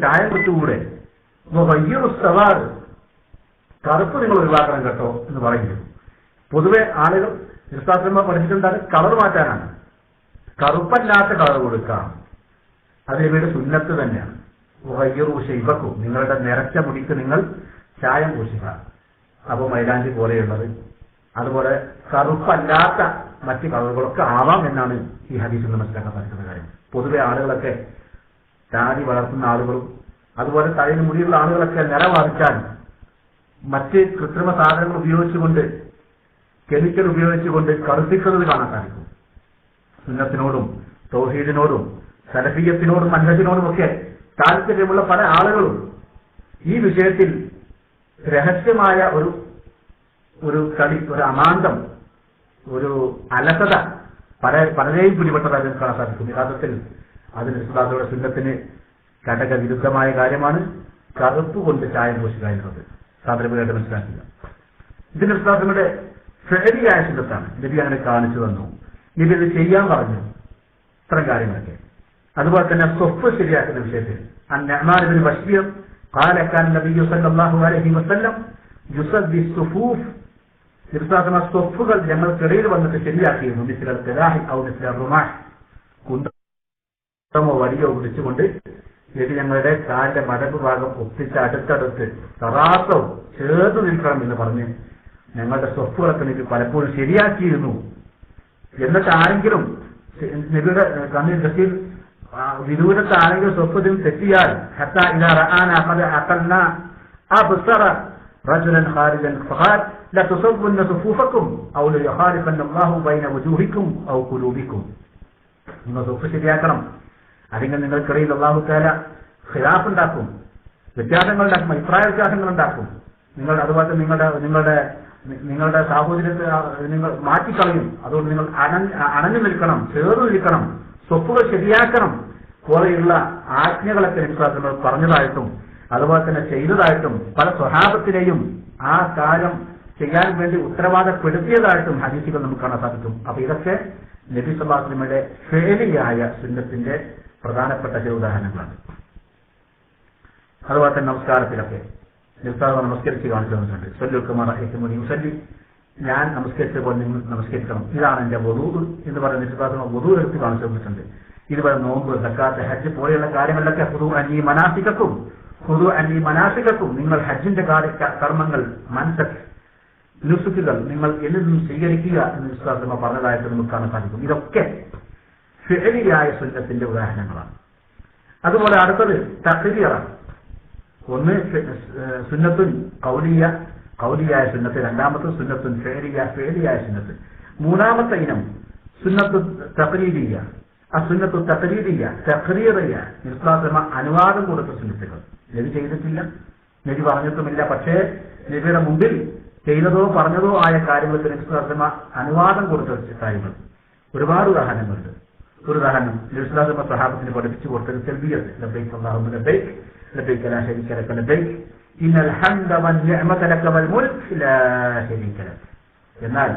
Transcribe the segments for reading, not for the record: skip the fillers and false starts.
ചായം കുറിച്ചുകൂടെ സവാദ് കറുപ്പ് നിങ്ങൾ ഒഴിവാക്കണം കേട്ടോ എന്ന് പറയുന്നു. പൊതുവെ ആളുകൾ ശാസ്ത്രന്മാർ പഠിച്ചിട്ടുണ്ടാണ് കളർ മാറ്റാനാണ്. കറുപ്പല്ലാത്ത കളർ കൊടുക്കാം. അത് ഇവയുടെ സുന്നത്ത് തന്നെയാണ്. ഷെയ്ബക്കും നിങ്ങളുടെ നിറച്ച മുടിക്ക് നിങ്ങൾ ചായം പൂശുക. അപ്പോൾ മൈലാഞ്ചി പോലെയുള്ളത് അതുപോലെ കറുപ്പല്ലാത്ത മറ്റ് കളറുകളൊക്കെ ആവാം എന്നാണ് ഈ ഹദീസിൽ മനസ്സിലാക്കാൻ സാധിക്കുന്ന കാര്യം. പൊതുവെ ആളുകളൊക്കെ താടി വളർത്തുന്ന ആളുകളും അതുപോലെ തലയിൽ മുടിയുള്ള ആളുകളൊക്കെ നിറവാദിച്ചാൽ മറ്റ് കൃത്രിമ സാധനങ്ങൾ ഉപയോഗിച്ചുകൊണ്ട് കെമിക്കൽ ഉപയോഗിച്ചുകൊണ്ട് കറുപ്പിക്കുന്നത് കാണാൻ സാധിക്കും. സുന്നത്തിനോടും തൗഹീദിനോടും സലഫിയത്തിനോടും മൻഹജിനോടും ഒക്കെ താല്പര്യമുള്ള പല ആളുകളും ഈ വിഷയത്തിൽ രഹസ്യമായ ഒരു കളി, ഒരു അമാന്തം, ഒരു അലസത പലരെയും പിടിപെട്ടതായി കാണാൻ സാധിക്കും. യഥാർത്ഥത്തിൽ അതിന് ഇസ്ലാമിയുടെ സുന്നത്തിന് ഘടകവിരുദ്ധമായ കാര്യമാണ് കറുപ്പ് കൊണ്ട് ചായം പൂശുക എന്നത്. സാധാരണയായിട്ട് മനസ്സിലാക്കുക. ഇതിന് ഇസ്ലാമിയുടെ ഫെഅലിയായ സുന്നത്താണ്. നബി അങ്ങനെ കാണിച്ചു തന്നു. നബി ഇത് ചെയ്യാൻ പറഞ്ഞു. ഇത്തരം കാര്യങ്ങളൊക്കെ. അതുപോലെ തന്നെ സ്വഫ് ശരിയാക്കുന്ന വിഷയത്തിൽ അൻ-നഅ്മാൻ ഇബ്നു ബശീർ قال كان النبي صلى الله عليه وسلم يصلي الصفوف ഇർസാദമ സ്വഫുകൾ ഞങ്ങൾക്കിടയിൽ വന്നിട്ട് ശരിയാക്കിയിരുന്നു. മിസ്ലൽ ഖിലാഹി ഔ മിസ്ലൽ റുമാഹ് കുന്തമോ വടിയോ പിടിച്ചുകൊണ്ട് നബി ഞങ്ങളുടെ കാലിന്റെ മടമ്പ് ഭാഗം ഒപ്പിച്ച് അടുത്തടുത്ത് തറാസോ ചേർന്ന് നിൽക്കണം എന്ന് പറഞ്ഞ് ഞങ്ങളുടെ സ്വഫുകളൊക്കെ നബി പലപ്പോഴും ശരിയാക്കിയിരുന്നു. എന്നിട്ട് ആരെങ്കിലും നബിയുടെ കണ്ണിൽ ദൃഷ്ടിയിൽ വിദൂരത്ത് ആരെങ്കിലും സ്വപ്നത്തിൽ തെറ്റിയാൽ رجلا خارجا فقال لا تصبن صفوفكم او ليخالفن الله بين وجوهكم او قلوبكم. നിങ്ങൾ സ്വപ്പ് ശരിയാക്കണം. അല്ലെങ്കിൽ നിങ്ങൾക്കിടയിൽ അല്ലാഹു തആല ഖിലാഫ് ഉണ്ടാക്കും, വ്യത്യാസങ്ങൾ ഉണ്ടാക്കും, അഭിപ്രായ വ്യത്യാസങ്ങൾ ഉണ്ടാക്കും. നിങ്ങൾ അതുപോലെ നിങ്ങളുടെ സാഹോദര്യത്തെ നിങ്ങൾ മാറ്റിക്കളയും. അതുകൊണ്ട് നിങ്ങൾ അണഞ്ഞു നിൽക്കണം, ചേർന്ന് നിൽക്കണം, സ്വപ്പുകൾ ശരിയാക്കണം പോലെയുള്ള ആജ്ഞകളൊക്കെ വിശ്വാസങ്ങൾ പറഞ്ഞതായിട്ടും അതുപോലെ തന്നെ ചെയ്തതായിട്ടും പല സ്വഹാബത്തിനെയും ആ കാര്യം ചെയ്യാൻ വേണ്ടി ഉത്തരവാദപ്പെടുത്തിയതായിട്ടും ഹദീസുകൾ നമുക്ക് കാണാൻ സാധിക്കും. അപ്പൊ ഇതൊക്കെ നബി സല്ലല്ലാഹു അലൈഹി വസല്ലമയുടെ ഫേലിയായ സുന്നത്തിന്റെ പ്രധാനപ്പെട്ട ചില ഉദാഹരണങ്ങളാണ്. അതുപോലെ തന്നെ നമസ്കാരത്തിലൊക്കെ നമസ്കരിച്ച് കാണിച്ചു തന്നിട്ടുണ്ട്. സല്ലി ഞാൻ നമസ്കരിച്ചപ്പോൾ നിങ്ങൾ നമസ്കരിക്കണം, ഇതാണ് എന്റെ വുദൂ എന്ന് പറയുന്ന വിശ്വാസം വുദൂ എടുത്ത് കാണിച്ചു തന്നിട്ടുണ്ട്. ഇതുപോലെ നോമ്പ്, സക്കാത്ത്, ഹജ്ജ് പോലെയുള്ള കാര്യങ്ങളിലൊക്കെ ഖുദൂ അന്നീ മനാസികക്കും നിങ്ങൾ ഹജ്ജിന്റെ കർമ്മങ്ങൾ മൻസക് നുസുക്കുകൾ നിങ്ങൾ എന്നിൽ നിന്നും സ്വീകരിക്കുക എന്ന് വിശ്വാസം പറഞ്ഞതായിട്ട് നമുക്ക് കാണാൻ സാധിക്കും. ഇതൊക്കെ ഫിഅലിയായ സുന്നത്തിന്റെ ഉദാഹരണങ്ങളാണ്. അതുപോലെ അടുത്തത് തഖ്രീറാണ്. ഒന്ന് സുന്നത്തുൻ ഖൗലിയായ സുന്നത്ത്, രണ്ടാമത്തെ സുന്നത്തുൻ ഫിഅലിയായ സുന്നത്ത്, മൂന്നാമത്തെ ഇനം സുന്നത്തു തഖ്രീരിയ. ആ സുന്നത്തു തഖ്രീരിയ വിശ്വാസമ അനുവാദം കൊടുത്ത സുന്നത്തുകൾ. നബി ചെയ്തിട്ടില്ല, നബി പറഞ്ഞിട്ടുമില്ല, പക്ഷേ നബിയുടെ മുമ്പിൽ ചെയ്തതോ പറഞ്ഞതോ ആയ കാര്യങ്ങൾക്ക് വിശ്വാസമ അനുവാദം കൊടുത്ത കാര്യങ്ങൾ ഒരുപാട് ഉദാഹരണങ്ങളുണ്ട്. ഒരു ഉദാഹരണം വിശ്വാസമ സ്വഹാബത്തിന് പഠിപ്പിച്ചു കൊടുത്തത് തൽബിയത്ത്, ലബ്ബൈക അല്ലാഹുമ്മ ലബ്ബൈക ലബ്ബൈക ലാ ശരീക ലക ലബ്ബൈക ഇന്നൽ ഹംദ വൻ നിഅമത ലക വൽ മുൽക് ലാ ശരീക ലക. എന്നാൽ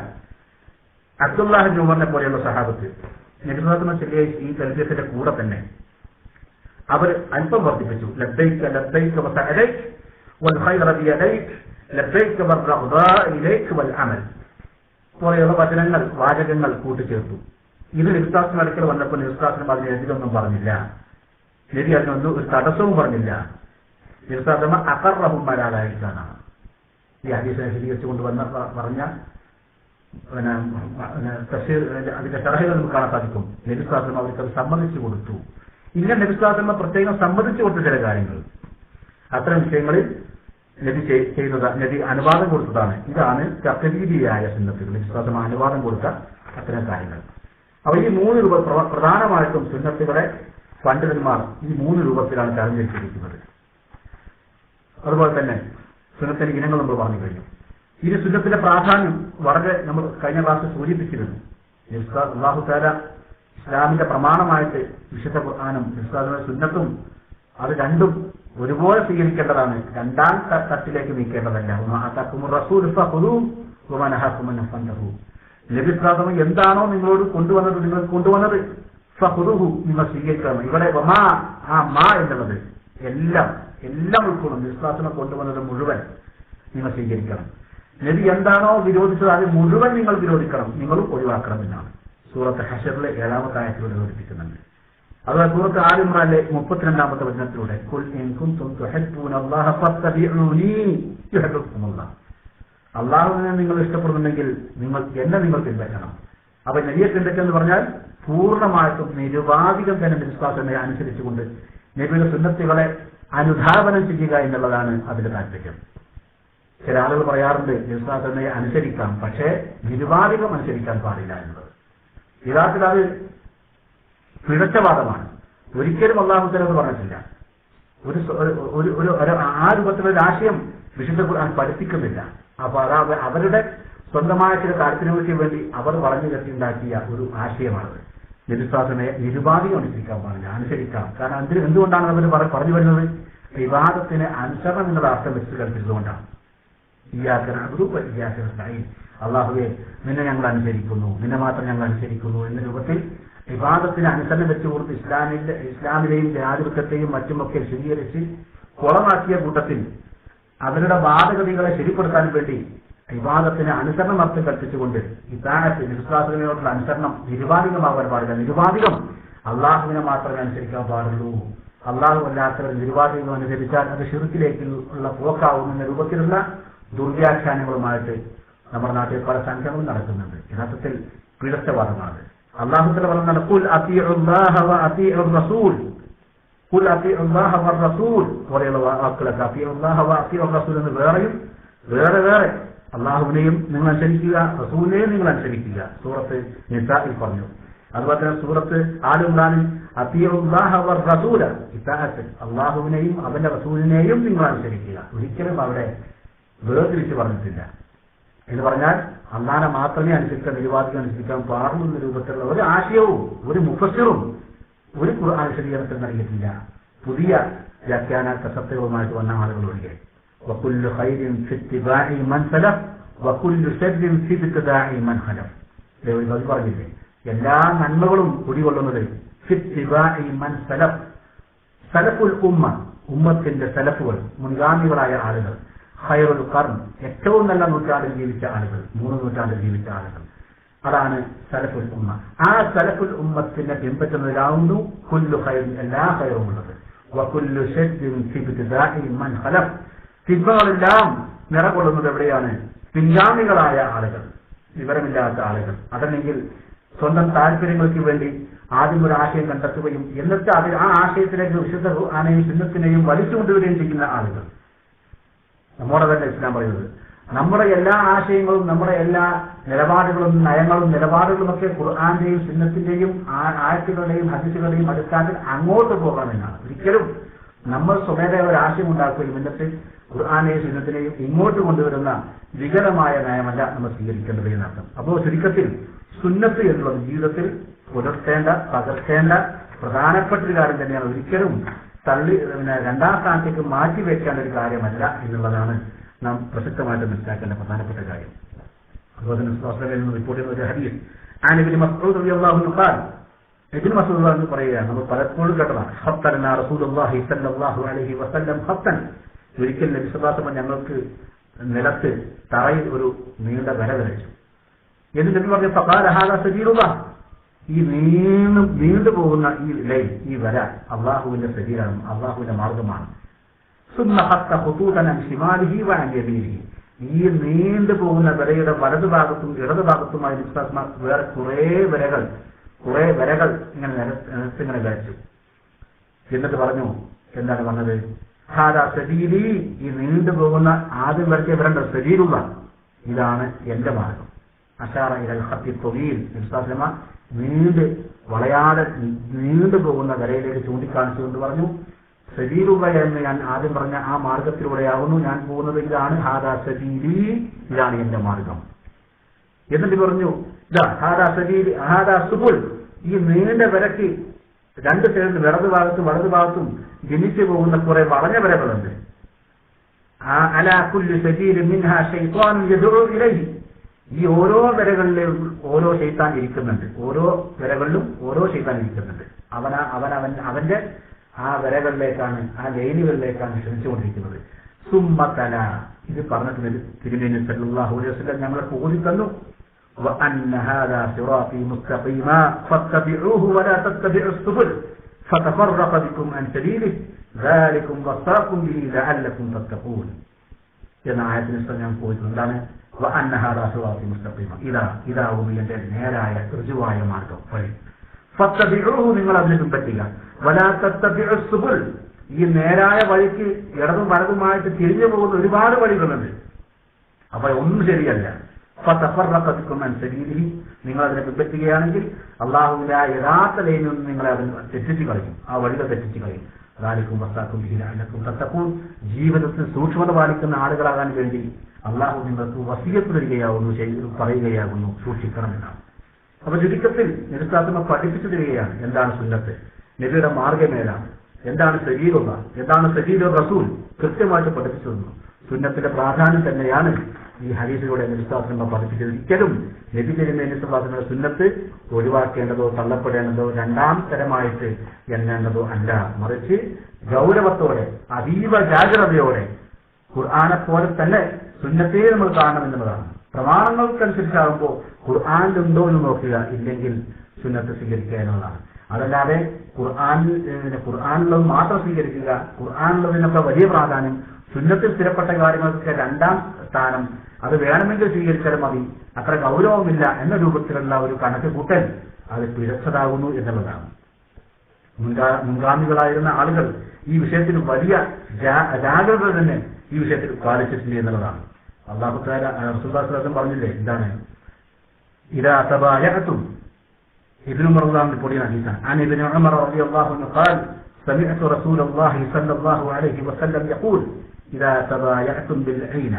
അബ്ദുല്ലാഹ് ഇബ്നു ഉമറിനെ പോലെയുള്ള സ്വഹാബത്ത് നബിസ്വല്ലാഹു അലൈഹി ഈ തൽബിയത്തിന്റെ കൂടെ തന്നെ അവർ അല്പം വർദ്ധിപ്പിച്ചു. ലബ്ബൈക ലബ്ബൈക വസഅലൈക വൽ ഖൈറ ബിയദൈക ലബ്ബൈക വറഗ്ദാ ഇലൈക വൽ അമൽ പോലെയുള്ള വചനങ്ങൾ, വാചകങ്ങൾ കൂട്ടിച്ചേർത്തു. ഇത് നബിസ്വല്ലാഹു അടുക്കൽ വന്നപ്പോൾ നബിസ്വല്ലാഹു അതിന് എതിരൊന്നും പറഞ്ഞില്ല. നബി അതിനൊന്നും ഒരു തടസ്സവും പറഞ്ഞില്ല. നബിസ്വല്ലാഹു അഖറഹും അലാ ഈ ഹദീസിനെ വിശദീകരിച്ചുകൊണ്ട് പറഞ്ഞ അതിന്റെ ഷറഹുകൾ നമുക്ക് കാണാൻ സാധിക്കും. നബിസ്വല്ലാഹു അവർക്ക് അത് സമ്മതിച്ചു കൊടുത്തു. ഇങ്ങനെ നബിസ്വല്ലാഹു പ്രത്യേകം സമ്മതിച്ചു കൊടുത്ത ചില കാര്യങ്ങൾ, അത്തരം വിഷയങ്ങളിൽ നബി അനുവാദം കൊടുത്തതാണ്. ഇതാണ് തഖ്രീരിയായ സുന്നത്തുകൾ. നബിസ്വല്ലാഹു അനുവാദം കൊടുത്ത അത്തരം കാര്യങ്ങൾ. അപ്പോൾ ഈ മൂന്ന് രൂപ പ്രധാനമായിട്ടും സുന്നത്തുകളെ പണ്ഡിതന്മാർ ഈ മൂന്ന് രൂപത്തിലാണ് തരംതിരിച്ചിരിക്കുന്നത്. അതുപോലെ തന്നെ സുന്നത്തിന്റെ ഇനങ്ങൾ നമ്മൾ പറഞ്ഞു കഴിഞ്ഞു. ഈ സുന്നത്തിന്റെ പ്രാധാന്യം വളരെ നമ്മൾ കഴിഞ്ഞ ക്ലാസ്സിൽ സൂചിപ്പിച്ചിരുന്നു. അല്ലാഹു തആല ഇസ്ലാമിന്റെ പ്രമാണമായിട്ട് വിശുദ്ധ ഖുർആനും സുന്നത്തും അത് രണ്ടും ഒരുപോലെ സ്വീകരിക്കേണ്ടതാണ്. രണ്ടാം തട്ടിലേക്ക് നീക്കേണ്ടതല്ല. നബി സ്വല്ലല്ലാഹു എന്താണോ നിങ്ങളോട് കൊണ്ടുവന്നത് ഫഖുദുഹു നിങ്ങൾ സ്വീകരിക്കണം. ഇവിടെ മാ എന്നുള്ളത് എല്ലാം ഉൾക്കൊള്ളും. വിശ്വാസം കൊണ്ടുവന്നത് മുഴുവൻ നിങ്ങൾ സ്വീകരിക്കണം. നബി എന്താണോ വിരോധിച്ചത് അത് മുഴുവൻ നിങ്ങൾ വിരോധിക്കണം, നിങ്ങളും ഒഴിവാക്കണം എന്നാണ് സൂറത്ത് ഹശറിലെ 7ാമത്തെ ആയത്തിലൂടെ വിവരിപ്പിക്കുന്നുണ്ട്. അതുപോലെ സൂറത്ത് ആൽ ഇംറാനിലെ 32ാമത്തെ വചനത്തിലൂടെ ഖുൽ ഇൻ കുൻതും തുഹിബ്ബൂനല്ലാഹ ഫത്തബിഊനി യുഹിബ്ബുകുമുല്ലാഹ്, അള്ളാഹുവിനെ നിങ്ങൾ ഇഷ്ടപ്പെടുന്നുണ്ടെങ്കിൽ എന്നെ നിങ്ങൾ പിൻപറ്റണം. അപ്പൊ നബിയെ പിൻപറ്റെന്ന് പറഞ്ഞാൽ പൂർണ്ണമായിട്ടും നിരുപാധികം തന്നെ വിശ്വാസത്തെ അനുസരിച്ചുകൊണ്ട് നബിയുടെ സുന്നത്തുകളെ അനുധാവനം ചെയ്യുക എന്നുള്ളതാണ് അതിന്റെ താല്പര്യം. ചില ആളുകൾ പറയാറുണ്ട് വിശ്വാസത്തെ അനുസരിക്കാം, പക്ഷേ നിരുപാധികം അനുസരിക്കാൻ പാടില്ല എന്നുള്ളത്. യഥാർത്ഥത്തിൽ അത് പിഴച്ചവാദമാണ്. ഒരിക്കലും അല്ലാഹു തആല പറഞ്ഞിട്ടില്ല. ആ രൂപത്തിലൊരു ആശയം വിശുദ്ധ ഖുർആൻ പഠിപ്പിക്കുന്നില്ല. അപ്പൊ അത് അവരുടെ സ്വന്തമായ ചില താല്പര്യങ്ങൾക്ക് വേണ്ടി അവർ പറഞ്ഞു കെട്ടിയുണ്ടാക്കിയ ഒരു ആശയമാണത്. വിശ്വാസനെ നിരുപാധികം അനുസരിക്കാൻ പാടില്ല, അനുസരിക്കാം. കാരണം എന്തുകൊണ്ടാണ് അവർ പറഞ്ഞു വരുന്നത്? വിവാദത്തിന് അനുസരണം എന്നുള്ള അർത്ഥം വെച്ച് കൽപ്പിച്ചതുകൊണ്ടാണ്. അള്ളാഹുവെ നിന്നെ ഞങ്ങൾ അനുസരിക്കുന്നു, നിന്നെ മാത്രം ഞങ്ങൾ അനുസരിക്കുന്നു എന്ന രൂപത്തിൽ വിവാദത്തിന് അനുസരണം വെച്ചു കൊടുത്ത് ഇസ്ലാമിലെയും ജനാധിപത്യത്തെയും മറ്റുമൊക്കെ ശുചീകരിച്ച് കുളമാക്കിയ കൂട്ടത്തിൽ അവരുടെ വാദഗതികളെ ശരിപ്പെടുത്താൻ വേണ്ടി വിവാദത്തിന് അനുസരണം അർത്ഥം കൽപ്പിച്ചുകൊണ്ട് ഇതാനത്ത് വിശ്വാസങ്ങളോടുള്ള അനുസരണം നിരുപാധികമാകാൻ പാടില്ല. നിരുപാധികം അള്ളാഹുവിനെ മാത്രമേ അനുസരിക്കാൻ പാടുള്ളൂ. അള്ളാഹു അല്ലാത്തവർ നിരുപാധികം അനുസരിച്ചാൽ അത് ശിർക്കിലേക്കുള്ള പോക്കാവുന്ന രൂപത്തിലുള്ള ദുർവ്യാഖ്യാനങ്ങളുമായിട്ട് നമ്മുടെ നാട്ടിൽ പല സംഘങ്ങളും നടക്കുന്നുണ്ട്. യഥാർത്ഥത്തിൽ പിഴച്ചവാദമാണ്. അള്ളാഹുത്തല പറഞ്ഞാൽ ഖുൽ അത്തിഉല്ലാഹ വ അത്തിഉർ റസൂൽ, ഖുൽ അത്തിഉല്ലാഹ വർ റസൂൽ പോലെയുള്ള വാക്കുകളൊക്കെ അത്തിഉല്ലാഹ വ അത്തിഉർ റസൂൽ എന്ന് വേറെയും വേറെ അള്ളാഹുവിനെയും നിങ്ങൾ അനുസരിക്കുക, റസൂലിനെയും നിങ്ങൾ അനുസരിക്കുക സൂറത്ത് നിസാഇൽ പറഞ്ഞു. അതുപോലെ തന്നെ സൂറത്ത് ആൽ ഇംറാനിൽ അത്തിഉല്ലാഹ വർ റസൂല, ഇതാഅത്ത് അള്ളാഹുവിനെയും അവന്റെ റസൂലിനെയും നിങ്ങൾ അനുസരിക്കുക. ഒരിക്കലും അവിടെ വേർതിരിച്ച് പറഞ്ഞിട്ടില്ല. എന്ന് പറഞ്ഞാൽ അള്ളാഹനെ മാത്രമേ അനുസരിക്കാൻ, നിരുപാധികം അനുസരിക്കാൻ പാടുള്ളൂ എന്ന രൂപത്തിലുള്ള ഒരു ആശയവും ഒരു മുഫസ്സിറും ഒരു ഖുർആൻ വിശദീകരണത്തിൽ നൽകിയിട്ടില്ല. പുതിയ വ്യാഖ്യാന കസത്തുകളുമായിട്ട് വന്ന ആളുകൾ ഒഴികെ. വകുല്ലു ഖൈരിൻ ഫി ഇത്തിബാഇ മൻ സലഫ് വകുല്ലു ശർരിൻ ഫി ഇബ്തിദാഇ മൻ ഖലഫ്. ഇത് പറഞ്ഞില്ലേ, എല്ലാ നന്മകളും കുടികൊള്ളുന്നത് ഫി ഇത്തിബാഇ മൻ സലഫ്, സലഫുൽ ഉമ്മത്തിന്റെ സലഫുകൾ മുൻഗാമികളായ ആളുകൾ, ഖൈറുൽ ഖർൻ ഏറ്റവും നല്ല നൂറ്റാണ്ടിൽ ജീവിച്ച ആളുകൾ, 3 നൂറ്റാണ്ടിൽ ജീവിച്ച ആളുകൾ, അതാണ് സലഫുൽ ഉമ്മ. ആ സലഫുൽ ഉമ്മത്തിനെ പിൻപറ്റുന്നതിലാവുന്നു കുല്ലു ഖൈറിൻ എല്ലാ ഖൈറും ഉള്ളത്. വകുല്ലു ശർരിൻ ഫി ഇബ്തിദാഇ മൻ ഖലഫ്, തിന്മകളെല്ലാം നിറകൊള്ളുന്നത് എവിടെയാണ്? പിൻഗാമികളായ ആളുകൾ, വിവരമില്ലാത്ത ആളുകൾ. അതല്ലെങ്കിൽ സ്വന്തം താല്പര്യങ്ങൾക്ക് വേണ്ടി ആദ്യം ഒരു ആശയം കണ്ടെത്തുകയും എന്നിട്ട് ആ ആശയത്തിലേക്ക് വിശുദ്ധ ഖുർആനെയും സുന്നത്തിനെയും വലിച്ചുകൊണ്ടുവരികയും ചെയ്യുന്ന ആളുകൾ. നമ്മുടെ തന്നെ ഇസ്ലാം പറയുന്നത് നമ്മുടെ എല്ലാ ആശയങ്ങളും നമ്മുടെ എല്ലാ നിലപാടുകളും നിലപാടുകളും ഒക്കെ ഖുർആന്റെയും സുന്നത്തിന്റെയും ആയത്തുകളുടെയും ഹദീസുകളുടെയും അടിസ്ഥാനത്തിൽ അങ്ങോട്ട് പോകാമെന്നാണ്. ഒരിക്കലും നമ്മൾ സ്വമേധയാ ഒരു ആശയം ഉണ്ടാക്കുകയും എന്നിട്ട് ഖുർആനെയും സുന്നത്തിനെയും ഇങ്ങോട്ട് കൊണ്ടുവരുന്ന വികലമായ നയമല്ല നമ്മൾ സ്വീകരിക്കേണ്ടത് എന്നർത്ഥം. അപ്പോൾ ചുരുക്കത്തിൽ സുന്നത്ത് എന്നുള്ളത് ജീവിതത്തിൽ പുലർത്തേണ്ട പകർത്തേണ്ട പ്രധാനപ്പെട്ട ഒരു കാര്യം തന്നെയാണ്. ഒരിക്കലും രണ്ടാം സ്ഥാനത്തേക്ക് മാറ്റിവെക്കേണ്ട ഒരു കാര്യമല്ല എന്നുള്ളതാണ് നാം പ്രസക്തമായിട്ട് മനസ്സിലാക്കേണ്ട പ്രധാനപ്പെട്ട കാര്യം. അതുപോലെ തന്നെ റിപ്പോർട്ട് ചെയ്യുന്ന ഒരു ഹദീസ് ആൻ ഇബ്നു മസ്ഊദ് റളിയല്ലാഹു അൻഹു ഖാൽ, ഇബ്നു മസ്ഊദ് എന്ന് പറയുകയാണ്, നമ്മൾ പലപ്പോഴും കേട്ടതാണ്, ഖത്തന റസൂലുള്ളാഹി സ്വല്ലല്ലാഹു അലൈഹി വസല്ലം ഖത്തൻ, ഒരിക്കൽ നബി സല്ലല്ലാഹു അലൈഹി വസല്ലം ഞങ്ങൾക്ക് നിലത്ത് തറയിൽ ഒരു നീണ്ട വര വരച്ചു. എന്നിട്ട് നബി പറഞ്ഞു ഫഖാല ഹാദാ സബീലുല്ലാഹ്, ഈ നീണ്ടു പോകുന്ന ഈ ലൈൻ, ഈ വര അള്ളാഹുവിന്റെ സബീലാണ്, അള്ളാഹുവിന്റെ മാർഗമാണ്. സുമ്മ ഖത്ത ഖുതൂതൻ അൻ ശിമാലിഹി വ അൻ യമീനിഹി, ഈ നീണ്ടു പോകുന്ന വരയുടെ വലതുഭാഗത്തും ഇടതുഭാഗത്തുമായി വേറെ കുറെ വരകൾ ഇങ്ങനെ നിരത്തിങ്ങനെ വരച്ചു. എന്നിട്ട് പറഞ്ഞു, എന്താണ് പറഞ്ഞത്? ഹാദാ സബീലി, ഈ നീണ്ടുപോകുന്ന ആദ്യം വരച്ച വരണ്ട സബീലുള്ള, ഇതാണ് എന്റെ മാർഗം. അശാറ ഇലൽ ഖത്തി ത്വീൽ, വളയാതെ നീണ്ടുപോകുന്ന വരയിലേക്ക് ചൂണ്ടിക്കാണിച്ചുകൊണ്ട് പറഞ്ഞു, സബീലുള്ള എന്ന് ഞാൻ ആദ്യം പറഞ്ഞ ആ മാർഗത്തിലൂടെയാവുന്നു ഞാൻ പോകുന്നത്, ഇതാണ് ഹാദാ സബീലി, ഇതാണ് എന്റെ മാർഗം. എന്നിട്ട് പറഞ്ഞു ഹാദാ സബീലി ഹാദാ സുബുൽ, ഈ നീണ്ട വരയ്ക്ക് രണ്ട് സൈഡിൽ വലതുഭാഗത്തും ജനിച്ചു പോകുന്ന കുറെ വളഞ്ഞ വരകളുണ്ട്. അലാ കുല്ലി സബീലിൻ മിൻഹാ ശൈത്വാൻ യദ്ഉ ഇലൈഹി, ഈ ഓരോ വരകളിലും ഓരോ ശൈത്താൻ ഇരിക്കുന്നുണ്ട്, ഓരോ വരകളിലും ഓരോ ശൈത്താൻ ഇരിക്കുന്നുണ്ട്. അവന്റെ ആ വരകളിലേക്കാണ്, ആ ലൈനുകളിലേക്കാണ് ക്ഷണിച്ചുകൊണ്ടിരിക്കുന്നത്. സുമ്മതല, ഇത് പറഞ്ഞിട്ട് തിരുമേനി സല്ലല്ലാഹു അലൈഹി വസല്ലം ഞങ്ങളെ ഓതി തന്നു. وأن هذا صراطي مستقيما فاتبعوه ولا تتبعوا السبل فتفرق بكم عن سبيله ذلكم وصاكم به لعلكم تتقون എന്ന ആയത്തിന് ഞാൻ പോയിട്ടുണ്ട്. എന്താണ് وأن هذا صراطي مستقيما, ഇതാവും എന്റെ നേരായ ഋജുവായ മാർഗം, വഴി. ഫത്തബിഊഹു, നിങ്ങൾ അതിനെ പിൻപറ്റുക. വലാ തത്തബിഉ സുബുൽ, ഈ നേരായ വഴിക്ക് ഇടതും വലതുമായിട്ട് തിരിഞ്ഞു പോകുന്ന ഒരുപാട് വഴികളുണ്ട്. അപ്പൊ ഒന്നും ശരിയല്ല. ഫതഫറഖ ബികും അൻ സബീലിഹി, നിങ്ങൾ അതിനെ പിൻപറ്റുകയാണെങ്കിൽ അള്ളാഹുവിന്റെ യഥാർത്ഥ ലൈനിൽ നിന്ന് നിങ്ങളെ അതിന് തെറ്റിച്ച് കളയും, ആ വഴികൾ തെറ്റിച്ച് കളയും. ദാലികും വസാക്കും ബിഹി ലഅല്ലക്കും തത്തഖൂൻ, ജീവിതത്തിൽ സൂക്ഷ്മത പാലിക്കുന്ന ആളുകളാകാൻ വേണ്ടി അള്ളാഹു നിങ്ങൾക്ക് വസിയത്ത് തരികയാകുന്നു, പറയുകയാകുന്നു, സൂക്ഷിക്കണമെന്നാണ്. അപ്പൊ ചുരുക്കത്തിൽ നിരുസ്ഥാത്മ പഠിപ്പിച്ചു തരികയാണ് എന്താണ് സുന്നത്ത്, നബിയുടെ മാർഗമേതാണ്, എന്താണ് സബീലുള്ള, എന്താണ് സബീലുർ റസൂൽ, കൃത്യമായിട്ട് പഠിപ്പിച്ചു തന്നു. സുന്നത്തിന്റെ പ്രാധാന്യം തന്നെയാണ് ഈ ഹദീസിലൂടെ നിരുസ്ഥാത്മ പഠിപ്പിച്ചത്. ഒരിക്കലും നബി തിരുമേനി സ്വല്ലല്ലാഹു സുന്നത്ത് ഒഴിവാക്കേണ്ടതോ തള്ളപ്പെടേണ്ടതോ രണ്ടാം തരമായിട്ട് എണ്ണേണ്ടതോ അല്ല, മറിച്ച് ഗൗരവത്തോടെ അതീവ ജാഗ്രതയോടെ ഖുർആനെ പോലെ തന്നെ സുന്നത്തെ നമ്മൾ കാണണമെന്നുള്ളതാണ്. പ്രമാണങ്ങൾക്കനുസരിച്ചാകുമ്പോൾ ഖുർആനിലുണ്ടോ എന്ന് നോക്കുക, ഇല്ലെങ്കിൽ സുന്നത്ത് സ്വീകരിക്കുക എന്നുള്ളതാണ്. അതല്ലാതെ ഖുർആനിലുള്ളത് മാത്രം സ്വീകരിക്കുക, ഖുർആനിലുള്ളതിനൊക്കെ വലിയ പ്രാധാന്യം, സുന്നത്തിൽ സ്ഥിരപ്പെട്ട കാര്യങ്ങൾക്ക് രണ്ടാം സ്ഥാനം, അത് വേണമെങ്കിൽ സ്വീകരിച്ചാലും മതി, അത്ര ഗൗരവമില്ല എന്ന രൂപത്തിലുള്ള ഒരു കണക്ക് കൂട്ടൽ അത് പിഴച്ചതാകുന്നു എന്നുള്ളതാണ്. മുൻഗാമികളായിരുന്ന ആളുകൾ ഈ വിഷയത്തിൽ വലിയ ജാഗ്രത തന്നെ ഈ വിഷയത്തിൽ പാലിച്ചിട്ടുണ്ട് എന്നുള്ളതാണ്. അല്ലാഹു തആല റസൂലുള്ളാഹി സ്വല്ലല്ലാഹു അലൈഹി വസല്ലം പറഞ്ഞില്ലേ, എന്താണ് ഇദാ തബായഅതും, ഇബ്നു ഉമർ റിപ്പോർട്ട് ചെയ്യുന്ന ഹദീസാണ്. അൻ ഇബ്നു ഉമർ റളിയല്ലാഹു അൻഹു ഖാൽ سمعت رسول الله صلى الله عليه وسلم يقول إذا تبايعتم بالعين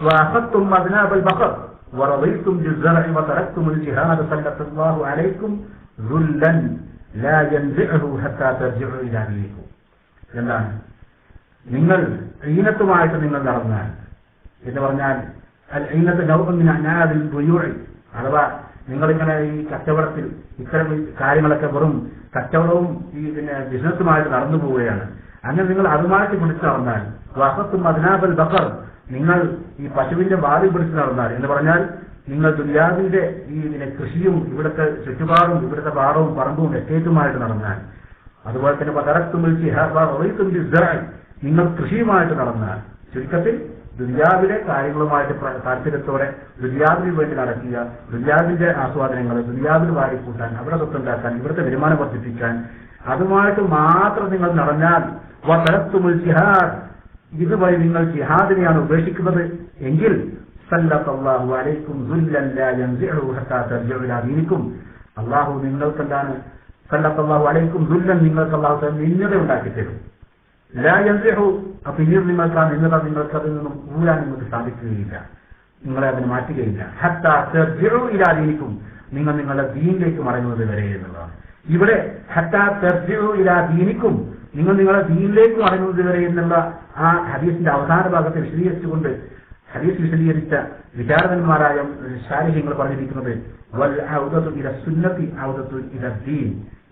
وأخذتم أذناب البقر ورضيتم بالزرع وتركتم الجهاد سلط الله عليكم ذلا لا ينزعه حتى ترجعوا إلى دينكم. എന്താണ്, നിങ്ങൾ ഈനത്തുമായിട്ട് നിങ്ങൾ നടന്നാൽ എന്ന് പറഞ്ഞാൽ അൽ ഈനത്ത് നൗഉൻ മിൻ അനാദിൽ ബുയൂഇ, അഥവാ നിങ്ങളിങ്ങനെ ഈ കച്ചവടത്തിൽ ഇത്തരം കാര്യങ്ങളൊക്കെ വെറും കച്ചവടവും ഈ ബിസിനസ്സുമായിട്ട് നടന്നു പോവുകയാണ്. അങ്ങനെ നിങ്ങൾ അതുമായിട്ട് പിടിച്ചു നടന്നാൽ, വഖത്തും അദ്നാബൽ ബഖർ, നിങ്ങൾ ഈ പശുവിന്റെ വാതിൽ പിടിച്ചു നടന്നാൽ എന്ന് പറഞ്ഞാൽ നിങ്ങൾ ദുനിയാവിന്റെ ഈ കൃഷിയും ഇവിടുത്തെ ചുറ്റുപാടും ഇവിടുത്തെ പാടവും പറമ്പും എസ്റ്റേറ്റുമായിട്ട് നടന്നാൽ, അതുപോലെ തന്നെ പതറത്തും നിങ്ങൾ കൃഷിയുമായിട്ട് നടന്നാൽ, ചുരുക്കത്തിൽ ദുനിയാവിലെ കാര്യങ്ങളുമായിട്ട് താല്പര്യത്തോടെ ദുനിയാവിന് വേണ്ടി നടക്കുക, ദുനിയാവിന്റെ ആസ്വാദനങ്ങൾ ദുനിയാവിൽ വാരിക്കൂട്ടാൻ, അവിടെ സ്വത്തുണ്ടാക്കാൻ, ഇവിടുത്തെ വരുമാനം വർദ്ധിപ്പിക്കാൻ, അതുമായിട്ട് മാത്രം നിങ്ങൾ നടന്നാൽ വതറത്തുൽ ജിഹാദ്, ഇതുവഴി നിങ്ങൾ ജിഹാദിനെയാണ് ഉപേക്ഷിക്കുന്നത് എങ്കിൽ സല്ലല്ലാഹു അലൈക്കും ദുല്ലൻ ലാ യൻസിഉ ഹത്താ തർജിഉ ഇലാ ദീനിക്കും, അല്ലാഹു നിങ്ങൾക്കെന്താണ് സല്ലല്ലാഹു അലൈക്കും ദുല്ലൻ, നിങ്ങൾക്ക് അല്ലാഹു നിന്നത ഉണ്ടാക്കി തരും. ലാ യൻസിഉ, പിന്നീട് നിങ്ങൾക്ക് ആ നിന്നത നിങ്ങൾക്ക് അതിൽ നിന്നും ഊരാൻ നിങ്ങൾക്ക് സാധിക്കുകയില്ല, നിങ്ങളെ അതിന് മാറ്റുകയില്ല. ഹത്താ തർജിഉ ഇലാ ദീനിക്കും, നിങ്ങൾ നിങ്ങളുടെ ദീനിലേക്ക് മടങ്ങുന്നത് വരെ എന്നുള്ളതാണ്. ഇവിടെ ഹത്താ തർജിഉ ഇലാ ദീനിക്കും, നിങ്ങൾ നിങ്ങളുടെ ദീനിലേക്ക് മടങ്ങുന്നത് വരെ എന്നുള്ള ആ ഹദീസിന്റെ അവസാന ഭാഗത്തെ വിശദീകരിച്ചുകൊണ്ട് ഹദീസ് വിശദീകരിച്ച വിചാരകന്മാരായ ശാരിഹ്യങ്ങൾ പറഞ്ഞിരിക്കുന്നത് വൽ ഔദതു ഇല സുന്നത്തി ഔദതു ഇല ദീൻ,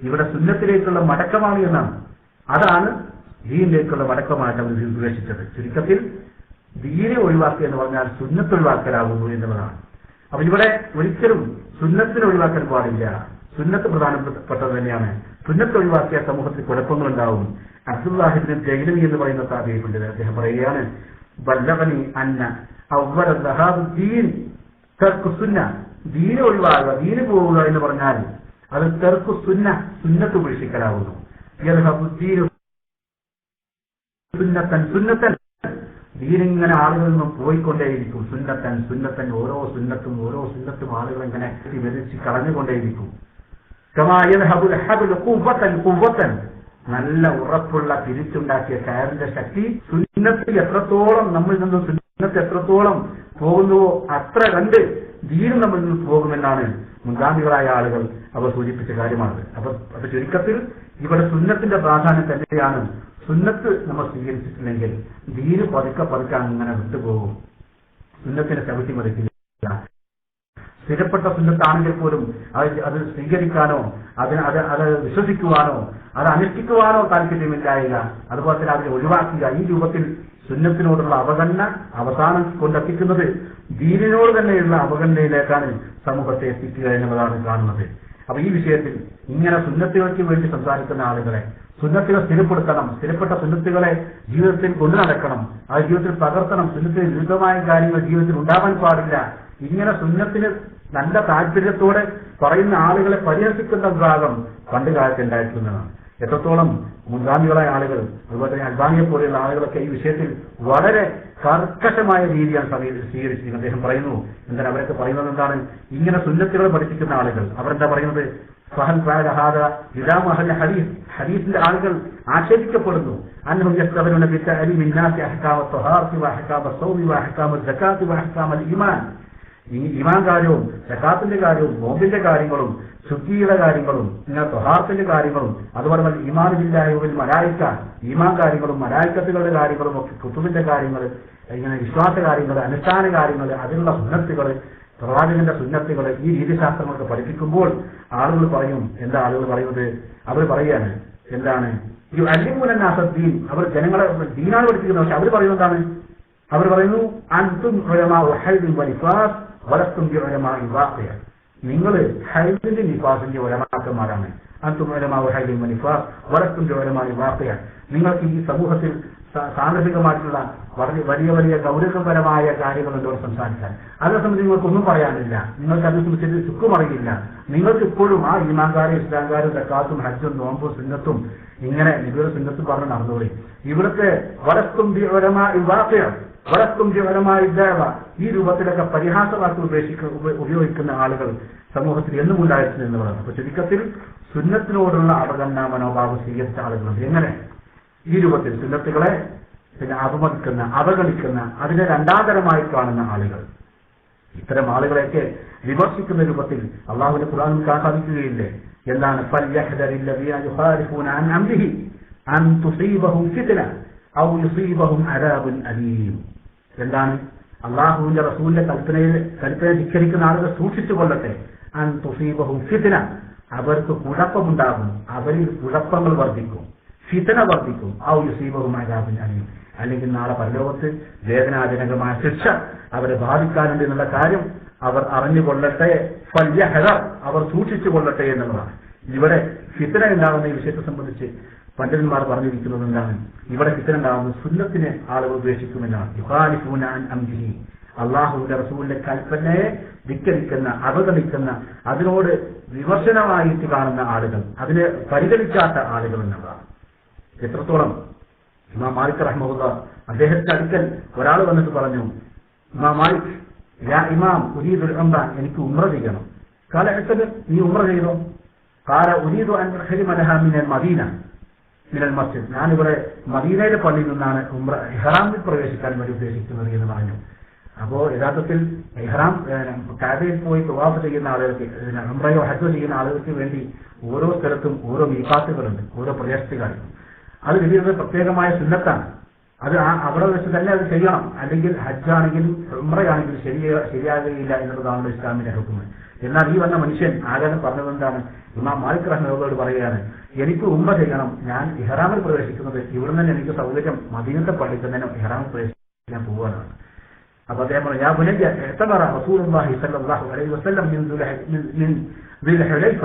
ഇവിടെ സുന്നത്തിലേക്കുള്ള മടക്കമാണ് എന്നാണ്. അതാണ് ദീനിലേക്കുള്ള മടക്കമായിട്ട് അവർ ഉപേക്ഷിച്ചത്. ചുരുക്കത്തിൽ ദീനെ ഒഴിവാക്കുക എന്ന് പറഞ്ഞാൽ സുന്നത്ത് ഒഴിവാക്കലാകുന്നു എന്നുള്ളതാണ്. അപ്പൊ ഇവിടെ ഒരിക്കലും സുന്നത്തിനെ ഒഴിവാക്കാൻ പാടില്ല, സുന്നത്ത് പ്രധാനപ്പെട്ടത് തന്നെയാണ്. സുന്നത്ത് ഒഴിവാക്കിയ സമൂഹത്തിൽ കുഴപ്പങ്ങളുണ്ടാവും. അബ്ദുല്ലാഹി ഇബ്നു ജൈലമി എന്ന് പറയുന്ന താബിഈണ്ട്, അദ്ദേഹം പറയുകയാണ് ബല്ലഗനി അന്ന അവ്വല ദഹാബുദ്ദീൻ തർക്കു സുന്ന, ദീനെ ഒഴിവാക്കുക, ദീന് പോവുക എന്ന് പറഞ്ഞാൽ അത് തർക്കു സുന്ന, സുന്നത്ത് ഉപേക്ഷിക്കലാവുന്നു. സുന്നത്തൻ സുന്നത്തൻ, ദീനിങ്ങനെ ആളുകളിൽ നിന്നും പോയിക്കൊണ്ടേയിരിക്കും. സുന്നത്തൻ സുന്നത്തൻ, ഓരോ സുന്നത്തും ആളുകൾ ഇങ്ങനെ വിവരിച്ച് കളഞ്ഞുകൊണ്ടേയിരിക്കും. നല്ല ഉറപ്പുള്ള തിരിച്ചുണ്ടാക്കിയ കയറിന്റെ ശക്തി, സുന്നത്ത് എത്രത്തോളം നമ്മിൽ നിന്നും സുന്നത്ത് എത്രത്തോളം പോകുന്നുവോ അത്ര കണ്ട് ദീനും നമ്മിൽ നിന്ന് പോകുമെന്നാണ് മുൻഗാമികളായ ആളുകൾ അവർ സൂചിപ്പിച്ച കാര്യമാണ്. അപ്പൊ ചുരുക്കത്തിൽ ഇവിടെ സുന്നത്തിന്റെ പ്രാധാന്യം തന്നെയാണ്. സുന്നത്ത് നമ്മൾ സ്വീകരിച്ചിട്ടില്ലെങ്കിൽ ദീന് പതുക്കെ അങ്ങനെ വിട്ടുപോകും. സുന്നത്തിനെ ചവിട്ടി മറിക്കില്ല. സ്ഥിരപ്പെട്ട സുന്നത്താണെങ്കിൽ പോലും അത് സ്വീകരിക്കാനോ അത് വിശ്വസിക്കുവാനോ അത് അനുഷ്ഠിക്കുവാനോ താല്പര്യമില്ലായില്ല, അതുപോലെ തന്നെ അതിനെ ഒഴിവാക്കുക. ഈ രൂപത്തിൽ സുന്നത്തിനോടുള്ള അവഗണന അവസാനം കൊണ്ടെത്തിക്കുന്നത് ദീനിനോട് തന്നെയുള്ള അവഗണനയിലേക്കാണ് സമൂഹത്തെ എത്തിക്കുക എന്നുള്ളതാണ് കാണുന്നത്. അപ്പൊ ഈ വിഷയത്തിൽ ഇങ്ങനെ സുന്നത്തുകൾക്ക് വേണ്ടി സംസാരിക്കുന്ന ആളുകളെ സുന്നത്തുകൾ സ്ഥിരപ്പെട്ട സുന്നത്തുകളെ ജീവിതത്തിൽ കൊണ്ടു നടക്കണം, അത് ജീവിതത്തിൽ പകർത്തണം. സുന്നത്തിന് വിരുദ്ധമായ കാര്യങ്ങൾ ജീവിതത്തിൽ ഉണ്ടാവാൻ പാടില്ല. ഇങ്ങനെ സുന്നത്തിന് നല്ല താല്പര്യത്തോടെ പറയുന്ന ആളുകളെ പരിഹസിക്കുന്ന ഭാഗം പണ്ട് കാലത്ത് ഉണ്ടായിട്ടുള്ളതാണ്. എത്രത്തോളം മുൻഗാമികളായ ആളുകൾ, അതുപോലെ തന്നെ അൽബാനിയെ പോലെയുള്ള ആളുകളൊക്കെ ഈ വിഷയത്തിൽ വളരെ കർക്കശമായ രീതിയാണ് സ്വീകരിച്ചിരിക്കുന്നത്. അദ്ദേഹം പറയുന്നു, എന്താണ് അവരൊക്കെ പറയുന്നത് എന്താണ്, ഇങ്ങനെ സുന്നത്തുകൾ പഠിപ്പിക്കുന്ന ആളുകൾ അവരെന്താ പറയുന്നത്, ഫഹൽ ഫഅല ഹാദ ഇലാമ അഹ്ലി ഹദീസ്, ഹദീസിന്റെ ആളുകൾ ആക്ഷേപിക്കപ്പെടുന്നു. അന്നഹും യസ്തബിറുന ബിതഅലീമി الناس അഹ്കാമ الطهارة വഅഹ്കാമ الصوم വഅഹ്കാമ الزكاة വഅഹ്കാമ الإيمان. ഈ ഈമാൻ കാര്യവും സകാത്തിന്റെ കാര്യവും നോമ്പിന്റെ കാര്യങ്ങളും ശുദ്ധിയുടെ കാര്യങ്ങളും ഇങ്ങനെ ത്വഹാറത്തിന്റെ കാര്യങ്ങളും അതുപോലെ തന്നെ ഈമാൻ ബില്ലാഹി വൽ മലായിക, ഈമാൻ കാര്യങ്ങളും മലായികത്തുകളുടെ കാര്യങ്ങളും ഒക്കെ, കുതുബിന്റെ കാര്യങ്ങൾ, ഇങ്ങനെ വിശ്വാസ കാര്യങ്ങൾ, അനുഷ്ഠാന കാര്യങ്ങൾ, അതിനുള്ള സുന്നത്തുകൾ, പ്രവാചകന്റെ സുന്നത്തുകൾ, ഈ രീതിശാസ്ത്രങ്ങളൊക്കെ പഠിപ്പിക്കുമ്പോൾ ആളുകൾ പറയും, എന്താ ആളുകൾ പറയുന്നത്, അവർ പറയാണ് എന്താണ്, ഈ അല്ലിമുനാസദ്ദീൻ, അവർ ജനങ്ങളെ ദീനാണ് പഠിപ്പിക്കുന്നത്. പക്ഷെ അവർ പറയുന്നത് എന്താണ്, അവർ പറയുന്നു അൻതും ഉലമാഉ ഹൈദിൻ വനിഫാസ് വലസ്തും ബിഉലമാഇ വാഖിഅ, നിങ്ങൾ ഹൈദിന്റെ നിഫാസിന്റെ ഉലമാക്കന്മാരാണ്. അൻതും ഉലമാഉ ഹൈദിൻ വനിഫാസ് വലസ്തും ബിഉലമാഇ വാഖിഅ, നിങ്ങൾക്ക് ഈ സമൂഹത്തിൽ സാന്ദർഭികമായിട്ടുള്ള വലിയ വലിയ ഗൗരവപരമായ കാര്യങ്ങളുണ്ട് അവർ സംസാരിക്കാൻ. അതേ സംബന്ധിച്ച് നിങ്ങൾക്കൊന്നും പറയാനില്ല, നിങ്ങൾക്ക് അതിനെ സംബന്ധിച്ച് ചുക്കുമറിയില്ല. നിങ്ങൾക്ക് ഇപ്പോഴും ആ ഈമാൻകാരും ഇസ്ലാംകാരും സക്കാത്തും ഹജ്ജും നോമ്പും സുന്നത്തും ഇങ്ങനെ നിബിയുടെ സുന്നത്തും പറഞ്ഞ് നടന്നോളി. ഇവിടുത്തെ വലസ്തും ഈ രൂപത്തിലൊക്കെ പരിഹാസവാക്ക് ഉപയോഗിക്കുന്ന ആളുകൾ സമൂഹത്തിൽ എന്നും ഉണ്ടായിരുന്നു എന്നുള്ളതാണ്. അപ്പൊ ചുരുക്കത്തിൽ സുന്നത്തിനോടുള്ള അവഗണന മനോഭാവം സ്വീകരിച്ച ആളുകളുണ്ട്. എങ്ങനെ ഈ രൂപത്തിൽ സുന്നത്തുകളെ പിന്നെ അപമതിക്കുന്ന, അവഗണിക്കുന്ന, അതിനെ രണ്ടാന്തരമായി കാണുന്ന ആളുകൾ, ഇത്തരം ആളുകളെയൊക്കെ വിമർശിക്കുന്ന രൂപത്തിൽ അള്ളാഹുവിന്റെ ഖുർആനിൽ കാണാൻ സാധിക്കുകയില്ലേ? എന്താണ്, ഫൽയഹ്ദരില്ലദീന യുഖാലിഫൂന അൻ അംരിഹി അൻ തുസീബഹും ഫിത്ന ഔ യുസീബഹും അദാബുൻ അലീം. എന്താണ്, അള്ളാഹുവിന്റെ റസൂലിന്റെ കൽപ്പന ധിക്കരിക്കുന്ന ആളുകൾ സൂക്ഷിച്ചു കൊള്ളട്ടെ. അൻ തുസീബഹും ഫിത്ന, അവർക്ക് കുഴപ്പമുണ്ടാകും, അവരിൽ കുഴപ്പങ്ങൾ വർദ്ധിക്കും, ഫിത്ന വർദ്ധിക്കും. ഔ യുസീബഹും അദാബുൻ അലീം, അല്ലെങ്കിൽ നാളെ പരലോകത്ത് വേദനാജനകമായ ശിക്ഷ അവരെ ബാധിക്കാനുണ്ട് എന്നുള്ള കാര്യം അവർ അറിഞ്ഞുകൊള്ളട്ടെ. ഫൽയഹ്ദർ, അവർ സൂക്ഷിച്ചു കൊള്ളട്ടെ എന്നുള്ളതാണ്. ഇവിടെ ഫിത്ന ഉണ്ടാകുന്ന ഈ വിഷയത്തെ സംബന്ധിച്ച് പണ്ഡിതന്മാർ പറഞ്ഞിരിക്കുന്നത് എന്താണ്, ഇവിടെ ഫിത്ന ഉണ്ടാകുന്നത് സുന്നത്തിനെ ആളുകൾ ഉപേക്ഷിക്കുമെന്നാണ്. യുഖാലിഫൂന അൻ അംരിഹി, അള്ളാഹുവിന്റെ റസൂലിന്റെ കൽപ്പനയെ ധിക്കരിക്കുന്ന, അവഗണിക്കുന്ന, അതിനോട് വിമർശനമായിട്ട് കാണുന്ന ആളുകൾ, അതിനെ പരിഗണിക്കാത്ത ആളുകൾ എന്നുള്ളതാണ്. എത്രത്തോളം ഇമാം മാലിക് റഹ്മഹുല്ലാ, അദ്ദേഹത്തിന്റെ അടുക്കൽ ഒരാൾ വന്നിട്ട് പറഞ്ഞു, ഇമാം മാലിക്, യാ ഇമാം ഉരീദുൽ ഉംറ, എനിക്ക് ഉംറ ചെയ്യണം. കാല എട്ടത്, നീ ഉംറ ചെയ്തോ? കാല ഉരീദു അൻ ഉഹ്രിമ ലഹാ മിനൽ മദീന മിനൽ മസ്ജിദ്, ഞാനിവിടെ മദീനയിലെ പള്ളിയിൽ നിന്നാണ് ഉംറ ഇഹ്റാമിൽ പ്രവേശിക്കാൻ വേണ്ടി ഉദ്ദേശിക്കുന്നത് എന്ന് പറഞ്ഞു. അപ്പോ യഥാർത്ഥത്തിൽ ഇഹ്റാം കഅബയിൽ പോയി തവാഫ് ചെയ്യുന്ന ആളുകൾക്ക്, ഉംറയോ ഹജ്ജോ ചെയ്യുന്ന ആളുകൾക്ക് വേണ്ടി ഓരോ സ്ഥലത്തും ഓരോ മീഖാത്തുകളുണ്ട്, ഓരോ പ്രദേശത്തുകാർക്കും. അത് വലിയൊരു പ്രത്യേകമായ സുന്നത്താണ്. അത് അവിടെ വെച്ച് തന്നെ അത് ചെയ്യണം. അല്ലെങ്കിൽ ഹജ്ജാണെങ്കിലും ഉംറയാണെങ്കിലും ശരിയാകുകയില്ല എന്നുള്ളതാണ് ഇസ്ലാമിന്റെ ഹുക്മ്. എന്നാൽ ഈ വന്ന മനുഷ്യൻ ആരാധന പറഞ്ഞതെന്താണ്, ഇമാം മാലിക് റഹ്മത്തുള്ളാഹിയോട് പറയുകയാണ്, എനിക്ക് ഉംറ ചെയ്യണം, ഞാൻ ഇഹ്റാമിൽ പ്രവേശിക്കുന്നത് ഇവിടെ നിന്ന് എനിക്ക് സൗകര്യം മദീനത്തെ പള്ളിയിൽ തന്നെ ഇഹ്റാമിൽ പ്രവേശിക്കാൻ പോവാനാണ്. അപ്പൊ അദ്ദേഹം പറഞ്ഞു, യാ ബുനയ്യ ഇഅ്തമറ റസൂലുള്ളാഹി സ്വല്ലല്ലാഹു അലൈഹി വസല്ലം മിൻ ദുൽഹുലൈഫ,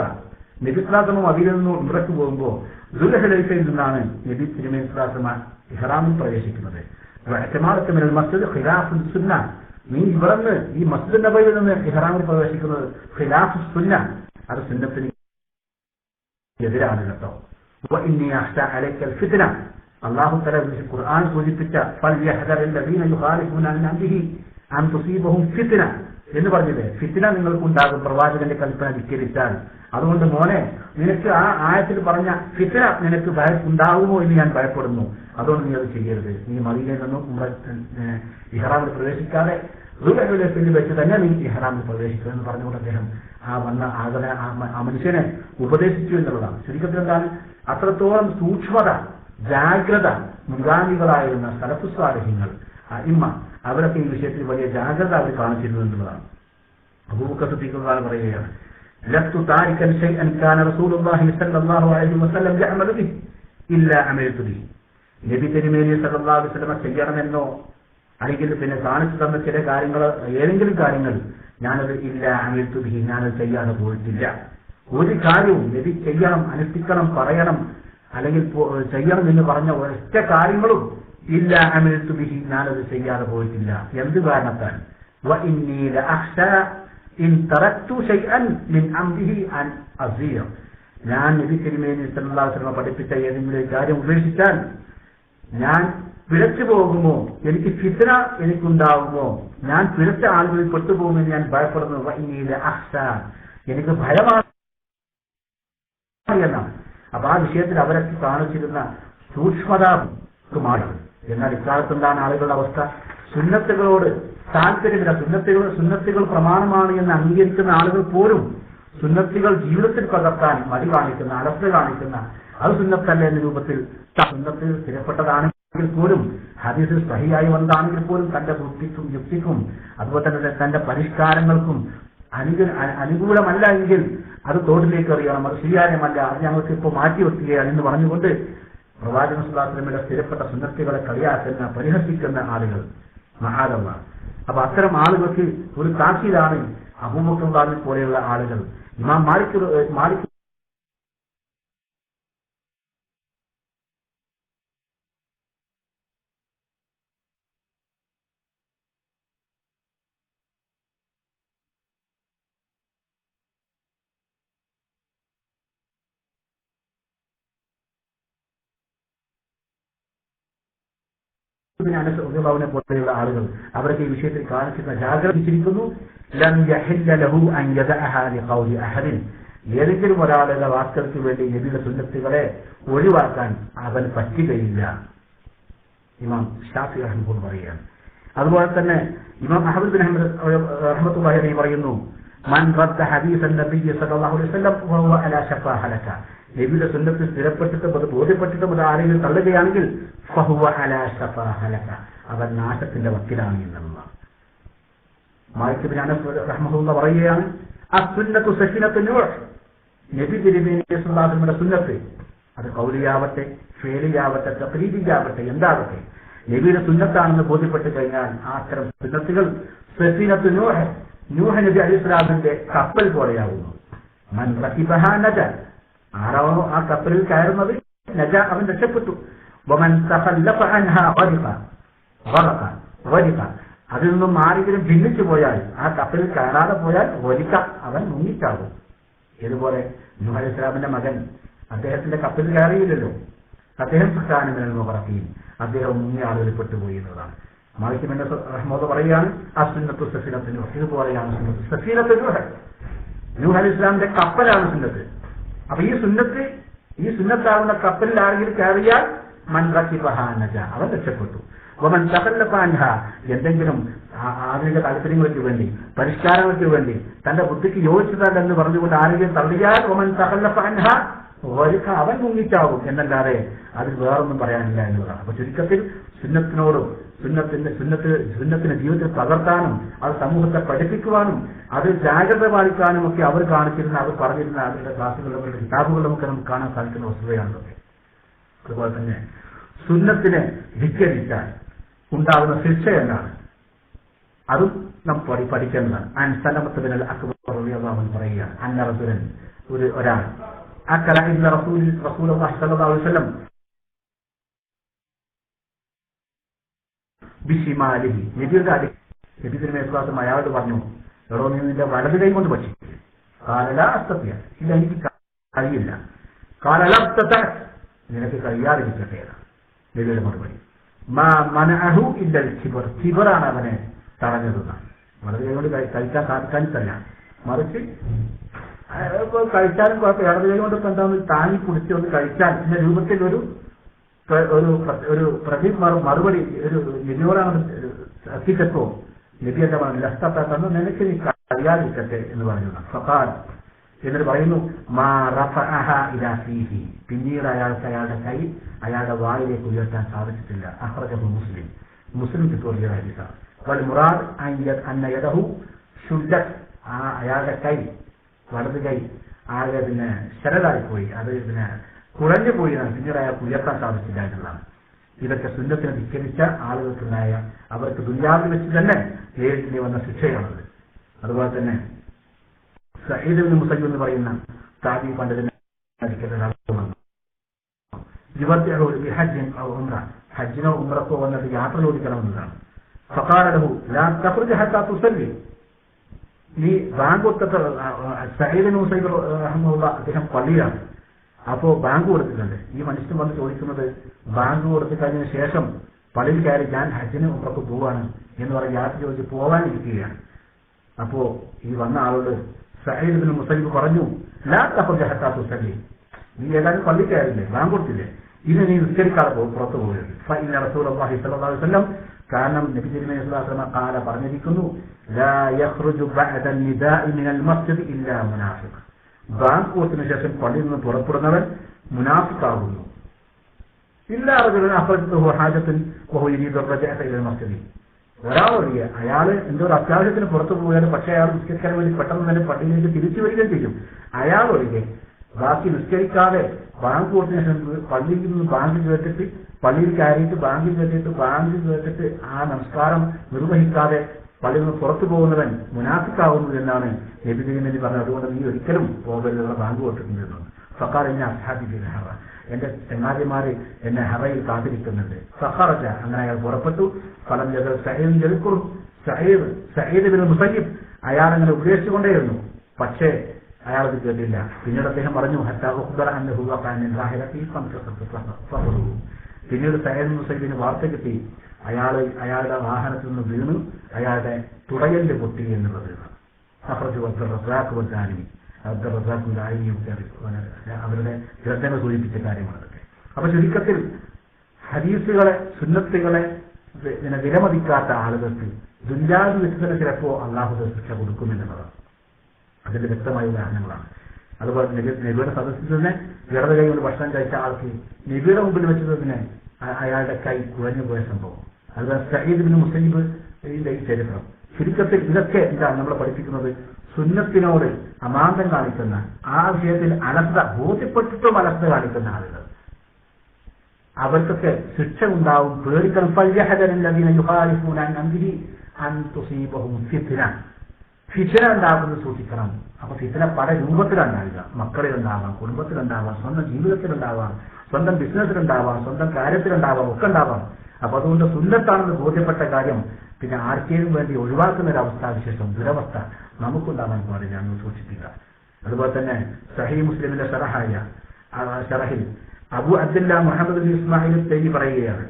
നബി സ്വല്ലല്ലാഹു മദീനയിൽ നിന്ന് ഉംറയ്ക്ക് പോകുമ്പോൾ ദുൽഹുലൈഫയിൽ നിന്നാണ് നബി തിരുമേനി സ്വല്ലല്ലാഹു ഇഹ്റാമിൽ പ്രവേശിക്കുന്നത്. ഇഅ്തിമാറത്ത് മിനൽ മസ്ജിദ് ഖിലാഫുൽ സുന്ന, നീ ഇവിടുന്ന് ഈ മസ്ജിദ് നബവിയിൽ നിന്ന് ഇഹ്റാമിൽ പ്രവേശിക്കുന്നത് ഖിലാഫുൽ സുന്ന, അത് സുന്നത്തിന് എതിരാണ് കേട്ടോ. വഇന്നി അഖ്ശാ അലൈക്കൽ ഫിത്ന, അല്ലാഹു തആല ഖുർആൻ സൂചിപ്പിച്ച ഫൽയഹ്ദരില്ലദീന യുഖാലിഫൂന അൻ അംരിഹി അൻ തുസീബഹും ഫിത്ന എന്ന് പറഞ്ഞില്ലേ, ഫിത്ന നിങ്ങൾക്കുണ്ടാകും പ്രവാചകന്റെ കൽപ്പന ധിക്കരിച്ചാൽ. അതുകൊണ്ട് മോനെ, നിനക്ക് ആ ആയത്തിൽ പറഞ്ഞ ഫിത്ന നിനക്ക് ഉണ്ടാകുമോ എന്ന് ഞാൻ ഭയപ്പെടുന്നു. അതുകൊണ്ട് നീ അത് ചെയ്യരുത്. നീ മദീനയിൽ നിന്നും ഇഹ്റാമിൽ പ്രവേശിക്കാതെ ദുൽഹുലൈഫയിൽ വെച്ച് തന്നെ നീ ഇഹ്റാമിൽ പ്രവേശിക്കുക എന്ന് പറഞ്ഞുകൊണ്ട് അദ്ദേഹം ആ വന്ന ആ മനുഷ്യനെ ഉപദേശിച്ചു എന്നുള്ളതാണ്. ചുരുക്കത്തിൽ എന്താണ്, അത്രത്തോളം സൂക്ഷ്മത, ജാഗ്രത മുൻഗാമികളായിരുന്ന സലഫു സ്വാലിഹീങ്ങൾ, ഇമ്മ, അവരൊക്കെ ഈ വിഷയത്തിൽ വലിയ ജാഗ്രത അവർ കാണിച്ചിരുന്നു എന്നുള്ളതാണ്. അബൂബക്കർ സിദ്ദീഖ് റളിയല്ലാഹു അൻഹു പറയുകയാണ്, ലസ്തു താരികൻ ശൈഅൻ കാന റസൂലുള്ളാഹി സ്വല്ലല്ലാഹു അലൈഹി വസല്ലം യഅമലു ബിഹി ഇല്ലാ അമൽതു ബിഹി. നബി തിരുമേനി സല്ലല്ലാഹു അലൈഹി വസല്ലം ചെയ്യണമെന്നോ അല്ലെങ്കിൽ പിന്നെ കാണിച്ചു തന്ന ചില കാര്യങ്ങൾ, ഏതെങ്കിലും കാര്യങ്ങൾ ഞാനത് ഇല്ല അമൽതു ബിഹി, ഞാനത് ചെയ്യാതെ പോയിട്ടില്ല. ഒരു കാര്യവും നബി ചെയ്യണം, അനുഷ്ഠിക്കണം, പറയണം അല്ലെങ്കിൽ ചെയ്യണം എന്ന് പറഞ്ഞ ഒരൊറ്റ കാര്യങ്ങളും ഇല്ല അമൽതു ബിഹി, ഞാനത് ചെയ്യാതെ പോയിട്ടില്ല. എന്ത് കാരണത്താൽ? വഇന്നീ ലഅഖ്ശാ ഇൻ തറക്തു ശൈഅൻ മിൻ അംരിഹി അൻ അസീർ. ഞാൻ നബി തിരുമേനി സല്ലല്ലാഹു അലൈഹി വസല്ലം പഠിപ്പിച്ച ഏതെങ്കിലും കാര്യം ഉപേക്ഷിച്ചാൽ ഞാൻ പിഴച്ചു പോകുമോ, എനിക്ക് ഫിത്ന എനിക്കുണ്ടാവുമോ, ഞാൻ പിഴച്ച ആളുകളിൽ പെട്ടുപോകുമെന്ന് ഞാൻ ഭയപ്പെടുന്നു. വഇന്നീ ലഅഖ്ശാ, എനിക്ക് ഭയമാണ് എന്നാണ്. അപ്പൊ ആ വിഷയത്തിൽ അവരൊക്കെ കാണിച്ചിരുന്ന സൂക്ഷ്മത മാറി. എന്നാൽ ഇക്കാലത്ത് എന്താണ് ആളുകളുടെ അവസ്ഥ? സുന്നത്തുകളോട് താല്പര്യമില്ല. സുന്നത്തുകൾ പ്രമാണമാണ് എന്ന് അംഗീകരിക്കുന്ന ആളുകൾ പോലും സുന്നത്തുകൾ ജീവിതത്തിൽ പകർത്താൻ മടി കാണിക്കുന്ന, അലസത കാണിക്കുന്ന, അത് സുന്നത്തല്ല എന്ന രൂപത്തിൽ സുന്നത്തിൽ സ്ഥിരപ്പെട്ടതാണെങ്കിൽ പോലും, ഹദീസ് സഹിയായി വന്നതാണെങ്കിൽ പോലും തന്റെ ബുദ്ധിക്കും യുക്തിക്കും അതുപോലെ തന്നെ തന്റെ പരിഷ്കാരങ്ങൾക്കും അനുകൂലമല്ല എങ്കിൽ അത് തോട്ടിലേക്ക് എറിയണം, അത് സ്വീകാര്യമല്ല, അത് ഞങ്ങൾക്ക് ഇപ്പോൾ മാറ്റിവെക്കുകയാണ് എന്ന് പറഞ്ഞുകൊണ്ട് പ്രവാചകൻ സ്വല്ലല്ലാഹു അലൈഹി വസല്ലമയുടെ സ്ഥിരപ്പെട്ട സുന്നത്തുകളെ കളിയാക്കുന്ന, പരിഹസിക്കുന്ന ആളുകൾ മഹാദവ. അപ്പൊ അത്തരം ആളുകൾക്ക് ഒരു താക്കീതാണ് അബൂബക്കർ റളിയല്ലാഹു പോലെയുള്ള ആളുകൾ. ഇമാം മാലിക് പോലെയുള്ള ആളുകൾ അവർക്ക് ഈ വിഷയത്തിൽ കാണിച്ചിരുന്ന ജാഗ്രത വെച്ചിരിക്കുന്നു. ഏതെങ്കിലും ഒരാളുടെ വാക്കുകൾക്ക് വേണ്ടി നബിയുടെ സുന്നത്തുകളെ ഒഴിവാക്കാൻ അവൻ പറ്റുകയില്ല. ഇമാം ഷാഫി റഹ്മത്തുള്ളാഹി പറയുകയാണ്. അതുപോലെ തന്നെ ഇമാം അഹ്മദ് ബിൻ ഹംബൽ റഹ്മത്തുള്ളാഹി അലൈഹി പറയുന്നു, മൻ റദ്ദ ഹദീസൻ നബിയ്യ സല്ലല്ലാഹു അലൈഹി വസല്ലം വഹുവ അലാ ശഫാ ഹലക. നബിയുടെ സുന്നത്തിൽ സ്ഥിരപ്പെട്ടിട്ടും അത് ബോധ്യപ്പെട്ടിട്ടും അത് ആരെങ്കിലും തള്ളുകയാണെങ്കിൽ ഫഹുവ അലാ ശഫാ ഹലക, അവൻ നാശത്തിന്റെ വക്കിലാണ് എന്നുള്ളത്. മാലിക് ബിൻ അനസ് റഹ്മത്തുള്ളാഹി പറയുകയാണ്, അസ്സുന്നത്തു സഫീനത്തു നൂഹ്. നബി തിരുമേനി സല്ലല്ലാഹു അലൈഹി വസല്ലം സുന്നത്ത്, അത് ഖൗലിയാവട്ടെ, ഫേലിയാവട്ടെ, തഖ്രീബിയാവട്ടെ, എന്താവട്ടെ, നബിയുടെ സുന്നത്താണെന്ന് ബോധ്യപ്പെട്ട് കഴിഞ്ഞാൽ ആ അത്തരം സുന്നത്തുകൾ സഫീനത്തു നൂഹ്, നൂഹ് നബി അലൈഹിസ്സലാമിന്റെ കപ്പൽ പോലെയാകുന്നു. മൻ റകിബഹാ നജ, ആരാണോ ആ കപ്പലിൽ കയറുന്നത് നജ, അവൻ രക്ഷപ്പെട്ടു. വമൻ തഖല്ലഫ അൻഹാ ഗരിഖ, അതിൽ നിന്നും ആരെങ്കിലും ഭിന്നിച്ചു പോയാൽ, ആ കപ്പലിൽ കയറാതെ പോയാൽ ഗരിഖ, അവൻ മുങ്ങിച്ചാകും. ഇതുപോലെ നൂഹ് അലൈഹിസ്സലാമിന്റെ മകൻ അദ്ദേഹത്തിന്റെ കപ്പലിൽ കയറിയില്ലല്ലോ, അദ്ദേഹം സുൽത്താനുമിനൽ മുഗറഖീൻ, അദ്ദേഹം മുങ്ങിയ ആളുകളിൽ പെട്ടുപോയി എന്നതാണ്. മാലിക് ബിൻ അനസ് റഹ്മത്തുള്ളാഹി പറയുകയാണ്, അസ്സുന്നത്തു സഫീനത്തു നൂഹ്, ഇതുപോലെയാണ് സുന്നത്ത്. സഫീനത്തു നൂഹ്, നൂഹ് അലൈഹിസ്സലാമിന്റെ കപ്പലാണ് സുന്നത്ത്. അപ്പൊ ഈ സുന്നത്താവുന്ന കപ്പലിൽ ആരെങ്കിലും കയറിയാൽ മൻ റകിബഹാ നജ, അവൻ രക്ഷപ്പെട്ടു. വമൻ തഖല്ലഫ അൻഹാ, എന്തെങ്കിലും ആധുനിക താല്പര്യങ്ങൾക്ക് വേണ്ടി, പരിഷ്കാരങ്ങൾക്ക് വേണ്ടി, തന്റെ ബുദ്ധിക്ക് യോജിച്ചതല്ലെന്ന് പറഞ്ഞുകൊണ്ട് ആരെങ്കിലും തള്ളിയാൽ വമൻ തഖല്ലഫ അൻഹാ ഗരിഖ, അവൻ മുങ്ങിച്ചാവും എന്നല്ലാതെ അതിൽ വേറൊന്നും പറയാനില്ല എന്നുള്ളതാണ്. അപ്പൊ ചുരുക്കത്തിൽ സുന്നത്തിനോടും സുന്നത്തിന് ജീവിതത്തിൽ പകർത്താനും അത് സമൂഹത്തെ പഠിപ്പിക്കുവാനും അത് ജാഗ്രത പാലിക്കാനും ഒക്കെ അവർ കാണിച്ചിരുന്ന, അവർ പറഞ്ഞിരുന്ന അവരുടെ ക്ലാസുകളിലും അവരുടെ കിതാബുകളിലും ഒക്കെ നമുക്ക് കാണാൻ സാധിക്കുന്ന വസ്തുതയാണല്ലോ. അതുപോലെ തന്നെ സുന്നത്തിനെ ധിക്കരിച്ചാൽ ഉണ്ടാകുന്ന ശിക്ഷ എന്നാണ്, അതും നാം പഠിക്കേണ്ടതാണ്. അൻ സലമത്ത് ബിൻ അക്ബർ റളിയല്ലാഹു അൻഹു പറയുകയാണ്, അന്ന റസൂലൻ, ഒരാൾ അക്കല ഇന്ന റസൂലുള്ളാഹി സ്വല്ലല്ലാഹു അലൈഹി വസല്ലം ബിശിമാലിഹി, നബിയുടെ നബി തിരുമേനി അയാളോട് പറഞ്ഞു, എടോ നീ നിന്റെ വലത് കൈ കൊണ്ട് ഭക്ഷിക്കും. കാലല അസ്തപ്യ, ഇല്ല എനിക്ക് കഴിയില്ല. കാലല നിനക്ക് കഴിയാതിരിക്കട്ടെ. നബിയുടെ മറുപടി, മാ മനഅഹു ഇല്ലൽ കിബർ, കിബറാണ് അവനെ തടഞ്ഞതെന്നാണ്. വലത് കൈ കൊണ്ട് കഴിക്കാൻ സാധിക്കാനിട്ടല്ല, മറിച്ച് കഴിച്ചാലും കുഴപ്പമില്ല, ഇടത് കൈ കൊണ്ട് എന്താന്ന് താങ്ങി കുടിച്ച് ഒന്ന് കഴിച്ചാൽ എന്ന രൂപത്തിൽ ഒരു മറുപടി ഒരു നബിയോടാണ് എത്തിച്ചപ്പോ നബി എന്താ പറഞ്ഞു, ലസ്തന്നു, നിനക്ക് നീ കഴിയാതിരിക്കട്ടെ എന്ന് പറഞ്ഞു. ഫഖാൽ, എന്നിട്ട് പറയുന്നു, മാ റഫഅഹ ഇലാ ഫീഹി, പിന്നീട് അയാളുടെ കൈ അയാളുടെ വായിലേക്ക് ഉയർത്താൻ സാധിച്ചിട്ടില്ല. അഖ്റജഹു മുസ്ലിം കിത്തോറിയ ഹദീസാണ്. വൽ മുറാദ് അന്ന യദഹു ശുദ്ദത്, അയാളുടെ കൈ, വലത് കൈ ആകെ ശരതായിപ്പോയി, അത് കുഴഞ്ഞു പോയി, പിന്നീട് അയാൾക്ക് ഉയർത്താൻ സാധിച്ചില്ല എന്നുള്ളതാണ്. ഇതൊക്കെ സുന്നത്തിനെ ധിക്കരിച്ച ആളുകൾക്കുണ്ടായ, അവർക്ക് ദുനിയാവിൽ വെച്ച് തന്നെ നേരിടേണ്ടി വന്ന ശിക്ഷയാണത്. അതുപോലെ തന്നെ സഈദ് ഇബ്നു മുസയ്യിബ് എന്ന് പറയുന്ന താബി പണ്ഡിതനെ ഹജ്ജിനോ ഉംറക്കോ വന്നിട്ട് യാത്ര ചോദിക്കണമെന്നതാണ്. ഫഖാല ലഹു ലാ തഖ്റുജ് ഹത്താ തുസല്ലി, നീ ബാങ്ക് കൊടുത്തിട്ട്, സഈദ് ഇബ്നു മുസയ്യിബ് റഹിമഹുല്ലാഹ് അദ്ദേഹം പള്ളിയാണ്, അപ്പോ ബാങ്ക് കൊടുത്തിട്ടുണ്ട്. ഈ മനുഷ്യൻ വന്ന് ചോദിക്കുന്നത് ബാങ്ക് കൊടുത്തു കഴിഞ്ഞതിന് ശേഷം പള്ളിയിൽ കയറി ഞാൻ ഹജ്ജിന് ഉംറക്ക് പോവാണ് എന്ന് പറഞ്ഞ് യാത്ര ചോദിച്ച് പോകാനിരിക്കുകയാണ്. അപ്പോ ഈ വന്ന ആളോട് സഈദ് ഇബ്നു മുസയ്യിബ് പറഞ്ഞു, ലാ തഖ്റുജ് ഹത്താ തുസല്ലി, നീ ഏതായാലും പള്ളി കയറില്ലേ, ബാങ്ക് കൊടുത്തില്ലേ, ഇത് നീ നിസ്കരിക്കാതെ പുറത്തു പോകരുത്. ഫഇന്ന റസൂലുള്ളാഹി സ്വല്ലല്ലാഹു അലൈഹി വസല്ലം, കാരണം നബി തിരുമേനി സ്വല്ലല്ലാഹു അലൈഹി വസല്ലം ഖാല പറഞ്ഞിരിക്കുന്നു, ലാ യഖ്റുജു ബഅദ നിദാഇ മിനൽ മസ്ജിദ് ഇല്ലാ മുനാഫിഖ്, ബാങ്ക് കൊടുത്തതിനു ശേഷം പള്ളിയിൽ നിന്ന് പുറപ്പെടുന്നവൻ മുനാഫിഖാകുന്നു. ഇല്ലാ റജുലൻ അഖ്റജതുഹു ഹാജത്തുൻ വഹു യുരീദു റജഅത ഇലൽ മസ്ജിദ്, ഒരാളൊഴികെ അയാള് എന്തോ ഒരു അത്യാവശ്യത്തിന് പുറത്തു പോയാലും പക്ഷേ അയാൾ നിസ്കരിക്കാൻ വേണ്ടി പെട്ടെന്ന് തന്നെ പള്ളിയിലേക്ക് തിരിച്ചു വരികയും ചെയ്യും. അയാളൊഴികെ ബാക്കി നിസ്കരിക്കാതെ ബാങ്ക് കൊടുത്തതിനു ശേഷം പള്ളിയിൽ നിന്ന് ബാങ്ക് കേട്ടിട്ട് പള്ളിയിൽ കയറിയിട്ട് ബാങ്കിൽ കേട്ടിട്ട് ആ നമസ്കാരം നിർവഹിക്കാതെ പള്ളിയിൽ നിന്ന് പുറത്തു പോകുന്നവൻ മുനാഫിക്കാവുന്നു എന്നാണ് നബി തിരുമേനി പറഞ്ഞത്. അതുകൊണ്ട് നീ ഒരിക്കലും പോകരുതെന്നുള്ള ബാങ്ക് കൊടുത്തിട്ടുണ്ടെന്ന്. ഫഖാല ഇന്ന അസ്ഹാബി ഫിൽ ഹറ, എന്റെ ചങ്ങാതിമാര് എന്നെ ഹറയിൽ കാത്തിരിക്കുന്നുണ്ട്. ഫഖറജ, അങ്ങനെ അയാൾ പുറപ്പെട്ടു. ഫലം ജദൽ സഈദ് ജൽഖുർ, സഈദ് ഇബ്നു മുസയ്യിബ് അയാൾ അങ്ങനെ ഉപദേശിച്ചുകൊണ്ടേയിരുന്നു, പക്ഷേ അയാളത് കേട്ടില്ല. പിന്നീട് അദ്ദേഹം പറഞ്ഞു, ഹത്താ ഉഖ്ബറ അന്നഹു വഖഅ മിൻ റാഹിലതി ഫഖറു, പിന്നീട് സഈദ് മുസയ്യിബിന് വാർത്ത കിട്ടി, അയാളുടെ വാഹനത്തിൽ നിന്ന് വീണു അയാളുടെ തുടയല് പൊട്ടി എന്നുള്ളത്. അവരുടെ ഗ്രന്ഥങ്ങൾ സൂചിപ്പിച്ച കാര്യമാണ് അതൊക്കെ. അപ്പൊ ചുരുക്കത്തിൽ ഹദീസുകളെ, സുന്നത്തുകളെ വിലമതിക്കാത്ത ആളുകൾക്ക് ദുനിയാവി വെച്ച് തന്നെ ചിലപ്പോ അള്ളാഹു ശിക്ഷ കൊടുക്കുമെന്നുള്ളതാണ്. അതിന്റെ വ്യക്തമായ ഉദാഹരണങ്ങളാണ്. അതുപോലെ നബിയുടെ സദസ്സിൽ തന്നെ ഇടത് കൈ കൊണ്ട് ഭക്ഷണം കഴിച്ച ആൾക്ക് നബിയുടെ മുമ്പിൽ വെച്ചതിന് അയാളുടെ കൈ കുഴഞ്ഞു പോയ സംഭവം. അതുപോലെ സഈദ് ഇബ്നു മുസയ്യിബിന്റെ ഈ ചരിത്രം. ചുരുക്കത്തിൽ ഇതൊക്കെ എന്താണ് നമ്മളെ പഠിപ്പിക്കുന്നത്? സുന്നത്തിനോട് അമാന്തം കാണിക്കുന്ന, ആ വിഷയത്തിൽ അലസത, ബോധ്യപ്പെട്ടിട്ടും അലസത കാണിക്കുന്ന ആളുകൾ, അവർക്കൊക്കെ ശിക്ഷ ഉണ്ടാവും. പേടിക്കണം. ഫിത്ന ഉണ്ടാകുന്നത് സൂക്ഷിക്കണം. അപ്പൊ ഫിത്ന പല രൂപത്തിലുണ്ടാവുക. മക്കളിലുണ്ടാവാം, കുടുംബത്തിലുണ്ടാവാം, സ്വന്തം ജീവിതത്തിലുണ്ടാവാം, സ്വന്തം ബിസിനസ്സിലുണ്ടാവാം, സ്വന്തം കാര്യത്തിലുണ്ടാവാം, ഒക്കെ ഉണ്ടാവാം. അപ്പൊ അതുകൊണ്ട് സുന്നത്താണെന്ന് ബോധ്യപ്പെട്ട കാര്യം പിന്നെ ആർക്കെങ്കിലും വേണ്ടി ഒഴിവാക്കുന്ന ഒരു അവസ്ഥാവിശേഷം, ദുരവസ്ഥ നമുക്കുണ്ടാവാൻ പാടില്ല എന്ന് സൂക്ഷിപ്പിക്കുക. അതുപോലെ തന്നെ സഹീഹ് മുസ്ലിമിന്റെ ഷറഹിൽ അബു അബ്ദുല്ല മുഹമ്മദ് ബിൻ ഇസ്മായിൽ തൈരി പറയുകയാണ്,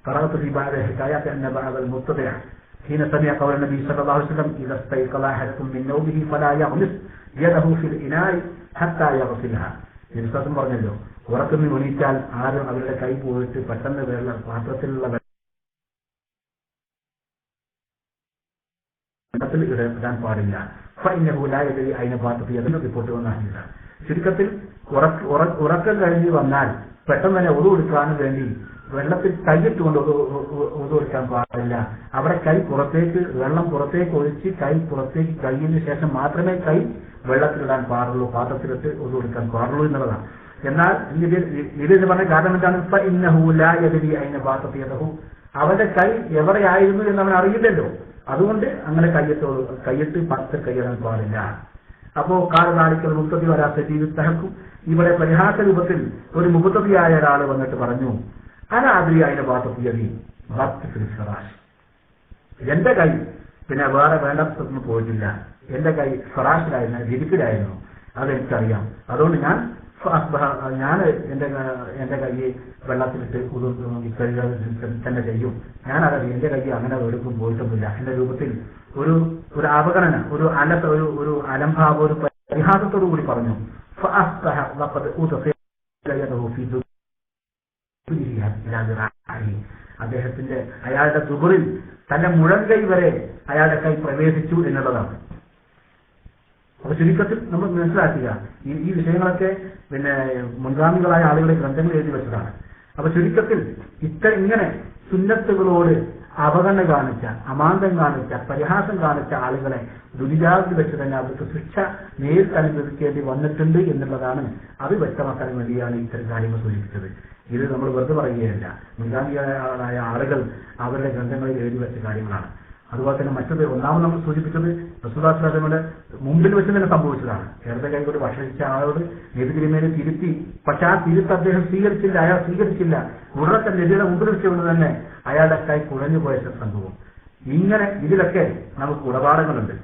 ഖറഅതു ഫീ ബഅദി ഹികായത്തി അന്ന ബഅദൽ മുത്തബിഅ حين سمع قول النبي صلى الله عليه وسلم إذا استيقظ أحدكم من نومه فلا يغمس يده في الإناء حتى يغسلها. വിശ്വാസം പറഞ്ഞല്ലോ, ഉറക്കം എണീറ്റാൽ ആരും അവരുടെ കൈ പോയിട്ട് പെട്ടെന്ന് പാത്രത്തിലുള്ള വെള്ളത്തിൽ ഇടാൻ പാടില്ല. അതിനെ പാത്രത്തിൽ അതിന്റെ റിപ്പോർട്ട് വന്നില്ല. ചുരുക്കത്തിൽ ഉറക്കം കഴിഞ്ഞ് വന്നാൽ പെട്ടെന്ന് തന്നെ ഒതു കൊടുക്കാനും വേണ്ടി വെള്ളത്തിൽ കൈയിട്ടുകൊണ്ട് ഒതു കൊടുക്കാൻ പാടില്ല. അവിടെ കൈ പുറത്തേക്ക്, വെള്ളം പുറത്തേക്ക് ഒഴിച്ച് കൈ പുറത്തേക്ക് കൈയിന് ശേഷം മാത്രമേ കൈ വെള്ളത്തിലിടാൻ പാടുള്ളൂ, പാത്രത്തിലിട്ട് ഒതു കൊടുക്കാൻ പാടുള്ളൂ എന്നുള്ളതാണ്. എന്നാൽ ഇത് പറഞ്ഞ കാരണം എന്താണ്? അവന്റെ കൈ എവിടെയായിരുന്നു എന്ന് അവൻ അറിയില്ലല്ലോ. അതുകൊണ്ട് അങ്ങനെ കൈയിട്ട് പത്ത് കൈയിടാൻ പാടില്ല. അപ്പോ കാലനാളിക്കൽ മുപ്പത്തി വരാത്ത ജീവിതക്കും ഇവിടെ പരിഹാസ രൂപത്തിൽ ഒരു മുപ്പത്തിയായ ഒരാൾ വന്നിട്ട് പറഞ്ഞു, അനാദ്രി അതിന്റെ പാത്രത്തിയതി ഫറാഷ്, എന്റെ കൈ പിന്നെ വേറെ വേണ്ടത്തൊന്നും പോയിട്ടില്ല, എന്റെ കൈ ഫറാഷിലായിരുന്നു, വിരിപ്പിലായിരുന്നു, അതെനിക്കറിയാം. അതുകൊണ്ട് ഞാൻ എന്റെ കൈയെ വെള്ളത്തിലിട്ട് തന്നെ ചെയ്യും. ഞാനത് എന്റെ കൈ അങ്ങനെ എടുക്കും പോയിട്ടൊന്നുമില്ല. എന്റെ രൂപത്തിൽ ഒരു അവഗണന, ഒരു അലംഭാവ, ഒരു പരിഹാസത്തോടു കൂടി പറഞ്ഞു. അദ്ദേഹത്തിന്റെ അയാളുടെ ദുബറിൽ തന്റെ മുഴങ്കൈ വരെ അയാളുടെ കൈ പ്രവേശിച്ചു എന്നുള്ളതാണ്. അപ്പൊ ചുരുക്കത്തിൽ നമ്മൾ മനസ്സിലാക്കുക, ഈ വിഷയങ്ങളൊക്കെ പിന്നെ മുൻഗാമികളായ ആളുകളെ ഗ്രന്ഥങ്ങൾ എഴുതി വെച്ചതാണ്. അപ്പൊ ചുരുക്കത്തിൽ ഇങ്ങനെ സുന്നത്തുകളോട് അവഗണന കാണിച്ച, അമാന്തം കാണിച്ച, പരിഹാസം കാണിച്ച ആളുകളെ ദുരിതാവിൽ വെച്ച് തന്നെ അവർക്ക് ശിക്ഷ നേരിട്ട് അനുഭവിക്കേണ്ടി വന്നിട്ടുണ്ട് എന്നുള്ളതാണ്. അത് വ്യക്തമാക്കാൻ വേണ്ടിയാണ് ഇത്തരം കാര്യങ്ങൾ സൂചിപ്പിച്ചത്. ഇത് നമ്മൾ വെറുതെ പറയുകയല്ല. മുൻഗാമികളായ ആളുകൾ അവരുടെ ഗ്രന്ഥങ്ങളിൽ എഴുതി വെച്ച കാര്യങ്ങളാണ്. അതുപോലെ തന്നെ മറ്റത് ഒന്നാമത് നമ്മൾ സൂചിപ്പിച്ചത് റസൂലുള്ളാഹി സ്വല്ലല്ലാഹു അലൈഹി വസല്ലമയുടെ മുമ്പിൽ വെച്ച് തന്നെ സംഭവിച്ചതാണ്. ഇടത് കൈകൊണ്ട് ഭക്ഷണിച്ച ആളോട് നബി തിരുമേനി തിരുത്തി. പക്ഷെ ആ തിരുത്ത് അദ്ദേഹം സ്വീകരിച്ചില്ല. അയാൾ സ്വീകരിച്ചില്ല. ഉടനെ തന്നെ നബിയുടെ മുമ്പിൽ വെച്ചുകൊണ്ട് തന്നെ അയാളുടെ കൈ കുഴഞ്ഞു പോയ സംഭവം. ഇങ്ങനെ ഇതിലൊക്കെ നമുക്ക് ഉടപാടങ്ങളുണ്ട്.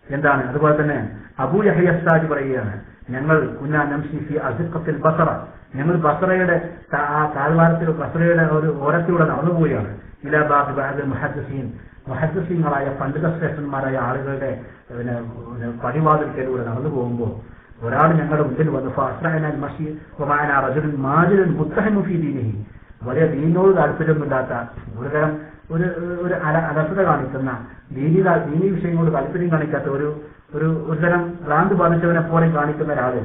എന്താണ്? അതുപോലെ തന്നെ അബൂ യഹ്യ അസ്സാജി പറയുകയാണ്, ഞങ്ങൾ കുന്നാ നംശി ഫി അസ്ഖത്തിൽ ബസറ, ഞങ്ങൾ ബസറയുടെ ആ താഴ്വാരത്തിൽ ബസറയുടെ ഒരു ഓരത്തിലൂടെ നടന്നു പോവുകയാണ്. ഇലാ ബാബി ബഅദ് മുഹദ്ദിസീൻ, മുഹദ്ദിസീങ്ങളായ പണ്ഡിത ശ്രേഷ്ഠന്മാരായ ആളുകളുടെ പടിവാതിൽക്കലൂടെ നടന്നു പോകുമ്പോൾ ഒരാൾ ഞങ്ങളുടെ മുന്നിൽ വന്നു. ഫഅസ്റഅനാൽ മശി വമഅനാ റജുലുൻ മാജിലുൻ മുത്തഹിമു ഫീ ദീനിഹി, വലിയ ദീനോട് താല്പര്യമൊന്നുമില്ലാത്ത ഒരുതരം ഒരു അലസത കാണിക്കുന്ന ദീനി വിഷയങ്ങളോട് താല്പര്യം കാണിക്കാത്ത ഒരു തരം ഭ്രാന്ത് ബാധിച്ചവനെ പോലെ കാണിക്കുന്ന ഒരാള്,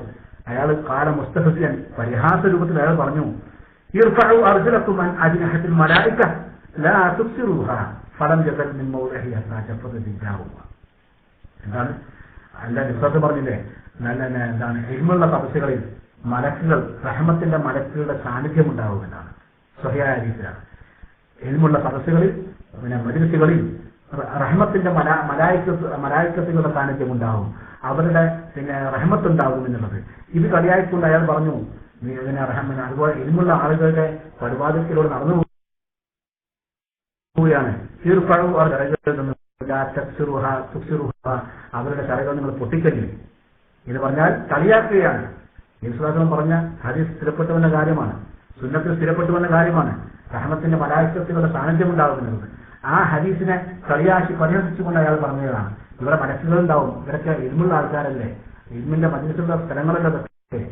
അയാൾ കാല മുസ്തഹസിയൻ പരിഹാസ രൂപത്തിൽ അയാൾ പറഞ്ഞു, ഇർഫഉ അർജുലക്കും അൻ അജ്നഹത്തിൽ മലായിക ലാ തുക്സിറുഹ ഫലം യസൽ മിൻ മൗദിഹി ഹത്താ ജഫദ ദിജാഹു. എന്താണ്? അല്ല വിശ്വാസം പറഞ്ഞില്ലേ, എന്താണ് ഇൽമുള്ള സദസ്സുകളിൽ മലക്കുകൾ, റഹ്മത്തിന്റെ മലക്കുകളുടെ സാന്നിധ്യം ഉണ്ടാവുമെന്നാണ് സ്വഹീഹ ഹദീസിലാണ്. ഇൽമുള്ള സദസ്സുകളിൽ മജ്‌ലിസുകളിൽ റഹ്മത്തിന്റെ മലായികത്തുകളുടെ സാന്നിധ്യം ഉണ്ടാവും, അവരുടെ റഹ്മത്തുണ്ടാകും എന്നുള്ളത്. ഇത് കളിയായിക്കൊണ്ട് അയാൾ പറഞ്ഞു, അതുപോലെ ഇൽമുള്ള ആളുകളുടെ പരിപാടിയിലൂടെ നടന്നു പോവുകയാണ്. അവരുടെ കരകൾ നിങ്ങൾ പൊട്ടിക്കല്ലേ എന്ന് പറഞ്ഞാൽ കളിയാക്കുകയാണ്. വിശ്വാസം പറഞ്ഞ ഹദീസ് സ്ഥിരപ്പെട്ടു വന്ന കാര്യമാണ്, സുന്നത്തിൽ സ്ഥിരപ്പെട്ടു വന്ന കാര്യമാണ്. റഹ്മത്തിന്റെ മലായികത്തുകളുടെ സാന്നിധ്യം ഉണ്ടാകുന്നത് ആ ഹദീസിനെ കളിയാക്കി പരിഹസിച്ചുകൊണ്ട് അയാൾ പറഞ്ഞതാണ്. ഇവിടെ മലക്കുകളുണ്ടാവും, ഇവരൊക്കെ ഇൽമുള്ള ആൾക്കാരല്ലേ, ഇൽമിന്റെ മജ്‌ലിസുള്ള സ്ഥലങ്ങളല്ലേ,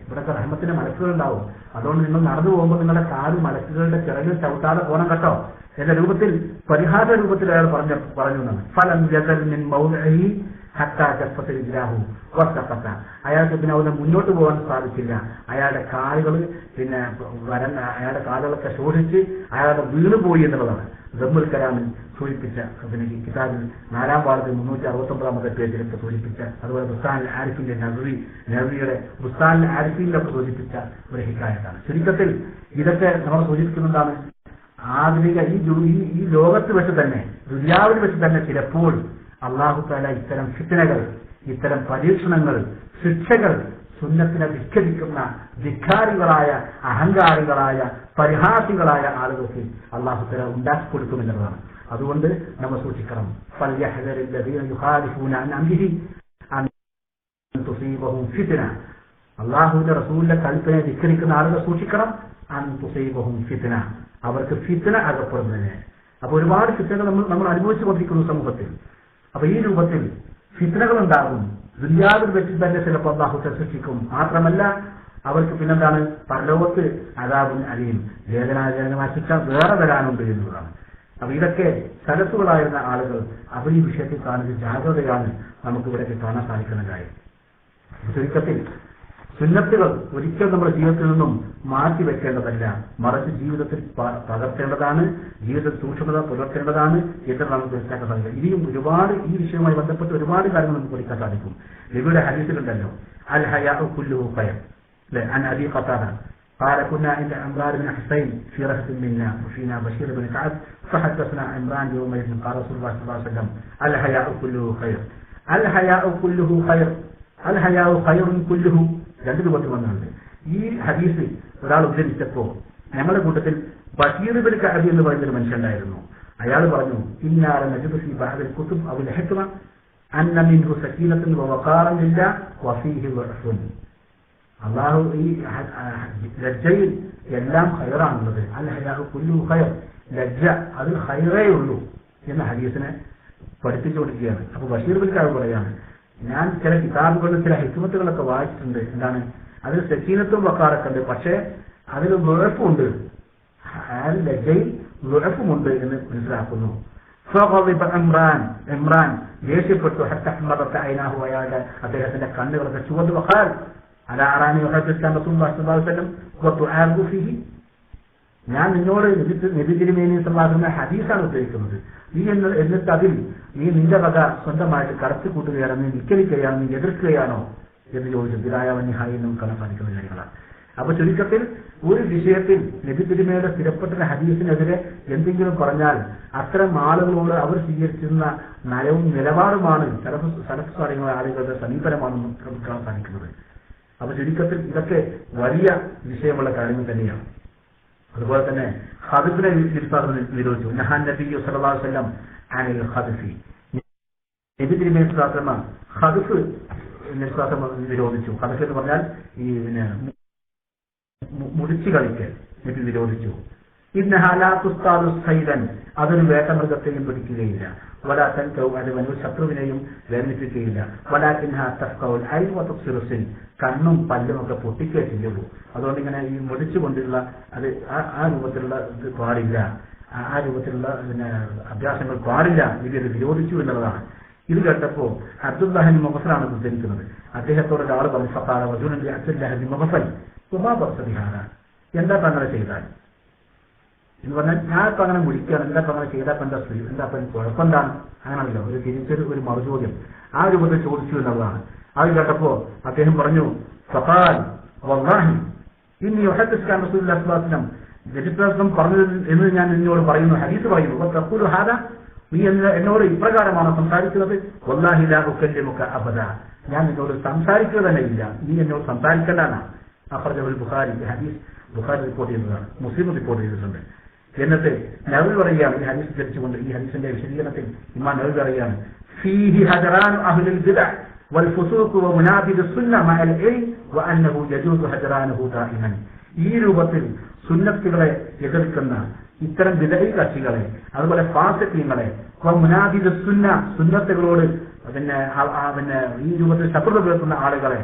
ഇവിടൊക്കെ റഹ്മത്തിന്റെ മലക്കുകളുണ്ടാവും. അതുകൊണ്ട് നിങ്ങൾ നടന്നു പോകുമ്പോൾ നിങ്ങളുടെ കാല് മലക്കുകളുടെ ചിറകിൽ ചവിട്ടാതെ പോകണം കേട്ടോ എന്ന രൂപത്തിൽ പരിഹാസ രൂപത്തിൽ അയാൾ പറഞ്ഞു എന്നാണ്. ഫലം യസൽ മിൻ മൗദിഹി ഹത്താ ജഫത രിജ്ലഹു വസഖത, അയാൾക്ക് പിന്നെ അവിടെ മുന്നോട്ട് പോകാൻ സാധിച്ചില്ല. അയാളുടെ കാലുകൾ അയാളുടെ കാലുകളൊക്കെ ശോഷിച്ച് അയാളുടെ വീണുപോയി എന്നുള്ളതാണ് ദമ്മുൽ കലാമിൽ സൂചിപ്പിച്ച കിതാബിൽ 4-ാം ഭാഗത്ത് 369-ാമത്തെ പേജിലൊക്കെ സൂചിപ്പിച്ച, അതുപോലെ ബുസ്താൻ ആരിഫിന്റെ നബവിയുടെ ബുസ്താൻ ആരിഫിലൊക്കെ സൂചിപ്പിച്ച ഒരു ഹിക്കായത്താണ്. ചുരുക്കത്തിൽ ഇതൊക്കെ നമ്മൾ സൂചിപ്പിക്കുന്നുണ്ടാണ്. ആധുനിക ഈ ലോകത്ത് വെച്ച് തന്നെ, ദുനിയാവിൽ വെച്ച് തന്നെ ചിലപ്പോൾ അല്ലാഹു തആല ഇത്തരം ഫിത്നകൾ, ഇത്തരം പരീക്ഷണങ്ങൾ, ശിക്ഷകൾ സുന്നത്തിനെ ധിക്കരിക്കുന്ന ധിക്കാരികളായ, അഹങ്കാരികളായ, പരിഹാസികളായ ആളുകൾക്ക് അല്ലാഹു തആല ഉണ്ടാക്കി കൊടുക്കുമെന്നുള്ളതാണ്. അതുകൊണ്ട് നമ്മൾ സൂക്ഷിക്കണം. ഫൽയഹ്ദരില്ലദീന യുഖാലിഫൂന അൻ അംരിഹി അൻ തുസീബഹും ഫിത്ന, അല്ലാഹുവിന്റെ റസൂലിന്റെ കൽപ്പനയെ ധിക്കരിക്കുന്ന ആളുകൾ സൂക്ഷിക്കണം. അൻ തുസീബഹും ഫിത്ന, അവർക്ക് ഫിത്ന അകപ്പെടുന്നതിന്. അപ്പൊ ഒരുപാട് ഫിത്നകൾ നമ്മൾ അനുഭവിച്ചു കൊണ്ടിരിക്കുന്നു സമൂഹത്തിൽ. അപ്പൊ ഈ രൂപത്തിൽ ഫിത്നകൾ ഉണ്ടാകും. ദുനിയാവിൽ വെച്ച് തന്നെ ചിലപ്പോൾ അല്ലാഹു ശിക്ഷിക്കും. മാത്രമല്ല അവർക്ക് പിന്നെന്താണ്, പരലോകത്ത് അദാബുൻ അലീം, വേദനാജനകമായ ശിക്ഷ വേറെ വരാനുണ്ട് എന്നുള്ളതാണ്. അപ്പൊ ഇതൊക്കെ സലഫുകളായിരുന്ന ആളുകൾ അവർ ഈ വിഷയത്തിൽ കാണിച്ച ജാഗ്രതയാണ് നമുക്ക് ഇവിടേക്ക് കാണാൻ സാധിക്കുന്ന കാര്യം. ചുരുക്കത്തിൽ സുന്നത്തുകൾ ഒരിക്കലും നമ്മുടെ ജീവിതത്തിൽ നിന്നും മാറ്റിവെക്കേണ്ടതല്ല, മറിച്ച് ജീവിതത്തിൽ പകർത്തേണ്ടതാണ്, ജീവിതത്തിൽ സൂക്ഷ്മത പുലർത്തേണ്ടതാണ് എന്ന് നമുക്ക് മനസ്സിലാക്കേണ്ടതില്ല. ഇനിയും ഒരുപാട് ഈ വിഷയവുമായി ബന്ധപ്പെട്ട് ഒരുപാട് കാര്യങ്ങൾ നമുക്ക് പഠിക്കാൻ സാധിക്കും. നബിയുടെ ഹദീസിലുണ്ടല്ലോ, അൽ ഹയാഉ കുല്ലുഹു ഖൈർ, അൻ അബീ ഖതാദ قال كنا عند عمران بن حسين في رهط منا وفينا بشير بن سعد فحدثنا عمران يومئذ قال رسول الله صلى الله عليه وسلم الحياء كله خير الحياء كله خير الحياء خير كله. രണ്ട് രൂപത്തിൽ വന്നുണ്ട്. ഈ ഹദീസ് ഒരാൾ ഉദ്ധരിച്ചപ്പോ ഞങ്ങളുടെ കൂട്ടത്തിൽ ബഷീർ ബിൻ കഅബ് എന്ന് പറയുന്നൊരു മനുഷ്യനുണ്ടായിരുന്നു. അയാൾ പറഞ്ഞു, ഇന്നാല നജ്ദു ഫീ ബഅദിൽ കുതുബ് അവൽ ഹിക്മ അന്ന മിൻഹു സകീനത്തുൻ വവഖാറൻ ലില്ലാഹ് വഫീഹി വഅഫുൻ. അല്ലാഹു ഈ ലജ്ജയിൽ എല്ലാം ഖൈറാണുള്ളത്. അൽ ഹയാഉ കുല്ലുഹു ഖൈർ, ലജ്ജ അത് ഖൈറേ ഉള്ളൂ എന്ന ഹദീസിനെ പഠിപ്പിച്ചു കൊടുക്കുകയാണ്. അപ്പൊ ബഷീർ ബിൻ കഅബ് പറയാണ്, ഞാൻ ചില കിതാബുകളിൽ ചില ഹിക്മത്തുകളൊക്കെ വായിച്ചിട്ടുണ്ട്. എന്താണ്? അതിൽ സക്കീനത്തും വഖാറൊക്കെ ഉണ്ട്, പക്ഷേ അതിൽ ദുഅഫുണ്ട്, ലജ്ജയിൽ ദുഅഫുമുണ്ട് എന്ന് മനസ്സിലാക്കുന്നു. ഇമ്രാൻ ദേഷ്യപ്പെട്ടു. അയാളുടെ അദ്ദേഹത്തിന്റെ കണ്ണുകളൊക്കെ ചുവന്നു. ഞാൻ നിന്നോട് നബി തിരുമേനി സല്ലല്ലാഹു ഹദീസാണ് ഉദ്ദേശിക്കുന്നത്. നീ എന്നിട്ട് അതിൽ നീ നിന്റെ വക സ്വന്തമായിട്ട് കടത്തി കൂട്ടുകയാണോ, നീ വിക്കലിക്കുകയാണോ, നീ എതിർക്കുകയാണോ എന്ന് ചോദിച്ചു. ബിദായവന്നിഹായി നമുക്ക് കാണാൻ സാധിക്കുന്ന കാര്യങ്ങളാണ്. അപ്പൊ ചുരുക്കത്തിൽ ഒരു വിഷയത്തിൽ നബി തിരുമേനിയുടെ സ്ഥിരപ്പെട്ട ഹദീസിനെതിരെ എന്തെങ്കിലും പറഞ്ഞാൽ അത്തരം ആളുകളോട് അവർ സ്വീകരിച്ചിരുന്ന നയവും നിലപാടുമാണ് സലഫ് സാലിഹ്യങ്ങളായ ആളുകളുടെ സമീപനമാണെന്ന് നമുക്ക് കാണാൻ സാധിക്കുന്നത്. അപ്പൊ ചുരുക്കത്തിൽ ഇതൊക്കെ വലിയ വിഷയമുള്ള കാര്യങ്ങൾ തന്നെയാണ്. അതുപോലെ തന്നെ ഹദഫിനെ നിരോധിച്ചു. നഹാൻ നബി സല്ലല്ലാഹു അലൈഹി വസല്ലം അനിൽ ഹദഫി. നബി തിരുമേനി സല്ലല്ലാഹു അലൈഹി വസല്ലം ഹദഫ് നിരോധിച്ചു. ഹദഫ് എന്ന് പറഞ്ഞാൽ ഈ മുടിച്ചു കളിക്കൽ നബി നിരോധിച്ചു. ഇന്നഹാലാത്തുസ്താദുസ്സൈദൻ, അതൊരു വേട്ടമൃഗത്തെയും പിടിക്കുകയില്ല. വലാത്തൻ അതുവനു ശത്രുവിനെയും വേദനിപ്പിക്കുകയില്ല. വലാത്തിൻഹാ തസ്കൗൽ ഐ വതുബ്സിറുസിൻ, കണ്ണും പല്ലും ഒക്കെ പൊട്ടിക്കേ ചെയ്യുള്ളൂ. അതുകൊണ്ട് ഇങ്ങനെ ഈ മുടിച്ചുകൊണ്ടുള്ള അത് ആ രൂപത്തിലുള്ള ഇത് പാടില്ല, ആ രൂപത്തിലുള്ള അഭ്യാസങ്ങൾ പാടില്ല. നബി അത് വിരോധിച്ചു എന്നുള്ളതാണ്. ഇത് കേട്ടപ്പോ അബ്ദുല്ലാഹിൻ മുഗഫലാണ് ഉദ്ധരിക്കുന്നത്. അദ്ദേഹത്തോട് ഒരാൾ പറഞ്ഞു, ഫഖാല റജുലുൻ ലിഅബ്ദില്ലാഹിൻ മുഗഫൽ വമാ ബർസദിഹാന, എന്താ അങ്ങനെ ചെയ്താൽ എന്ന് പറഞ്ഞാൽ ഞാൻ ഇപ്പൊ അങ്ങനെ വിളിക്കുകയാണ്, എന്താ അങ്ങനെ ചെയ്താൽ എന്താ കുഴപ്പമെന്താണ്? അങ്ങനെയല്ലോ ഒരു തിരിച്ചൊരു ഒരു മറുചോദ്യം ആ രൂപത്തിൽ ചോദിച്ചു എന്നുള്ളതാണ്. അത് കേട്ടപ്പോ അദ്ദേഹം പറഞ്ഞു, ഫഖാൽ വല്ലാഹി ഇന്നി ഉഹദ്ദിസുക അൻ റസൂലുള്ളാഹി സ്വല്ലല്ലാഹു അലൈഹി വസല്ലം, നബിസ്വല്ലല്ലാഹു പറഞ്ഞു എന്ന് ഞാൻ നിന്നോട് പറയുന്നു, ഹദീസ് പറയുന്നു. തഖൂലു ഹാദാ, നീ എന്നോട് ഇപ്രകാരമാണ് സംസാരിക്കുന്നത്. വല്ലാഹി ലാ ഉകല്ലിമുക അബദ, ഞാൻ നിന്നോട് സംസാരിക്കുക തന്നെ ഇല്ല, നീ എന്നോട് സംസാരിക്കണ്ടാണ്. അഖ്റജഹുൽ ബുഖാരി, ഹദീസ് ബുഖാരി റിപ്പോർട്ട് ചെയ്യുന്നതാണ്, മുസ്ലിം റിപ്പോർട്ട് ചെയ്തിട്ടുണ്ട്. എന്നിട്ട് നബവി പറയുകയാണ് ഈ ഹദീസ് ധരിച്ചുകൊണ്ട്, ഈ ഹദീസിന്റെ വിശദീകരണത്തിൽ ഇമാം നബവി പറയുകയാണ്, ഫീഹി ഹജറാൻ അഹ്ലുൽ ബിദ്അ വൽ ഫുസൂഖ് വ മുനാബിദ് സുന്ന മഅൽ ഇൽം വ അന്നഹു യജൂസു ഹജറാനുഹു ദാഇമൻ. ഈ രൂപത്തിൽ സുന്നത്തുകളെ എതിർക്കുന്ന ഇത്തരം ബിദ്അഈ കക്ഷികളെ, അതുപോലെ ഫാസിഖീങ്ങളെ, വ മുനാബിദ് സുന്ന, സുന്നത്തുകളോട് പിന്നെ ഈ രൂപത്തിൽ ശത്രുത പുലർത്തുന്ന ആളുകളെ,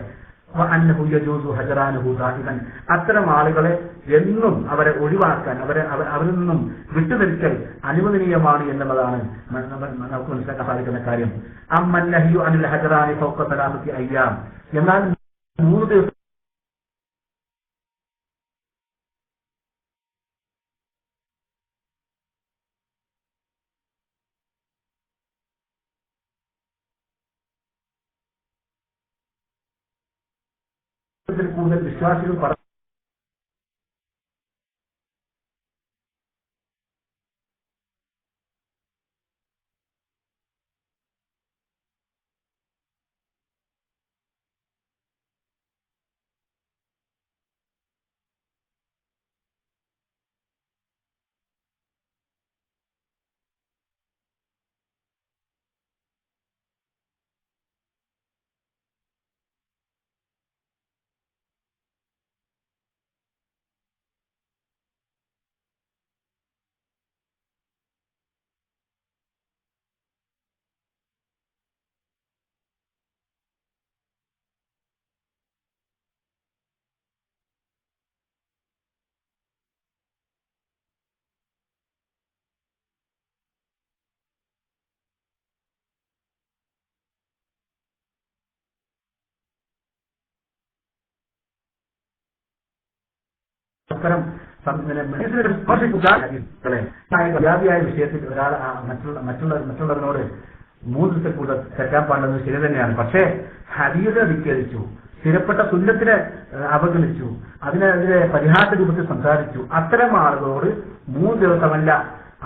അന്നഹു യജൂസു ഹജറാനുഹു ദാഇമൻ, അത്തരം ആളുകളെ എന്നും അവരെ ഒഴിവാക്കാൻ, അവരിൽ നിന്നും വിട്ടുനിൽക്കൽ അനുവദനീയമാണ് എന്നുള്ളതാണ് നമുക്ക് മനസ്സിലാക്കാൻ സാധിക്കുന്ന കാര്യം. അമ്മൻ നഹ്യു അനിൽ ഹജറാനി ഫൗഖ സലാസത്തി അയ്യാം, എന്നാൽ 3 ദിവസം കൂടുതൽ വിശ്വാസികൾ അത്തരം വ്യാപിയായ വിഷയത്തിൽ ഒരാൾ മറ്റുള്ളവരോട് 3 ദിവസത്തിൽ കൂടുതൽ തെറ്റാൻ പാടുന്നത് ശരി തന്നെയാണ്. പക്ഷേ ഹദീസിനെ ധിക്കരിച്ചു, സ്ഥിരപ്പെട്ട സുന്നത്തിനെ അവഗണിച്ചു, അതിനെതിരെ പരിഹാസ രൂപത്തിൽ സംസാരിച്ചു. അത്തരം ആളുകളോട് 3 ദിവസമല്ല,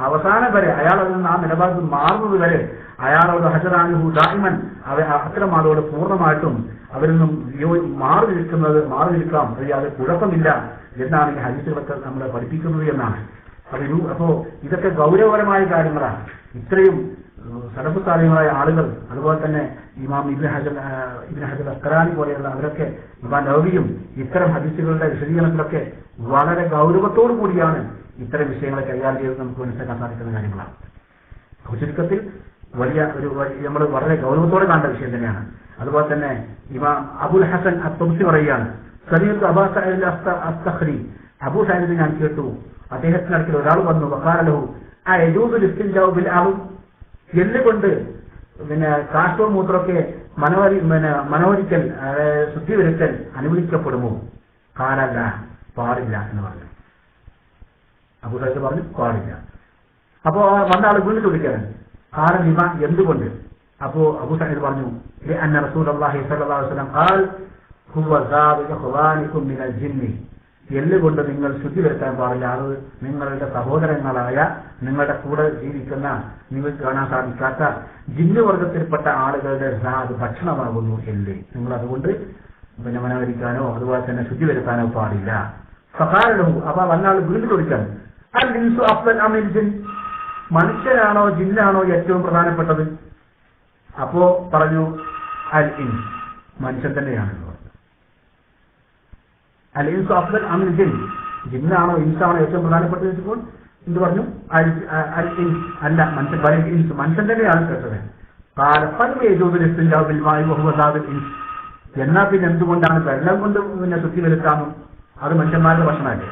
അവസാനം വരെ അയാൾ അതിൽ നിന്ന് ആ നിലപാടിൽ മാറുന്നത് വരെ അയാളോട് ഹജറാനുഹു ദാഇമൻ, അത്തരം ആളുകളോട് പൂർണ്ണമായിട്ടും അവരിൽ നിന്നും മാറി നിൽക്കാം, അത് കുഴപ്പമില്ല എന്നാണ് ഈ ഹദീസുകളൊക്കെ നമ്മളെ പഠിപ്പിക്കുന്നത് എന്നാണ്. അപ്പോ ഇതൊക്കെ ഗൗരവപരമായ കാര്യങ്ങളാണ്. ഇത്രയും സലഫ് സാലിഹ്യങ്ങളായ ആളുകൾ, അതുപോലെ തന്നെ ഇമാം ഇബ്നു ഹജർ അസ്ഖലാനി പോലെയുള്ള അവരൊക്കെ, ഇമാം നവവിയും ഇത്തരം ഹദീസുകളുടെ വിശദീകരണത്തിലൊക്കെ വളരെ ഗൗരവത്തോടു കൂടിയാണ് ഇത്തരം വിഷയങ്ങളെ കൈകാര്യം ചെയ്ത് നമുക്ക് മനസ്സിലാക്കാൻ സാധിക്കുന്ന കാര്യങ്ങളാണ്. ചുരുക്കത്തിൽ നമ്മൾ വളരെ ഗൗരവത്തോടെ കാണേണ്ട വിഷയം തന്നെയാണ്. അതുപോലെ തന്നെ ഇമാം അബുൽ ഹസൻ അത്തൊബ്സി പറയുകയാണ്, സമീഅത്തു അബൂ സഈദ് അസ്തഖ്രി, അബൂ സഈദ് ഞാൻ കേട്ടു, അദ്ദേഹത്തിനടുക്കൽ ഒരാൾ വന്നു, വഖാല ലഹു അയജൂസുൽ ഇസ്തിൻജാഉ ബിൽ അറു, എല്ലുകൊണ്ട് കാഷ്ടവും മൂത്രമൊക്കെ മനോഹരിക്കൽ ശുദ്ധി വരുത്തൽ അനുവദിക്കപ്പെടുമോ? കാലല്ല, പാടില്ല എന്ന് പറഞ്ഞു. അബൂ സഈദ് പറഞ്ഞു പാടില്ല. അപ്പോ വന്ന ആൾ വീണ്ടും ചോദിക്കാണ് ഖാല ലിമ, എന്തുകൊണ്ട്? അപ്പോ അബൂ സഈദ് പറഞ്ഞു അന്ന റസൂലുള്ളാഹി സ്വല്ലല്ലാഹു അലൈഹി വസല്ലം ഖാൽ ഹുവ സാബു ഇഖ്വാനികും മിനൽ ജിന്നി, എല്ലുകൊണ്ട് നിങ്ങൾ ശുദ്ധി വരുത്താൻ പാടില്ല. അത് നിങ്ങളുടെ സഹോദരങ്ങളായ നിങ്ങളുടെ കൂടെ ജീവിക്കുന്ന നിങ്ങൾക്ക് കാണാൻ സാധിക്കാത്ത ജിന്നുവർഗത്തിൽപ്പെട്ട ആളുകളുടെ ഭക്ഷണമാകുന്നു എല്ല്. നിങ്ങൾ അതുകൊണ്ട് പിന്നെ മനവരിക്കാനോ അതുപോലെ തന്നെ ശുദ്ധി വരുത്താനോ പാടില്ല. സഹാരണവും അപ്പൊ വന്നാൾ വീണ്ടും ചോദിക്കാൻ അൽ ഇൻസു അഫ്ദൽ അമിൽ ജിൻ, മനുഷ്യനാണോ ജിന്നാണോ ഏറ്റവും പ്രധാനപ്പെട്ടത്? അപ്പോ പറഞ്ഞു അൽ ഇൻസ്, മനുഷ്യൻ തന്നെയാണെന്ന് പറഞ്ഞു. അൽ ഇൻസു അഫ്ദൽ അമിൽ ജിൻ, ജിന്നാണോ ഇൻസാണോ ഏറ്റവും പ്രധാനപ്പെട്ടത് വെച്ചപ്പോൾ എന്ത് പറഞ്ഞു? അൽ ഇൻസ് അല്ല, മനുഷ്യൻ തന്നെയാണ് കേട്ടത്. എന്നാ പിന്നെ എന്തുകൊണ്ടാണ് വെള്ളം കൊണ്ട് പിന്നെ ശുദ്ധി വരുത്താമോ? അത് മനുഷ്യന്മാരുടെ ഭക്ഷണമല്ലേ?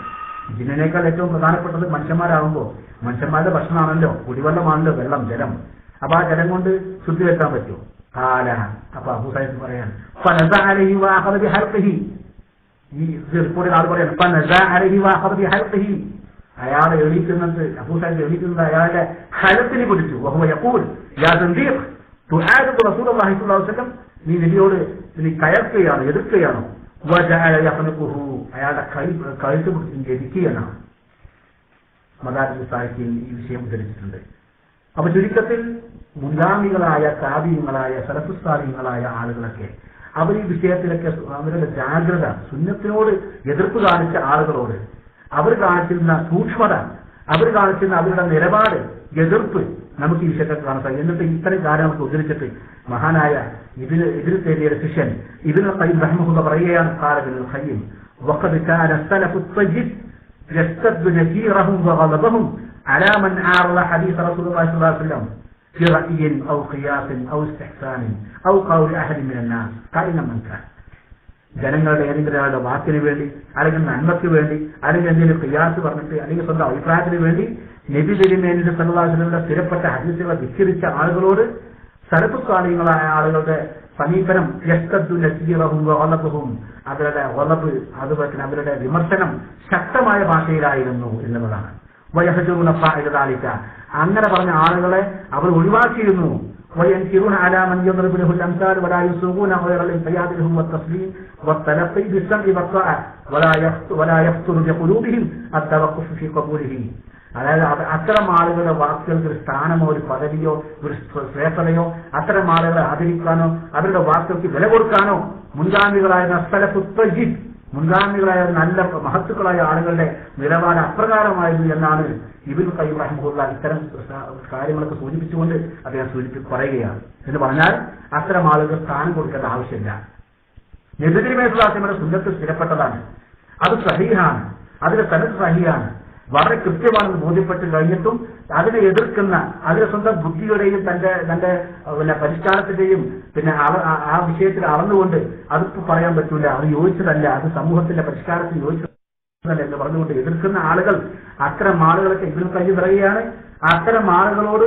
ജിന്നിനേക്കാൾ ഏറ്റവും പ്രധാനപ്പെട്ടത് മനുഷ്യന്മാരാകുമ്പോൾ മനുഷ്യന്മാരുടെ ഭക്ഷണമാണല്ലോ, കുടിവെള്ളമാണല്ലോ വെള്ളം, ജലം. അപ്പൊ ആ ജലം കൊണ്ട് ശുദ്ധി വരുത്താൻ പറ്റുമോ? കാല. അപ്പൊ അബൂ സഈദ് പറയാണ് ഈ റിപ്പോർട്ടിൽ ആൾ പറയാണ് അയാളെ എണീക്കുന്നത്, അബൂ സഈദ് എണീക്കുന്നത് അയാളുടെ ഹലത്തിന് പിടിച്ചു. നീ നബിയോട് നീ കയർക്കുകയാണോ എതിർക്കുകയാണോ? അയാളുടെ കഴുത്ത് പിടിച്ച് ജനിക്കുകയാണ്. മദാരിജ് സാഹിബിൽ ഈ വിഷയം ഉദ്ധരിച്ചിട്ടുണ്ട്. അപ്പൊ ചുരുക്കത്തിൽ മുൻഗാമികളായ താബിഈങ്ങളായ സലഫുസ്സാലിഹീങ്ങളായ ആളുകളൊക്കെ അവർ ഈ വിഷയത്തിലൊക്കെ അവരുടെ ജാഗ്രത, സുന്നത്തിനോട് എതിർപ്പ് കാണിച്ച ആളുകളോട് അവർ കാണിച്ചിരുന്ന സൂക്ഷ്മത, അവർ കാണിച്ചിരുന്ന അവരുടെ നിലപാട്, എതിർപ്പ് നമുക്ക് ഈ വിഷയത്തിൽ കാണാൻ സാധിക്കും. എന്നിട്ട് ഇത്തരം കാര്യം നമുക്ക് ഉദ്ധരിച്ചിട്ട് മഹാനായ ഇതിന് തേടിയ ശിഷ്യൻ ഇബ്നുൽ ഖയ്യിം റഹിമഹുല്ലാഹ് പറയുകയാണ്, ഖാല ഇബ്നുൽ ഖയ്യിം വഖദ് കാന സലഫു ത്വയ്യിബ് യസ്തദ്ദു നസീറഹും വഗളബഹും അലാ മൻ ആറള ഹദീസ് റസൂലുള്ളാഹി സ്വല്ലല്ലാഹു അലൈഹി വസല്ലം ഫി റഅയിൻ ഔ ഖിയാസിൻ ഔ ഇസ്തിഹ്സാനിൻ ഔ ഖൗലി അഹദി മിനൻ നാസ് കായിന മൻ കാൻ. ജനങ്ങളുടെ ഏതെങ്കിലും ഒരാളുടെ വാക്കിന് വേണ്ടി, അല്ലെങ്കിൽ നന്മയ്ക്ക് വേണ്ടി, അല്ലെങ്കിൽ എന്തെങ്കിലും ഖിയാസ് പറഞ്ഞിട്ട്, അല്ലെങ്കിൽ സ്വന്തം അഭിപ്രായത്തിന് വേണ്ടി നബി തിരുമേനിയുടെ സല്ലല്ലാഹു അലൈഹി വസല്ലമയുടെ സ്ഥിരപ്പെട്ട ഹദീസുകളെ ധിക്കരിച്ച ആളുകളോട് സലഫു സ്വാലിഹീങ്ങളായ ആളുകളുടെ സമീപനം യസ്തദ്ദു നസീറഹും വഗളബഹും, അവരുടെ ഗളബ്, അതുപോലെ തന്നെ അവരുടെ വിമർശനം ശക്തമായ ഭാഷയിലായിരുന്നു എന്നുള്ളതാണ്. വയഹജൂന ഫാഇല ദാലിക, അങ്ങനെ പറഞ്ഞ ആളുകളെ അവർ ഒഴിവാക്കിയിരുന്നു. وينكرون على من يضرب له الأمثال ولا يسوقون غير الانقياد لهم والتسليم والتلقي بالسمع والطاعة ولا يخطر بقلوبهم التوقف في قبوله. അതായത് അത്തരം ആളുകളുടെ വാക്കുകൾക്ക് ഒരു സ്ഥാനമോ ഒരു പദവിയോ ഒരു ശ്രേഷ്ഠതയോ അത്തരം ആളുകളെ ആദരിക്കാനോ അവരുടെ വാക്കുകൾക്ക് വില കൊടുക്കാനോ മുൻഗാമികളായ സലഫു ത്വയ്യിബ്, മുൻഗാമികളായ നല്ല മഹത്തുക്കളായ ആളുകളുടെ നിലപാട് അപ്രകാരമായിരുന്നു എന്നാണ് ഇബ്നുൽ ഖയ്യിം റഹിമഹുല്ലാഹ് ഇത്തരം കാര്യങ്ങളൊക്കെ സൂചിപ്പിച്ചുകൊണ്ട് അദ്ദേഹം പറയുകയാണ്. എന്ന് പറഞ്ഞാൽ അത്തരം ആളുകൾ സ്ഥാനം കൊടുക്കേണ്ട ആവശ്യമില്ല. നബി തിരുമേനിയുടെ സുന്നത്ത് സ്ഥിരപ്പെട്ടതാണ്, അത് സഹീഹാണ്, അതിന്റെ സനദ് സഹീഹാണ്, വളരെ കൃത്യമാണെന്ന് ബോധ്യപ്പെട്ട് കഴിഞ്ഞിട്ടും അതിനെ എതിർക്കുന്ന, അതിന്റെ സ്വന്തം ബുദ്ധിയുടെയും തന്റെ പരിഷ്കാരത്തിന്റെയും പിന്നെ ആ വിഷയത്തിൽ അളന്നുകൊണ്ട് അതിപ്പോ പറയാൻ പറ്റൂല, അത് യോജിച്ചതല്ല, അത് സമൂഹത്തിന്റെ പരിഷ്കാരത്തിന് യോജിച്ചതല്ല എന്ന് പറഞ്ഞുകൊണ്ട് എതിർക്കുന്ന ആളുകൾ, അത്തരം ആളുകളൊക്കെ ഇബ്നുൽ ഖയ്യിം പറയുകയാണ്, അത്തരം ആളുകളോട്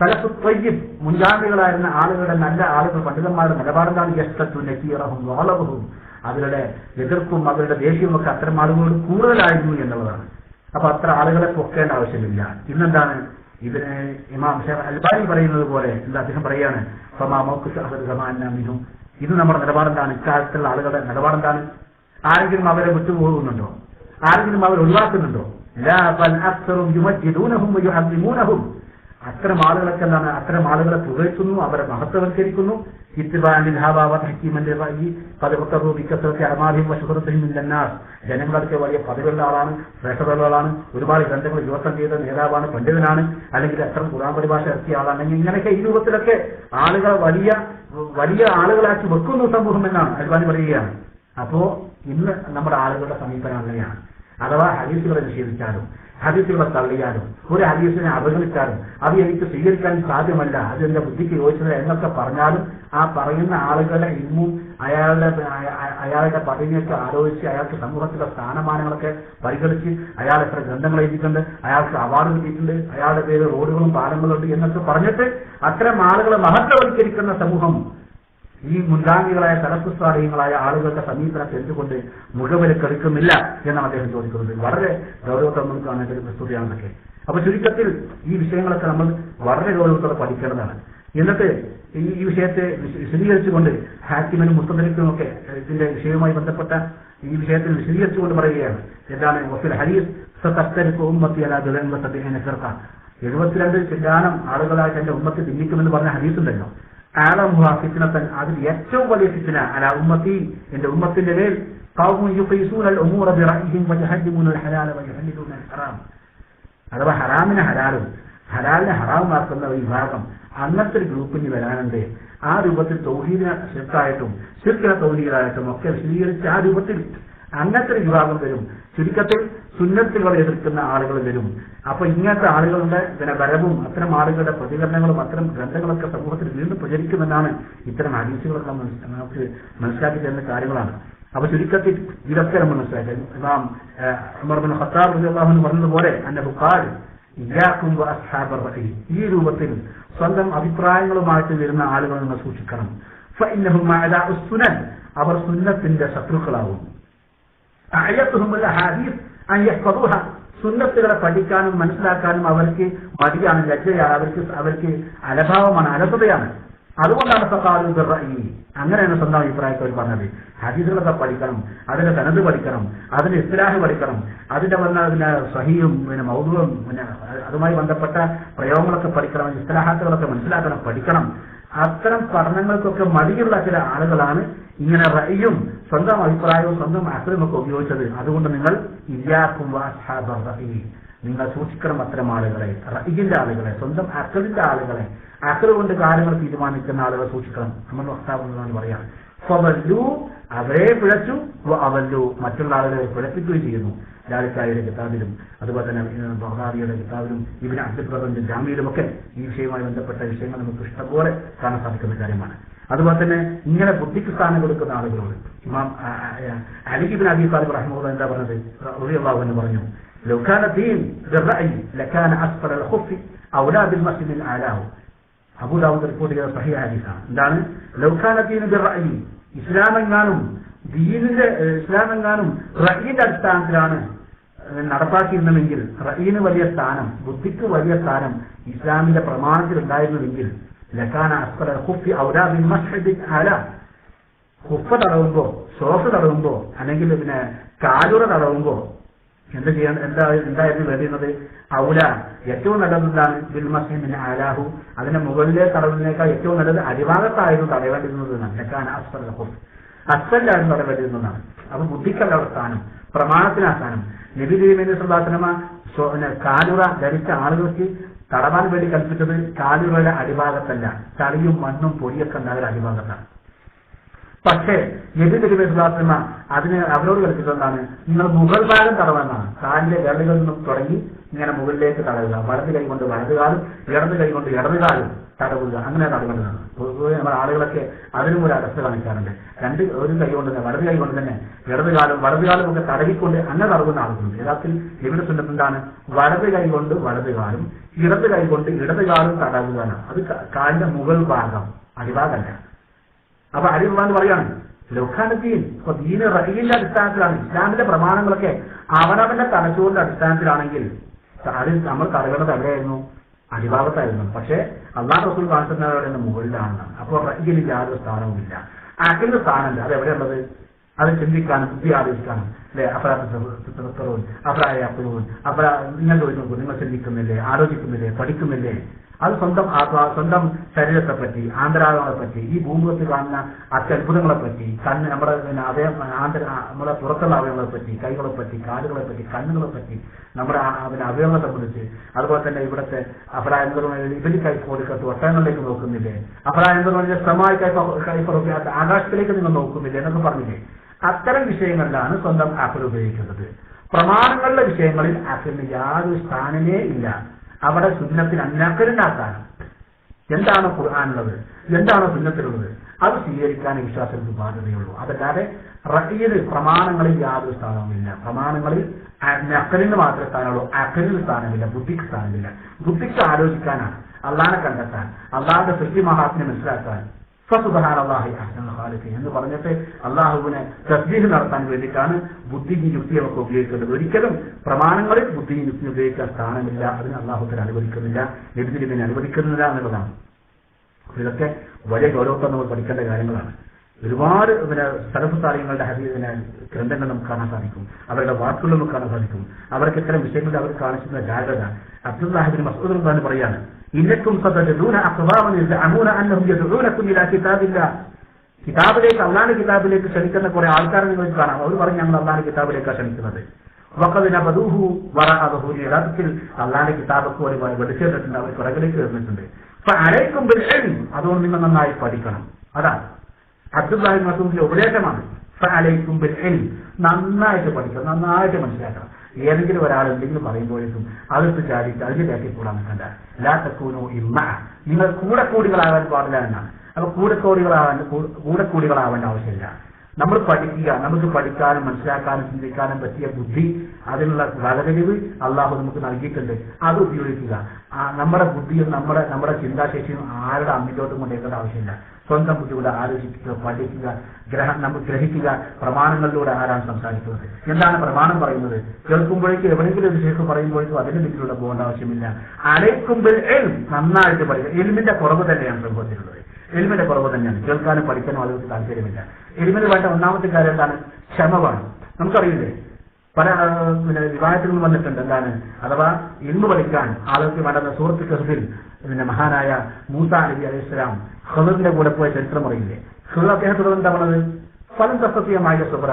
സലഫു ത്വയ്യിബ് മുൻഗാമികളായിരുന്ന ആളുകളുടെ നല്ല ആളുകൾ പണ്ഡിതന്മാരുടെ നിലപാടെന്താണ്? യസ്തദ്ദു നസീറഹും വഗളബഹും, അവരുടെ എതിർപ്പും അവരുടെ ദേഷ്യവും ഒക്കെ അത്തരം ആളുകളോട് കൂടുതലായിരുന്നു എന്നുള്ളതാണ്. അപ്പൊ അത്ര ആളുകളെ പൊക്കേണ്ട ആവശ്യമില്ല. ഇന്നെന്താണ് ഇതിന് ഇമാം ഷേഖ് അൽബാനി പറയുന്നത് പോലെ എന്താ അദ്ദേഹം പറയാണ്, ഇത് നമ്മുടെ നിലപാടെന്താണ്? ഇക്കാലത്തുള്ള ആളുകളുടെ നിലപാടെന്താണ്? ആരെങ്കിലും അവരെ വിട്ടുപോകുന്നുണ്ടോ? ആരെങ്കിലും അവർ ഒഴിവാക്കുന്നുണ്ടോ? അത്തരം ആളുകളൊക്കെ എന്താണ്? അത്തരം ആളുകളെ പുകഴ്ത്തുന്നു, അവരെ മഹത്വവൽക്കരിക്കുന്നു. ജനങ്ങളൊക്കെ വലിയ പദവിയുള്ള ആളാണ്, ശ്രേഷ്ഠതയുള്ള ആളാണ്, ഒരുപാട് ഗ്രന്ഥങ്ങൾ വിവർത്തനം ചെയ്ത നേതാവാണ്, പണ്ഡിതനാണ്, അല്ലെങ്കിൽ എത്ര ഖുർആൻ പരിഭാഷ ഇറക്കിയ ആളാണെങ്കിൽ ഇങ്ങനെയൊക്കെ ഈ രൂപത്തിലൊക്കെ ആളുകൾ വലിയ വലിയ ആളുകളാക്കി വെക്കുന്നു സമൂഹം എന്നാണ് അൽബാനി പറയുകയാണ്. അപ്പോ ഇന്ന് നമ്മുടെ ആളുകളുടെ സമീപനം അങ്ങനെയാണ്. അഥവാ ഹദീസുകളെ നിഷേധിച്ചാലും ഹദീസുകളെ തള്ളിയാലും ഒരു ഹദീസിനെ അവഗണിച്ചാലും അത് എനിക്ക് സ്വീകരിക്കാൻ സാധ്യമല്ല, അത് എന്റെ ബുദ്ധിക്ക് യോജിച്ചത് എന്നൊക്കെ പറഞ്ഞാലും ആ പറയുന്ന ആളുകളുടെ ഇന്നും അയാളുടെ പദവിയൊക്കെ ആലോചിച്ച് അയാൾക്ക് സമൂഹത്തിലെ സ്ഥാനമാനങ്ങളൊക്കെ പരിഗണിച്ച് അയാൾ എത്ര ഗ്രന്ഥങ്ങൾ എഴുതിയിട്ടുണ്ട്, അയാൾക്ക് അവാർഡ് കിട്ടിയിട്ടുണ്ട്, അയാളുടെ പേര് റോഡുകളും പാലങ്ങളും ഉണ്ട് എന്നൊക്കെ പറഞ്ഞിട്ട് അത്തരം ആളുകളെ മഹത്വവൽക്കരിക്കുന്ന സമൂഹം ഈ മുൻഗാമികളായ സലഫുസ്വാലഹ്യങ്ങളായ ആളുകളുടെ സമീപനത്തെ എന്തുകൊണ്ട് മുഖവിലക്കെടുക്കുന്നില്ല എന്നാണ് അദ്ദേഹം ചോദിക്കുന്നത്. വളരെ ഗൗരവത്തോടെ കാണേണ്ട ഒരു പ്രസ്തുതിയാണെന്നൊക്കെ. അപ്പൊ ചുരുക്കത്തിൽ ഈ വിഷയങ്ങളൊക്കെ നമ്മൾ വളരെ ഗൗരവത്തോടെ പഠിക്കേണ്ടതാണ്. എന്നിട്ട് ഈ വിഷയത്തെ വിശദീകരിച്ചുകൊണ്ട് ഹാക്കിമിനും മുസ്തദരിക്കും ഒക്കെ ഇതിന്റെ വിഷയവുമായി ബന്ധപ്പെട്ട ഈ വിഷയത്തിൽ വിശദീകരിച്ചുകൊണ്ട് പറയുകയാണ്. എന്താണ് വഫിൽ ഹദീസ് സതസ്തരിഖു ഉമ്മത്തി അലാ 72 ഫിർഖ, 72 ചില്ലാനം ആളുകളായിട്ട് എന്റെ ഉമ്മത്ത് ഭിന്നിക്കുമെന്ന് പറഞ്ഞ ഹദീസ് ഉണ്ടല്ലോ. ആലമുഹ ഫിത്നതൻ, അതിൽ ഏറ്റവും വലിയ ഫിത്ന അലാ ഉമ്മത്തി, എന്റെ ഉമ്മത്തിന്റെ മേൽ ഖൗമുൻ യുഖീസൂനൽ ഉമൂറ ബിറഅയ്ഹിം വയഹദ്ദിമൂനൽ ഹലാല വയഹല്ലിലൂനൽ ഹറാം, അഥവാ ഹറാമിനെ ഹലാലും ഹലാലിനെ ഹറാമാക്കുന്ന ഒരു വിഭാഗം അന്നത്തെ ഒരു ഗ്രൂപ്പിന് വരാനുണ്ട്. ആ രൂപത്തിൽ തൗഹീദിനെ ശിർക്കായിട്ടും ശിർക്കിനെ തൗഹീദായിട്ടും ഒക്കെ വിശദീകരിച്ച് ആ രൂപത്തിൽ അങ്ങനത്തെ ഒരു വിഭാഗം വരും. ചുരുക്കത്തിൽ സുന്നത്തുകളെ എതിർക്കുന്ന ആളുകൾ വരും. അപ്പൊ ഇങ്ങനത്തെ ആളുകളുടെ വരവും അത്തരം ആളുകളുടെ പ്രതികരണങ്ങളും അത്തരം ഗ്രന്ഥങ്ങളൊക്കെ സമൂഹത്തിൽ വീണ്ടും പ്രചരിക്കുമെന്നാണ് ഇത്തരം ഹദീസുകളൊക്കെ നമുക്ക് മനസ്സിലാക്കി തരുന്ന കാര്യങ്ങളാണ്. അപ്പൊ ചുരുക്കത്തിൽ ഇതൊക്കെ നമ്മൾ മനസ്സിലാക്കി. ഇമാം ഉമർ ഇബ്നു ഖത്താബ് റളിയല്ലാഹു അൻഹു പറഞ്ഞതുപോലെ അന്നഹു ഖാല ഇയ്യാകും വഅസ്ഹാബർ റഅയ്, ഈ രൂപത്തിൽ സ്വന്തം അഭിപ്രായങ്ങളുമായിട്ട് വരുന്ന ആളുകൾ നിങ്ങൾ സൂക്ഷിക്കണം. ഫഇന്നഹും അഅദാഉസ് സുനൻ, അവർ സുന്നത്തിന്റെ ശത്രുക്കളാവും. അയത്തുഹുൽ ഹദീസ് അൻ യഹ്ഫദൂഹ, സുന്നത്തുകളെ പഠിക്കാനും മനസ്സിലാക്കാനും അവർക്ക് മടിയാണ്, ലജ്ജയാണ്, അവർക്ക് അലഭാവമാണ്, അലസതയാണ്. അതുകൊണ്ടാണ് ഫഖാലു ബിർറഅയി, അങ്ങനെയാണ് സ്വന്തം അഭിപ്രായത്തിൽ അവർ പറഞ്ഞത്. ഹദീസുകളൊക്കെ പഠിക്കണം, അതിന്റെ സനദ് പഠിക്കണം, അതിന്റെ ഇസ്തിലാഹ് പഠിക്കണം, അതിന്റെ പിന്നെ സഹീഹും പിന്നെ മൗദൂഉം പിന്നെ അതുമായി ബന്ധപ്പെട്ട പ്രയോഗങ്ങളൊക്കെ പഠിക്കണം, ഇസ്തിലാഹാത്തുകളൊക്കെ മനസ്സിലാക്കണം, പഠിക്കണം. അത്തരം പഠനങ്ങൾക്കൊക്കെ മടിയുള്ള ചില ആളുകളാണ് ഇങ്ങനെ റഅയും സ്വന്തം അഭിപ്രായവും സ്വന്തം അഖലും ഒക്കെ ഉപയോഗിച്ചത്. അതുകൊണ്ട് നിങ്ങൾ ഇയ്യാകും വഅസ്ഹാബർ റഅയി, നിങ്ങൾ സൂക്ഷിക്കണം അത്തരം ആളുകളെ, റഅയിന്റെ ആളുകളെ, സ്വന്തം അഖലിന്റെ ആളുകളെ, അഖൽ കൊണ്ട് കാര്യങ്ങൾ തീരുമാനിക്കുന്ന ആളുകളെ സൂക്ഷിക്കണം. നമ്മൾ വക്താവെന്നാണ് പറയാം. ഫവല്ലു, അവരെ പിഴച്ചു, അവല്ലു, മറ്റുള്ള ആളുകളെ പിഴപ്പിക്കുകയും ചെയ്യുന്നു. ലാലിക്കായുടെ കിതാബിലും അതുപോലെ തന്നെ ബഗ്ദാദിയുടെ കിതാബിലും ഇബ്നു അബ്ദുൽ ഖാദിറിന്റെ ജാമിയിലും ഒക്കെ ഈ വിഷയവുമായി ബന്ധപ്പെട്ട വിഷയങ്ങൾ നമുക്ക് ഇഷ്ടംപോലെ കാണാൻ സാധിക്കുന്ന കാര്യമാണ്. അതുപോലെ തന്നെ ഇങ്ങനെ ബുദ്ധിക്ക് സ്ഥാനം കൊടുക്കുന്ന ആളുകളോട് ഇമാം അലി ഇബ്നു അബീ ത്വാലിബ് റഹിമഹുല്ലാഹ് എന്താ പറഞ്ഞത്? റളിയല്ലാഹു അൻഹു പറഞ്ഞു, ലൗ കാന ദീൻ ബിർറഅയി ലകാന അസ്ഫല അൽ ഖുഫി ഔലാ ബിൽ മസ്ജിദിൽ അലാഹു. അബൂ ദാവൂദ് റിപ്പോർട്ട് ചെയ്ത സഹീഹ് ഹദീസാണ്. എന്താണ്? ലൗ കാന ദീൻ ബിർറഅയി, ഇസ്ലാമെങ്ങാനും റഅയിന്റെ അടിസ്ഥാനത്തിലാണ് നടപ്പാക്കിയിരുന്നെങ്കിൽ, റഅയിന് വലിയ സ്ഥാനം, ബുദ്ധിക്ക് വലിയ സ്ഥാനം ഇസ്ലാമിന്റെ പ്രമാണത്തിൽ ഉണ്ടായിരുന്നുവെങ്കിൽ ലകാന അസ്ഫല അൽ ഖുഫി ഔലാ ബിൽ മസ്ജിദിൽ അലാ, ഖുഫ തടവുമ്പോ, ഷോക്ക് തടവുമ്പോ, അല്ലെങ്കിൽ പിന്നെ കാലുറ തടവുമ്പോ എന്തായിരുന്നു വേണ്ടിയിരുന്നത്? ഔല, ഏറ്റവും നല്ലത് എന്താണ്? ബിൽ മസ്ജിദിൻ അലാഹു, അതിന്റെ മുകളിലെ തടവുന്നതിനേക്കാൾ ഏറ്റവും നല്ലത് അടിഭാഗത്തായിരുന്നു തടവേണ്ടിയിരുന്നത്. ലകാന അസ്ഫല അൽ ഖുഫ്, അസ്ഫലായിരുന്നു തടവേണ്ടിയിരുന്നതാണ്. അപ്പൊ ബുദ്ധിക്കല്ല അവിടെ സ്ഥാനം, പ്രമാണത്തിനാ സ്ഥാനം. നബി തിരുമേനി സ്വല്ലല്ലാഹു അലൈഹി വസല്ലം കാലുറ ധരിച്ച ആളുകൾക്ക് തടവാൻ വേണ്ടി കൽപ്പിച്ചത് കാലുറയുടെ അടിഭാഗത്തല്ല, ചളിയും മണ്ണും പൊടിയൊക്കെ ഉണ്ടാകുന്ന അടിഭാഗത്താണ്. പക്ഷേ നബി തിരുമേനി സ്വല്ലല്ലാഹു അലൈഹി വസല്ലം അതിന് അവരോട് കൽപ്പിച്ചതാണ് നിങ്ങൾ മുകൾ ഭാഗം തടവാനാണ്. കാലിന്റെ വിരലുകളിൽ നിന്നും തുടങ്ങി ഇങ്ങനെ മുകളിലേക്ക് തടവുക, വലത് കൈ കൊണ്ട് വലതുകാലും ഇടത് കൈ കൊണ്ട് ഇടതുകാലും തടവുക, അങ്ങനെ തടവേണ്ടതാണ്. പൊതുവെ നമ്മുടെ ആളുകളൊക്കെ അതിനും ഒരു അവസ്ഥ കാണിക്കാറുണ്ട്. ഒരു കൈ കൊണ്ട് തന്നെ, വലത് കൈ കൊണ്ട് തന്നെ വലതുകാലും ഒക്കെ തടവിക്കൊണ്ട് അങ്ങനെ തടവുന്ന ആളുകളുണ്ട്. യഥാർത്ഥത്തിൽ ഇവിടെ സുന്നത്തെന്താണ്? വലത് കൈ കൊണ്ട് വലതുകാലും ഇടത് കൈ കൊണ്ട് ഇടതുകാലും തടവുകയാണ്. അത് കാലിന്റെ മുകൾ ഭാഗം, അടിഭാഗമല്ല. അപ്പൊ അടിഭാഗം പറയാണ് ലൗഖാനദ്ദീൻ, ഇപ്പൊ ദീന് റഅയിന്റെ അടിസ്ഥാനത്തിലാണ്, ഇസ്ലാമിന്റെ പ്രമാണങ്ങളൊക്കെ അവനവന്റെ തലച്ചോറിന്റെ അടിസ്ഥാനത്തിലാണെങ്കിൽ അത് നമ്മൾ തടവേണ്ടത് എവിടെയായിരുന്നു? അടിഭാഗത്തായിരുന്നു. പക്ഷേ അല്ലാഹു റസൂൽ കാണിക്കുന്നവരുടെ മുകളിലാണ്. അപ്പോൾ റഅയിന് യാതൊരു സ്ഥാനവുമില്ല, അഖലിന്റെ സ്ഥാനമില്ല. അത് എവിടെയുള്ളത്? അത് ചിന്തിക്കാനും ബുദ്ധി ആലോചിക്കാനും അല്ലെ? നിങ്ങൾ ചോദിച്ചു, നിങ്ങൾ ചിന്തിക്കുന്നില്ലേ, ആലോചിക്കുന്നില്ലേ, പഠിക്കുന്നില്ലേ? അത് സ്വന്തം ശരീരത്തെ പറ്റി, ആന്തരാളങ്ങളെ പറ്റി, ഈ ഭൂമുഖത്ത് കാണുന്ന അത്യത്ഭുതങ്ങളെ പറ്റി, നമ്മുടെ നമ്മുടെ പുറത്തുള്ള അവയവങ്ങളെ പറ്റി, കൈകളെ പറ്റി, കാലുകളെ പറ്റി, കണ്ണുകളെ പറ്റി, നമ്മുടെ അവയവങ്ങളെ സംബന്ധിച്ച്, അതുപോലെ തന്നെ ഇവിടുത്തെ ഇവര് കൈപ്പോടിക്കത്ത് ഒട്ടകങ്ങളിലേക്ക് നോക്കുന്നില്ലേ? അപരായന്തരമായ ശ്രമമായി കൈപ്പുറത്ത് ആകാശത്തിലേക്ക് നിങ്ങൾ നോക്കുന്നില്ലേ എന്നൊക്കെ പറഞ്ഞില്ലേ? അത്തരം വിഷയങ്ങളിലാണ് സ്വന്തം അഖൽ ഉപയോഗിക്കുന്നത്. പ്രമാണങ്ങളുടെ വിഷയങ്ങളിൽ അഖലിന് യാതൊരു സ്ഥാനമേ ഇല്ല. അവിടെ സുന്നത്തിന് അന്നഖലിന്റെ സ്ഥാനം. എന്താണ് ഖുർആനുള്ളത്, എന്താണ് സുന്നത്തിലുള്ളത്, അത് സ്വീകരിക്കാൻ വിശ്വാസത്തിന് ബാധ്യതയുള്ളൂ. അതല്ലാതെ റഅയില് പ്രമാണങ്ങളിൽ യാതൊരു സ്ഥാനവുമില്ല. പ്രമാണങ്ങളിൽ നഖലിന് മാത്രമേ സ്ഥാനമുള്ളൂ, അഖലിന് സ്ഥാനമില്ല, ബുദ്ധിക്ക് സ്ഥാനമില്ല. ബുദ്ധിക്ക് ആലോചിക്കാനാണ്, അള്ളാനെ കണ്ടെത്താൻ, അള്ളാന്റെ സൃഷ്ടി മഹാത്മ്യം മനസ്സിലാക്കാൻ. ഫസുബ്ഹാനല്ലാഹി അഹ്സനുൽ ഖാലിഖീൻ എന്ന് പറഞ്ഞിട്ട് അള്ളാഹുവിനെ തസ്ബീഹ് നടത്താൻ വേണ്ടിയിട്ടാണ് ബുദ്ധിയും യുക്തിയും ഒക്കെ ഉപയോഗിക്കേണ്ടത്. ഒരിക്കലും പ്രമാണങ്ങളിൽ ബുദ്ധിയും യുക്തിയും ഉപയോഗിക്കാൻ സ്ഥാനമില്ല. അതിന് അള്ളാഹുവിനെ അനുവദിക്കുന്നില്ല, നബിതിനെ അനുവദിക്കുന്നില്ല എന്നുള്ളതാണ്. ഇതൊക്കെ വലിയ ഗൗരവത്തോടെ നമ്മൾ പഠിക്കേണ്ട കാര്യങ്ങളാണ്. ഒരുപാട് സലഫ് സാലിഹ്യങ്ങളുടെ ഹദീസിനെ ഗ്രന്ഥങ്ങൾ നമുക്ക് കാണാൻ സാധിക്കും, അവരുടെ വാക്കുകൾ നമുക്ക് കാണാൻ സാധിക്കും. അവർക്ക് ഇത്തരം വിഷയങ്ങളിൽ അവർ കാണിക്കുന്ന ജാഗ്രത. അബ്ദുല്ലാഹി ഇബ്നു മസ്ഊദ് റളിയല്ലാഹു പറയാണ്, ഇന്നക്കും സതദൂന അഖ്വാമൻ യസ്അമൂന അന്നഹും യദ്ഊനകും ഇലാ കിതാബില്ലാഹ്. കിതാബിലേക്ക്, അല്ലാഹുവിന്റെ കിതാബിലേക്ക് ക്ഷണിക്കുന്ന കുറെ ആൾക്കാരെ നിങ്ങൾക്ക് കാണാം. അവർ പറഞ്ഞു ഞങ്ങൾ അല്ലാഹുവിന്റെ കിതാബിലേക്കാണ് ക്ഷണിക്കുന്നത്. വഖദ് നബദൂഹു വറഅ ദുഹൂരി, യഥാർത്ഥത്തിൽ അല്ലാഹുവിന്റെ കിതാബൊക്കെ ഒരു വെളിച്ചെടുത്തിട്ടുണ്ട്, അവർ പുറകിലേക്ക് വരുന്നിട്ടുണ്ട്. ഫഅലൈക്കും ബിൽ ഇൽം, അതുകൊണ്ട് നിങ്ങൾ നന്നായി പഠിക്കണം. അതാണ് അബ്ദുല്ലാഹി ഇബ്നു മസ്ഊദിന്റെ ഉപദേശമാണ്. ഫഅലൈക്കും ബിൽ ഇൽം, നന്നായിട്ട് പഠിക്കണം, നന്നായിട്ട് മനസ്സിലാക്കണം. ഏതെങ്കിലും ഒരാൾ എന്തെങ്കിലും പറയുമ്പോഴേക്കും അതെടുത്ത് ചാടിയിട്ട് അതിന്റെ ബാക്കിൽ കൂടാൻ നിൽക്കണ്ട. ലാ തകൂനു ഇമ്മഅ, നിങ്ങൾ കൂടെക്കൂടികളാവാൻ പാടില്ല എന്നാണ്. അപ്പൊ കൂടെക്കൂടികളാവേണ്ട ആവശ്യമില്ല. നമ്മൾ പഠിക്കുക, നമുക്ക് പഠിക്കാനും മനസ്സിലാക്കാനും ചിന്തിക്കാനും പറ്റിയ ബുദ്ധി, അതിനുള്ള വകതിരിവ് അള്ളാഹു നമുക്ക് നൽകിയിട്ടുണ്ട്. അത് ഉപയോഗിക്കുക. നമ്മുടെ ബുദ്ധിയും നമ്മുടെ ചിന്താശേഷിയും ആരുടെ അമ്മിലോട്ടും കൊണ്ടേക്കേണ്ട ആവശ്യമില്ല. സ്വന്തം ബുദ്ധിയുടെ ആലോചിക്കുക, പഠിക്കുക, നമ്മൾ ഗ്രഹിക്കുക. പ്രമാണങ്ങളിലൂടെ ആരാണ് സംസാരിക്കുന്നത്, എന്താണ് പ്രമാണം പറയുന്നത്, കേൾക്കുമ്പോഴേക്കും എവിടെയെങ്കിലും ഒരു ശേഷം പറയുമ്പോഴേക്കും അതിന്റെ പിന്നിലൂടെ പോകേണ്ട ആവശ്യമില്ല. അലൈക്കുമ്പിൽ നന്നായിട്ട് പഠിക്കുക. എൽമിന്റെ കുറവ് തന്നെയാണ് സംഭവത്തിലുള്ളത്. എൽമിന്റെ കുറവ് തന്നെയാണ്. കേൾക്കാനും പഠിക്കാനും ആളുകൾക്ക് താല്പര്യമില്ല. എൽമിന് വേണ്ട ഒന്നാമത്തെ കാര്യം എന്താണ്? ക്ഷമ വേണം. നമുക്കറിയില്ലേ, പല വിവാഹത്തിൽ വന്നിട്ടുണ്ട്. എന്താണ് അഥവാ ഇൽമു പഠിക്കാൻ ആളുകൾക്ക് വേണ്ട സൂറത്ത് കഹ്ഫിൽ മഹാനായ മൂസാ നബി അലൈഹിസ്സലാം ഖദറിന്റെ കൂടെ പോയ ചരിത്രം അറിയില്ലേ? ഖദർ അദ്ദേഹത്തോട് എന്താ പറഞ്ഞത്? ഫലം തസ്തതിഅമായ സബ്ര,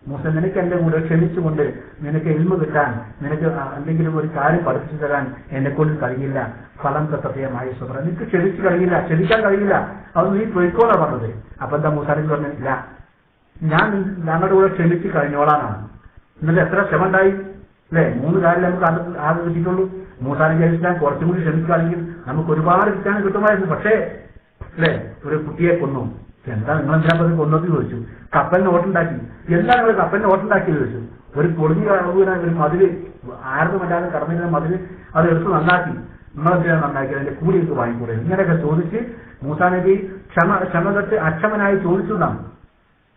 മൂസ നിനക്ക് എന്റെ കൂടെ ക്ഷമിച്ചുകൊണ്ട് നിനക്ക് ഇൽമു കിട്ടാൻ, നിനക്ക് എന്തെങ്കിലും ഒരു കാര്യം പഠിപ്പിച്ചു തരാൻ എന്നെക്കൊണ്ട് കഴിയില്ല. ഫലം തസ്തതിഅമായ സബ്ര, നിനക്ക് ക്ഷമിച്ചു കഴിയില്ല, ക്ഷമിക്കാൻ കഴിയില്ല, അത് നീ പൊയ്ക്കോളാ പറഞ്ഞത്. അപ്പൊ എന്താ മൂസാ നബി പറഞ്ഞില്ല, ഞാൻ ഞങ്ങളുടെ കൂടെ ക്ഷമിച്ച് കഴിഞ്ഞോളാനാണ്. എന്നിട്ട് എത്ര ക്ഷമ ഉണ്ടായി അല്ലെ? 3 കാര്യം നമുക്ക് ആകെ കിട്ടിയിട്ടുള്ളൂ. മൂസാ നബി അലൈഹി സ്വലാം കുറച്ചും കൂടി ക്ഷമിക്കുകയാണെങ്കിൽ നമുക്ക് ഒരുപാട് കിട്ടാൻ കിട്ടുമായിരുന്നു. പക്ഷേ അല്ലെ, ഒരു കുട്ടിയെ കൊന്നു. എന്താ നിങ്ങൾ എന്തിനാ കൊന്നൊക്കെ ചോദിച്ചു. കപ്പലിന് ഓട്ടുണ്ടാക്കി. എന്താ നിങ്ങൾ കപ്പലിന് ഓട്ടുണ്ടാക്കിയെന്ന് ചോദിച്ചു. ഒരു പൊളിഞ്ഞു ഒരു മതില്, ആർക്കും അല്ലാതെ കടന്നിരുന്ന മതില് അത് എടുത്ത് നന്നാക്കി. നിങ്ങളെന്തിനാണ് നന്നാക്കി, അതിന്റെ കൂലി എനിക്ക് വാങ്ങിക്കൂടെ? ഇങ്ങനെയൊക്കെ ചോദിച്ച് മൂസാ നബി ക്ഷമ തൊട്ട് അക്ഷമനായി ചോദിച്ചു എന്നാണ്.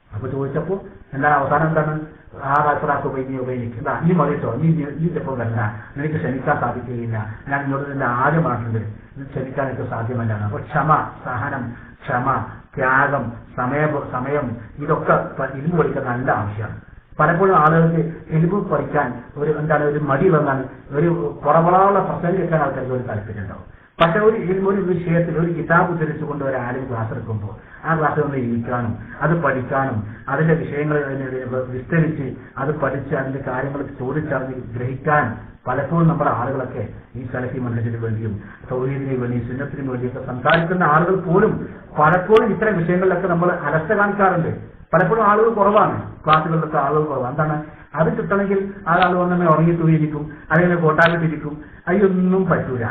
അപ്പൊ ചോദിച്ചപ്പോ എന്താണ് അവസാനം എന്താണ്? നീ മതിട്ടോ, നീ ഇപ്പം വരണ്ട, നിനക്ക് ക്ഷമിക്കാൻ സാധിക്കുകയില്ല, ഞാൻ ഇങ്ങോട്ട് നിന്റെ ആദ്യം പറഞ്ഞിട്ടുണ്ട്, ക്ഷമിക്കാൻ എനിക്ക് സാധ്യമല്ല. അപ്പൊ ക്ഷമ, സഹനം, ക്ഷമ, ത്യാഗം, സമയം ഇതൊക്കെ ഇൽമു പഠിക്കാൻ നല്ല ആവശ്യമാണ്. പലപ്പോഴും ആളുകൾക്ക് ഇൽമു പഠിക്കാൻ ഒരു മടി വന്നാൽ ഒരു പുറമുള്ള പ്രസംഗം കേൾക്കാൻ ആൾക്കാർക്ക് ഒരു താല്പര്യമുണ്ടാവും. പക്ഷെ ഒരു വിഷയത്തിൽ ഒരു കിതാബ് ഉദ്ധരിച്ചുകൊണ്ട് ഒരു ആരും ക്ലാസ് എടുക്കുമ്പോൾ ആ ക്ലാസ്സിൽ ഒന്ന് ഇരിക്കാനും അത് പഠിക്കാനും അതിന്റെ വിഷയങ്ങൾ വിസ്തരിച്ച് അത് പഠിച്ച് അതിന്റെ കാര്യങ്ങൾ ചോദിച്ചറിഞ്ഞ് ഗ്രഹിക്കാൻ പലപ്പോഴും നമ്മുടെ ആളുകളൊക്കെ ഈ സലഫി മൻഹജിന് വേണ്ടിയും തൗഹീദിന് വേണ്ടിയും സുന്നത്തിന് വേണ്ടിയൊക്കെ സംസാരിക്കുന്ന ആളുകൾ പോലും പലപ്പോഴും ഇത്തരം വിഷയങ്ങളിലൊക്കെ നമ്മൾ അലസ കാണിക്കാറുണ്ട്. പലപ്പോഴും ആളുകൾ കുറവാണ്, ക്ലാസ്സുകളിലൊക്കെ ആളുകൾ കുറവാണ്. എന്താണ് അത് കിട്ടണമെങ്കിൽ ആ ആൾ വന്നെ ഉറങ്ങിത്തൂയിരിക്കും, അല്ലെങ്കിൽ കോട്ടാലിട്ടിരിക്കും. അതിലൊന്നും പറ്റൂല.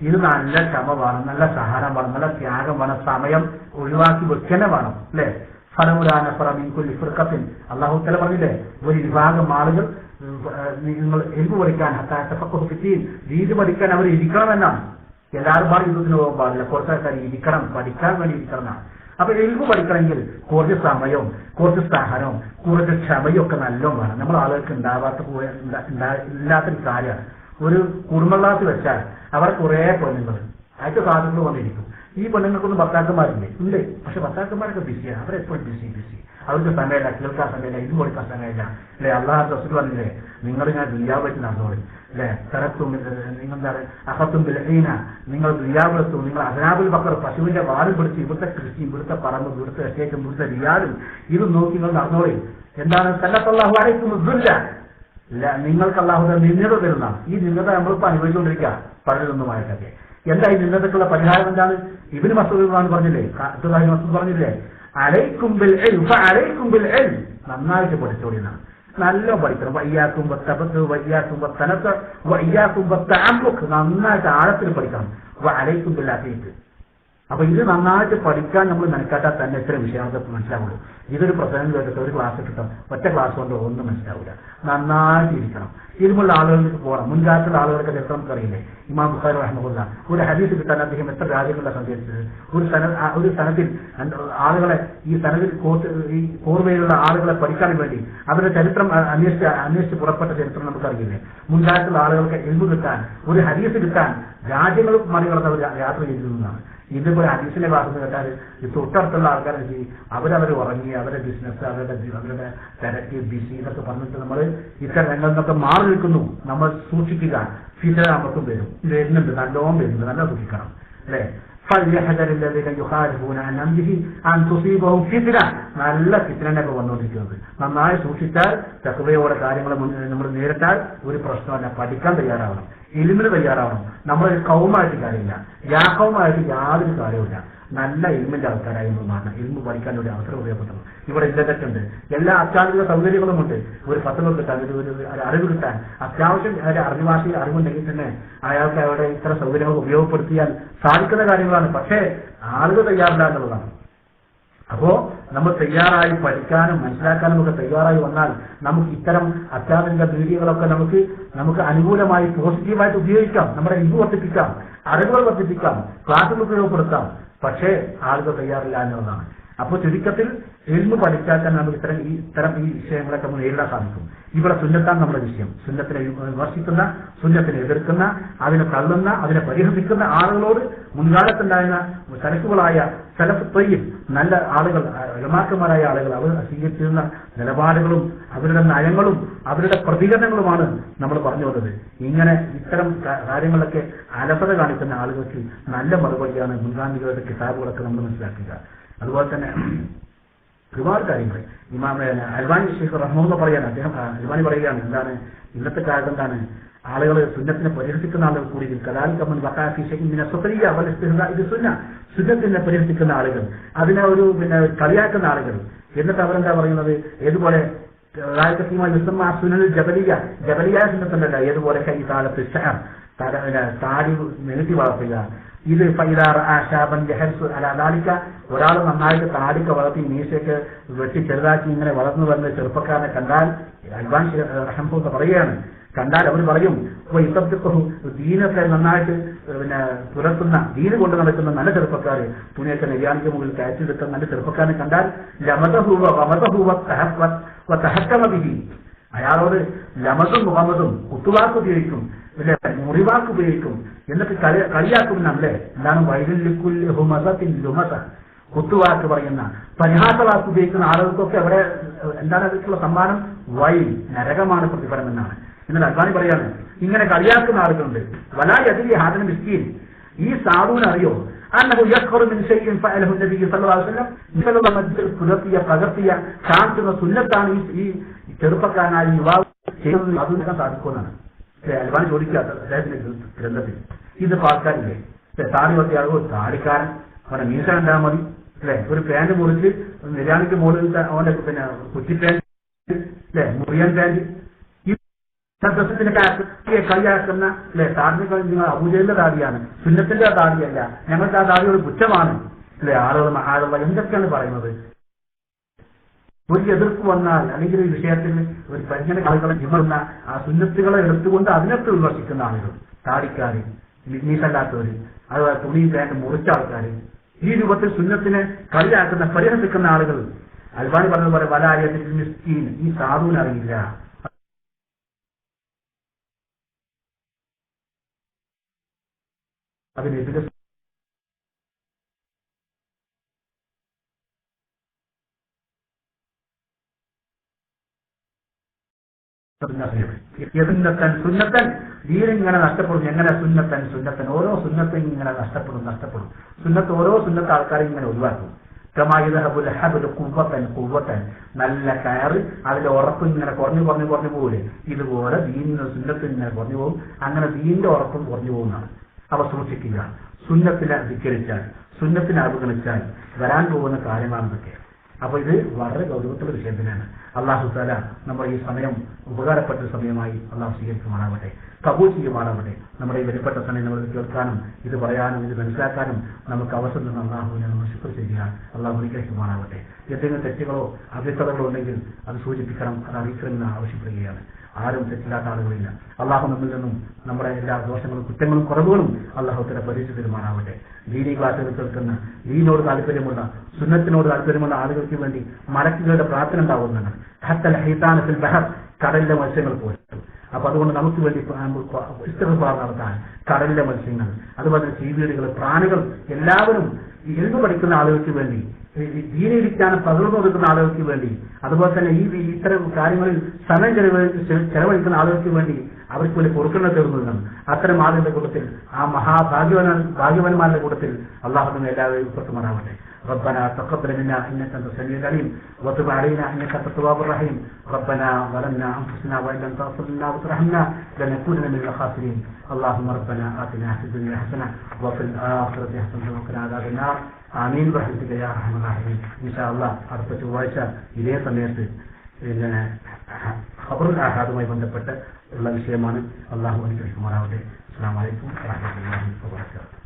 ഇത് നല്ല ക്ഷമ വേണം, നല്ല സഹനം വേണം, നല്ല ത്യാഗം വേണം, സമയം ഒഴിവാക്കി വെക്കനെ വേണം അല്ലെ? ഫലമുലാനഫിൻ അള്ളാഹു തആല പറഞ്ഞില്ലേ, ഒരു വിഭാഗം ആളുകൾ നിങ്ങൾ എൽമു പഠിക്കാൻ രീതി പഠിക്കാൻ അവർ ഇരിക്കണമെന്നാണ്. എല്ലാവരും പാടും യുദ്ധത്തിന് പോകാൻ പാടില്ല, കുറച്ച് ആൾക്കാർ ഇരിക്കണം, പഠിക്കാൻ വേണ്ടി ഇരിക്കണം എന്നാണ്. അപ്പൊ എൽമു പഠിക്കണമെങ്കിൽ കുറച്ച് സമയവും കുറച്ച് സഹനവും കുറച്ച് ക്ഷമയും ഒക്കെ നല്ലോണം വേണം. നമ്മൾ ആളുകൾക്ക് ഇല്ലാത്തൊരു കാര്യമാണ്. ഒരു കുടുംബ ക്ലാസ് വെച്ചാൽ അവർ കുറെ പെണ്ണുങ്ങൾ അതിന്റെ സാധനങ്ങൾ വന്നിരിക്കും. ഈ പെണ്ണുങ്ങൾക്കൊന്നും ഭർത്താക്കന്മാരില്ലേ? ഉണ്ട്. പക്ഷെ ഭർത്താക്കന്മാരൊക്കെ ബിസിയാണ്, അവരെപ്പോഴും ബിസി. അവർക്ക് സമയമില്ല, കേൾക്കാൻ സമയമില്ല, ഇത് കൊടുക്കാൻ സമയമില്ല അല്ലെ? അള്ളാഹു റസൂൽ പറഞ്ഞില്ലേ, നിങ്ങൾ ഞാൻ ദുനിയാവ് വെച്ച് നടന്നോളി അല്ലെ? തരത്തും നിങ്ങളെന്താ അഹത്തും ബിൽഈന, നിങ്ങൾ ദുനിയാവിലെത്തും, നിങ്ങൾ അസനാബുൽ ബക്കർ പശുവിന്റെ വാലും പിടിച്ച് ഇവിടുത്തെ കൃഷി, ഇവിടുത്തെ പറമ്പ്, ഇവിടുത്തെ എസ്റ്റേറ്റും, ഇവിടുത്തെ റിയാലും ഇത് നോക്കി നിങ്ങൾ നടന്നോളി. എന്താണ്? സല്ലല്ലാഹു അലൈഹി വസല്ലം ഇല്ല, നിങ്ങൾക്ക് അല്ലാഹു നിന്നത തരുന്നതാണ്. ഈ നിന്നത നമ്മളിപ്പോ അനുഭവിച്ചുകൊണ്ടിരിക്കുക പലതൊന്നുമായിട്ടൊക്കെ. എന്താ ഈ നിന്നതക്കുള്ള പരിഹാരം എന്താണ്? ഇബ്നു മസ്ഊദ് പറഞ്ഞില്ലേ, അബ്ദുല്ലാഹി മസ്ഊദ് പറഞ്ഞില്ലേ, അലൈക്കും ബിൽ ഇൽം ഫഅലൈക്കും ബിൽ ഇൽം, നന്നായിട്ട് പഠിച്ചോളിന്നാണ്. നല്ല പഠിക്കണം. വയ്യാക്കും വത്തബത്ത് വയ്യാക്കും വത്തനത്ത് വയ്യാക്കും വത്തഅമ്മുഖ്, നന്നായിട്ട് ആഴത്തിൽ പഠിക്കണം. വഅലൈക്കും ബിൽ അഖീദ്. അപ്പൊ ഇത് നന്നായിട്ട് പഠിക്കാൻ നമ്മൾ മെനക്കാട്ടാൽ തന്നെ ഇത്ര വിഷയങ്ങൾക്ക് മനസ്സിലാവുള്ളൂ. ഇതൊരു പ്രസംഗം കേട്ടിട്ട് ഒരു ക്ലാസ് കിട്ടും, ഒറ്റ ക്ലാസ് കൊണ്ട് ഒന്നും മനസ്സിലാവില്ല. നന്നായിട്ട് ഇരിക്കണം. ഇൽമുള്ള ആളുകളിലേക്ക് പോകണം. മുൻകാലത്തുള്ള ആളുകൾക്ക് ചരിത്രം നമുക്കറിയില്ലേ. ഇമാം ബുഖാരി റഹ്മത്തുള്ളാഹി ഒരു ഹദീസ് കിട്ടാൻ അദ്ദേഹം എത്ര രാജ്യങ്ങളിലാണ് സഞ്ചരിച്ചത്. ഒരു സനത്തിൽ ആളുകളെ ഈ സനത്തിൽ ഈ കോർവയിലുള്ള ആളുകളെ പഠിക്കാൻ വേണ്ടി അവരുടെ ചരിത്രം അന്വേഷിച്ച് പുറപ്പെട്ട ചരിത്രം നമുക്കറിയില്ലേ. മുൻകാലത്തുള്ള ആളുകൾക്ക് ഇൽമു കിട്ടാൻ, ഒരു ഹദീസ് കിട്ടാൻ രാജ്യങ്ങൾ മറികടന്ന് അവർ യാത്ര ചെയ്തിരുന്നതാണ്. ഇതുപോലെ ഹദീസിന്റെ ഭാഗത്ത് കേട്ടാൽ ഈ തൊട്ടടുത്തുള്ള ആൾക്കാരെ അവരവർ ഉറങ്ങി, അവരുടെ ബിസിനസ്, അവരുടെ തിരക്ക്, ബിസി എന്നൊക്കെ പറഞ്ഞിട്ട് നമ്മൾ ഇത്തരം രംഗങ്ങളിൽ നിന്നൊക്കെ മാറി നിൽക്കുന്നു. നമ്മൾ സൂക്ഷിക്കുക. ഫിതന നമുക്കും വരും, വരുന്നുണ്ട്, നല്ലോണം വരുന്നുണ്ട്, നല്ല സൂക്ഷിക്കണം അല്ലേ. നല്ല ഫിത്നയൊക്കെ വന്നുകൊണ്ടിരിക്കുന്നത്. നന്നായി സൂക്ഷിച്ചാൽ, തഖ്വയോടെ കാര്യങ്ങൾ നമ്മൾ നേരിട്ടാൽ ഒരു പ്രശ്നമല്ല. പഠിക്കാൻ തയ്യാറാവണം, ഇൽമിന് തയ്യാറാവണം. നമ്മൾ കൗമായിട്ട് കാര്യമില്ല, യാക്കവുമായിട്ട് യാതൊരു കാര്യവുമില്ല. നല്ല ഇൽമിന്റെ ആൾക്കാരായി നമ്മൾ മാറണം. ഇൽമു പഠിക്കാൻ ഒരു അവസരം ഉപയോഗപ്പെടുത്തണം. ഇവിടെ ഇതൊക്കെയുണ്ട്, എല്ലാ അത്യാധുനിക സൗകര്യങ്ങളുമുണ്ട്. ഒരു ഫത്വ കിട്ടാൻ, ഒരു അറിവ് കിട്ടാൻ, അത്യാവശ്യം അറിവാശയിൽ അറിവുണ്ടെങ്കിൽ തന്നെ അയാൾക്ക് അവിടെ ഇത്തരം സൗകര്യങ്ങൾ ഉപയോഗപ്പെടുത്തിയാൽ സാധിക്കുന്ന കാര്യങ്ങളാണ്. പക്ഷേ ആളുകൾ തയ്യാറില്ല എന്നുള്ളതാണ്. അപ്പോ നമ്മൾ തയ്യാറായി പഠിക്കാനും മനസ്സിലാക്കാനും ഒക്കെ തയ്യാറായി വന്നാൽ നമുക്ക് ഇത്തരം അത്യാധുനിക മീഡിയകളൊക്കെ നമുക്ക് അനുകൂലമായി പോസിറ്റീവായിട്ട് ഉപയോഗിക്കാം. നമ്മുടെ ഇൽമു വർദ്ധിപ്പിക്കാം, അറിവുകൾ വർദ്ധിപ്പിക്കാം, ക്ലാസുകൾ ഉപയോഗപ്പെടുത്താം. പക്ഷേ ആളുകൾ തയ്യാറില്ല എന്നുള്ളതാണ്. അപ്പോൾ ചുരുക്കത്തിൽ ഇൽമു പഠിച്ചാൽ നമുക്ക് ഇത്തരം ഈ വിഷയങ്ങളൊക്കെ നമ്മൾ നേരിടാൻ സാധിക്കും. ഇവിടെ സുന്നത്താണ് നമ്മുടെ വിഷയം. സുന്നത്തിനെ വിമർശിക്കുന്ന, സുന്നത്തിനെ എതിർക്കുന്ന, അതിനെ തള്ളുന്ന, അതിനെ പരിഹസിക്കുന്ന ആളുകളോട് മുൻകാലത്തുണ്ടായിരുന്ന സലഫുകളായ സലഫ് ത്വയ്യിബ് നല്ല ആളുകൾ, ഉലമാക്കന്മാരായ ആളുകൾ അവർ സ്വീകരിച്ചിരുന്ന നിലപാടുകളും അവരുടെ നയങ്ങളും അവരുടെ പ്രതികരണങ്ങളുമാണ് നമ്മൾ പറഞ്ഞു വന്നത്. ഇങ്ങനെ ഇത്തരം കാര്യങ്ങളിലൊക്കെ അലസത കാണിക്കുന്ന ആളുകൾക്ക് നല്ല മറുപടിയാണ് മുൻഗാമികളുടെ കിതാബുകളൊക്കെ നമ്മൾ മനസ്സിലാക്കുക. അതുപോലെ തന്നെ ഒരുപാട് കാര്യങ്ങൾ ഇമാം അൽബാനി ശൈഖ് റഹ്മത്തുള്ളാഹി പറയാണ്. അദ്ദേഹം അൽബാനി പറയുകയാണ്, എന്താണ് ഇന്നത്തെ കാലത്ത് എന്താണ് ആളുകൾ സുന്നത്തിനെ പരിഹസിക്കുന്ന ആളുകൾ കൂടി കലാലിക്കമ്മൻ സുന്നത്തിനെ പരിഹസിക്കുന്ന ആളുകൾ, അതിനെ കളിയാക്കുന്ന ആളുകൾ. എന്നിട്ട് അവരെന്താ പറയുന്നത്, ഏതുപോലെ ജബലിയ സുന്നത്തുണ്ടല്ല, ഏതുപോലെ കൈകാലത്ത് താടി നീട്ടി വളർത്തുക. ഇത് ഒരാൾ നന്നായിട്ട് താടിക്ക് വളർത്തി മീശയ്ക്ക് വെട്ടി ചെറുതാക്കി ഇങ്ങനെ വളർന്നു വരുന്ന ചെറുപ്പക്കാരനെ കണ്ടാൽ അൽബാൻ റഹ്മത്തുള്ളാഹി പറയുകയാണ്, കണ്ടാൽ അവർ പറയും ദീനൊക്കെ നന്നായിട്ട് പുലർത്തുന്ന, ദീന് കൊണ്ട് നടക്കുന്ന നല്ല ചെറുപ്പക്കാർ, തുണിയൊക്കെ നെയ്യാണിക്ക് മുകളിൽ കയറ്റിയെടുക്കുന്ന നല്ല ചെറുപ്പക്കാരനെ കണ്ടാൽ അയാളോട് ലമതും മുഹമ്മദും കുത്തുവാക്ക് ഉപയോഗിക്കും, മുറിവാക്ക് ഉപയോഗിക്കും, എന്നിട്ട് കളിയാക്കുന്നല്ലേ. എന്താണ് വൈകല്യക്കുല്യ ഹുമസത്തിൻ ലുമസ, കുത്തുവാക്ക് പറയുന്ന പരിഹാസവാക്ക് ഉപയോഗിക്കുന്ന ആളുകൾക്കൊക്കെ അവിടെ എന്താണ് അവർക്കുള്ള സമ്മാനം? നരകമാണ് പ്രതിഫലം എന്നാണ്. എന്നാൽ അൽബാനി പറയാണ്, ഇങ്ങനെ കളിയാക്കുന്ന ആളുകളുണ്ട്. വലാ യദ്രി ഹാദൻ മിസ്കീൻ, ഈ സാധുവിനറിയോ പകർത്തിയ കാണിക്കുന്ന സുന്നത്താണ് ഈ ചെറുപ്പക്കാരനായ യുവാവ് ചെയ്യുന്നത്, അതും സാധിക്കുമെന്നാണ് അൽബാനി ചോദിക്കാത്ത അദ്ദേഹത്തിന്റെ ഗ്രന്ഥത്തിൽ. ഇത് ആൾക്കാരില്ലേ, താടി വത്തിയ ആളുകൾ താടിക്കാരൻ, അവനെ മീശ കണ്ടാൽ മതി അല്ലെ, ഒരു പാന്റ് മുറിച്ച് നിര്യാണിക്ക് മുകളിൽ അവന്റെ കുറ്റിപ്പാന്റ് അല്ലെ, മുറിയൻ പാന്റ്, ഈ കളിയാക്കുന്ന അല്ലെ താടിനെ നിങ്ങൾ അബൂജഹലിന്റെ താടിയാണ്, സുന്നത്തിന്റെ താടിയല്ല, ഞങ്ങൾക്ക് ആ താടി ഒരു കുറ്റമാണ് അല്ലെ, ആളുകൾ മഹാളുള്ള എന്തൊക്കെയാണ് പറയുന്നത്. ഒരു എതിർപ്പ് വന്നാൽ അല്ലെങ്കിൽ ഈ വിഷയത്തിൽ ഒരു പരിജ്ഞാന ആളുകളെ വിമർന്ന ആ സുന്നത്തുകളെ എടുത്തുകൊണ്ട് അതിനൊക്കെ വിമർശിക്കുന്ന ആളുകൾ, താടിക്കാര്, മീസല്ലാത്തവര്, അതുപോലെ തുണി പാന്റ് മുറിച്ച ആൾക്കാര്, ഈ രൂപത്തിൽ സുന്നത്തിനെ കളിയാക്കുന്ന പരിഹസിക്കുന്ന ആളുകൾ. അൽബാനി പറഞ്ഞതുപോലെ വലായത്തിൽ മിസ്കീൻ, ഈ സാധുവിനറിയില്ല, അതിനെതിരെ സുന്നത്തൻ ദീനിങ്ങനെ നഷ്ടപ്പെടും. എങ്ങനെ സുന്നത്തൻ ഓരോ സുന്നത്തും ഇങ്ങനെ നഷ്ടപ്പെടും. സുന്നത്ത് ഓരോ സുന്നത്ത് ആൾക്കാരെ ഇങ്ങനെ ഒഴിവാക്കും. കുവ്വത്തൻ നല്ല കയറ്, അതിന്റെ ഉറപ്പ് ഇങ്ങനെ കുറഞ്ഞു പോകൂലേ, ഇതുപോലെ ദീനിന്റെ സുന്നത്ത് ഇങ്ങനെ കുറഞ്ഞു പോകും. അങ്ങനെ ദീനിന്റെ ഉറപ്പും കുറഞ്ഞു പോകുന്നതാണ്. അവ സൂക്ഷിക്കുക. സുന്നത്തിനെ ധിക്കരിച്ചാൽ, സുന്നത്തിനെ അവഗണിച്ചാൽ വരാൻ പോകുന്ന കാര്യമാണെന്നൊക്കെ. അപ്പൊ ഇത് വളരെ ഗൗരവത്തിലുള്ള വിഷയം തന്നെയാണ്. അള്ളാഹു തആല നമ്മുടെ ഈ സമയം ഉപകാരപ്പെട്ട സമയമായി അള്ളാഹു സ്വീകരിക്കുമാറാവട്ടെ, കബൂൽ ചെയ്യുമാറാവട്ടെ. നമ്മുടെ ഈ വിലപ്പെട്ട സമയം നമ്മൾ കേൾക്കാനും ഇത് പറയാനും ഇത് മനസ്സിലാക്കാനും നമുക്ക് അവസരം അള്ളാഹുവിനെ നമ്മൾ ശുക്ർ ചെയ്യുക. അള്ളാഹു അനുഗ്രഹിക്കുമാറാവട്ടെ. എന്തെങ്കിലും തെറ്റുകളോ അവ്യക്തതകളോ ഉണ്ടെങ്കിൽ അത് സൂചിപ്പിക്കണം, അത് അറിയിക്കണമെന്ന് ആവശ്യപ്പെടുകയാണ്. ആരും തെറ്റില്ലാത്ത ആളുകളില്ല. അള്ളാഹു നമ്മിൽ നിന്നും നമ്മുടെ എല്ലാ ദോഷങ്ങളും കുറ്റങ്ങളും കുറവുകളും അള്ളാഹുത്തിന്റെ പരീക്ഷ തീരുമാനാവട്ടെ. ദീനി ക്ലാസുകൾ കേൾക്കുന്ന, ദീനോട് താല്പര്യമുള്ള, സുന്നത്തിനോട് താല്പര്യമുള്ള ആളുകൾക്ക് വേണ്ടി മലക്കുകളുടെ പ്രാർത്ഥന ഉണ്ടാവുന്നതാണ്. ഹത്തൽ ഹൈതാനത്തിൽ ബഹർ, കടലിലെ മത്സ്യങ്ങൾ പോലും. അപ്പൊ അതുകൊണ്ട് നമുക്ക് വേണ്ടി ഇസ്തിഗ്ഫാർ നടത്താൻ കടലിലെ മത്സ്യങ്ങൾ, അതുപോലെ തന്നെ ചീവീടുകൾ, പ്രാണികൾ, എല്ലാവരും എഴുതു പഠിക്കുന്ന ആളുകൾക്ക് വേണ്ടി, ദീനിരിക്കാനും പകർന്നു കൊടുക്കുന്ന ആളുകൾക്ക് വേണ്ടി, അതുപോലെ തന്നെ ഇത്തരം കാര്യങ്ങളിൽ സമയം ചെലവഴിക്കുന്ന ആളുകൾക്ക് വേണ്ടി അവർക്ക് വേണ്ടി പൊറുക്കുന്ന തീർന്നതാണ്. അത്തരം ആളുകളുടെ കൂട്ടത്തിൽ, ആ ഭാഗ്യവാന്മാരുടെ കൂട്ടത്തിൽ അള്ളാഹു എല്ലാവരും ഉൾപ്പെടുത്തുമാറാവട്ടെ. ربنا تقبل منا انك انت السميع العليم وتب علينا انك انت التواب الرحيم. ربنا ظلمنا انفسنا وان لم تغفر لنا وترحمنا لنكونن من الخاسرين. اللهم ربنا آتنا في الدنيا حسنه وفي الاخره حسنه وقنا عذاب النار. ആമീൻ ബിറഹ്മതിക യാ അർഹമർ റഹീമീൻ. ഇൻഷാ അല്ലാഹ് അടുത്ത ചൊവ്വാഴ്ച ഇതേ സമയത്ത് ഖബറുൽ ആഹാദുമായി ബന്ധപ്പെട്ട് ഉള്ള വിഷയമാണ്. അല്ലാഹു അനുഗ്രഹിക്കുമാറാവട്ടെ. അസ്സലാമു അലൈക്കും വറഹ്മത്തുള്ളാഹി വബറകാതുഹു.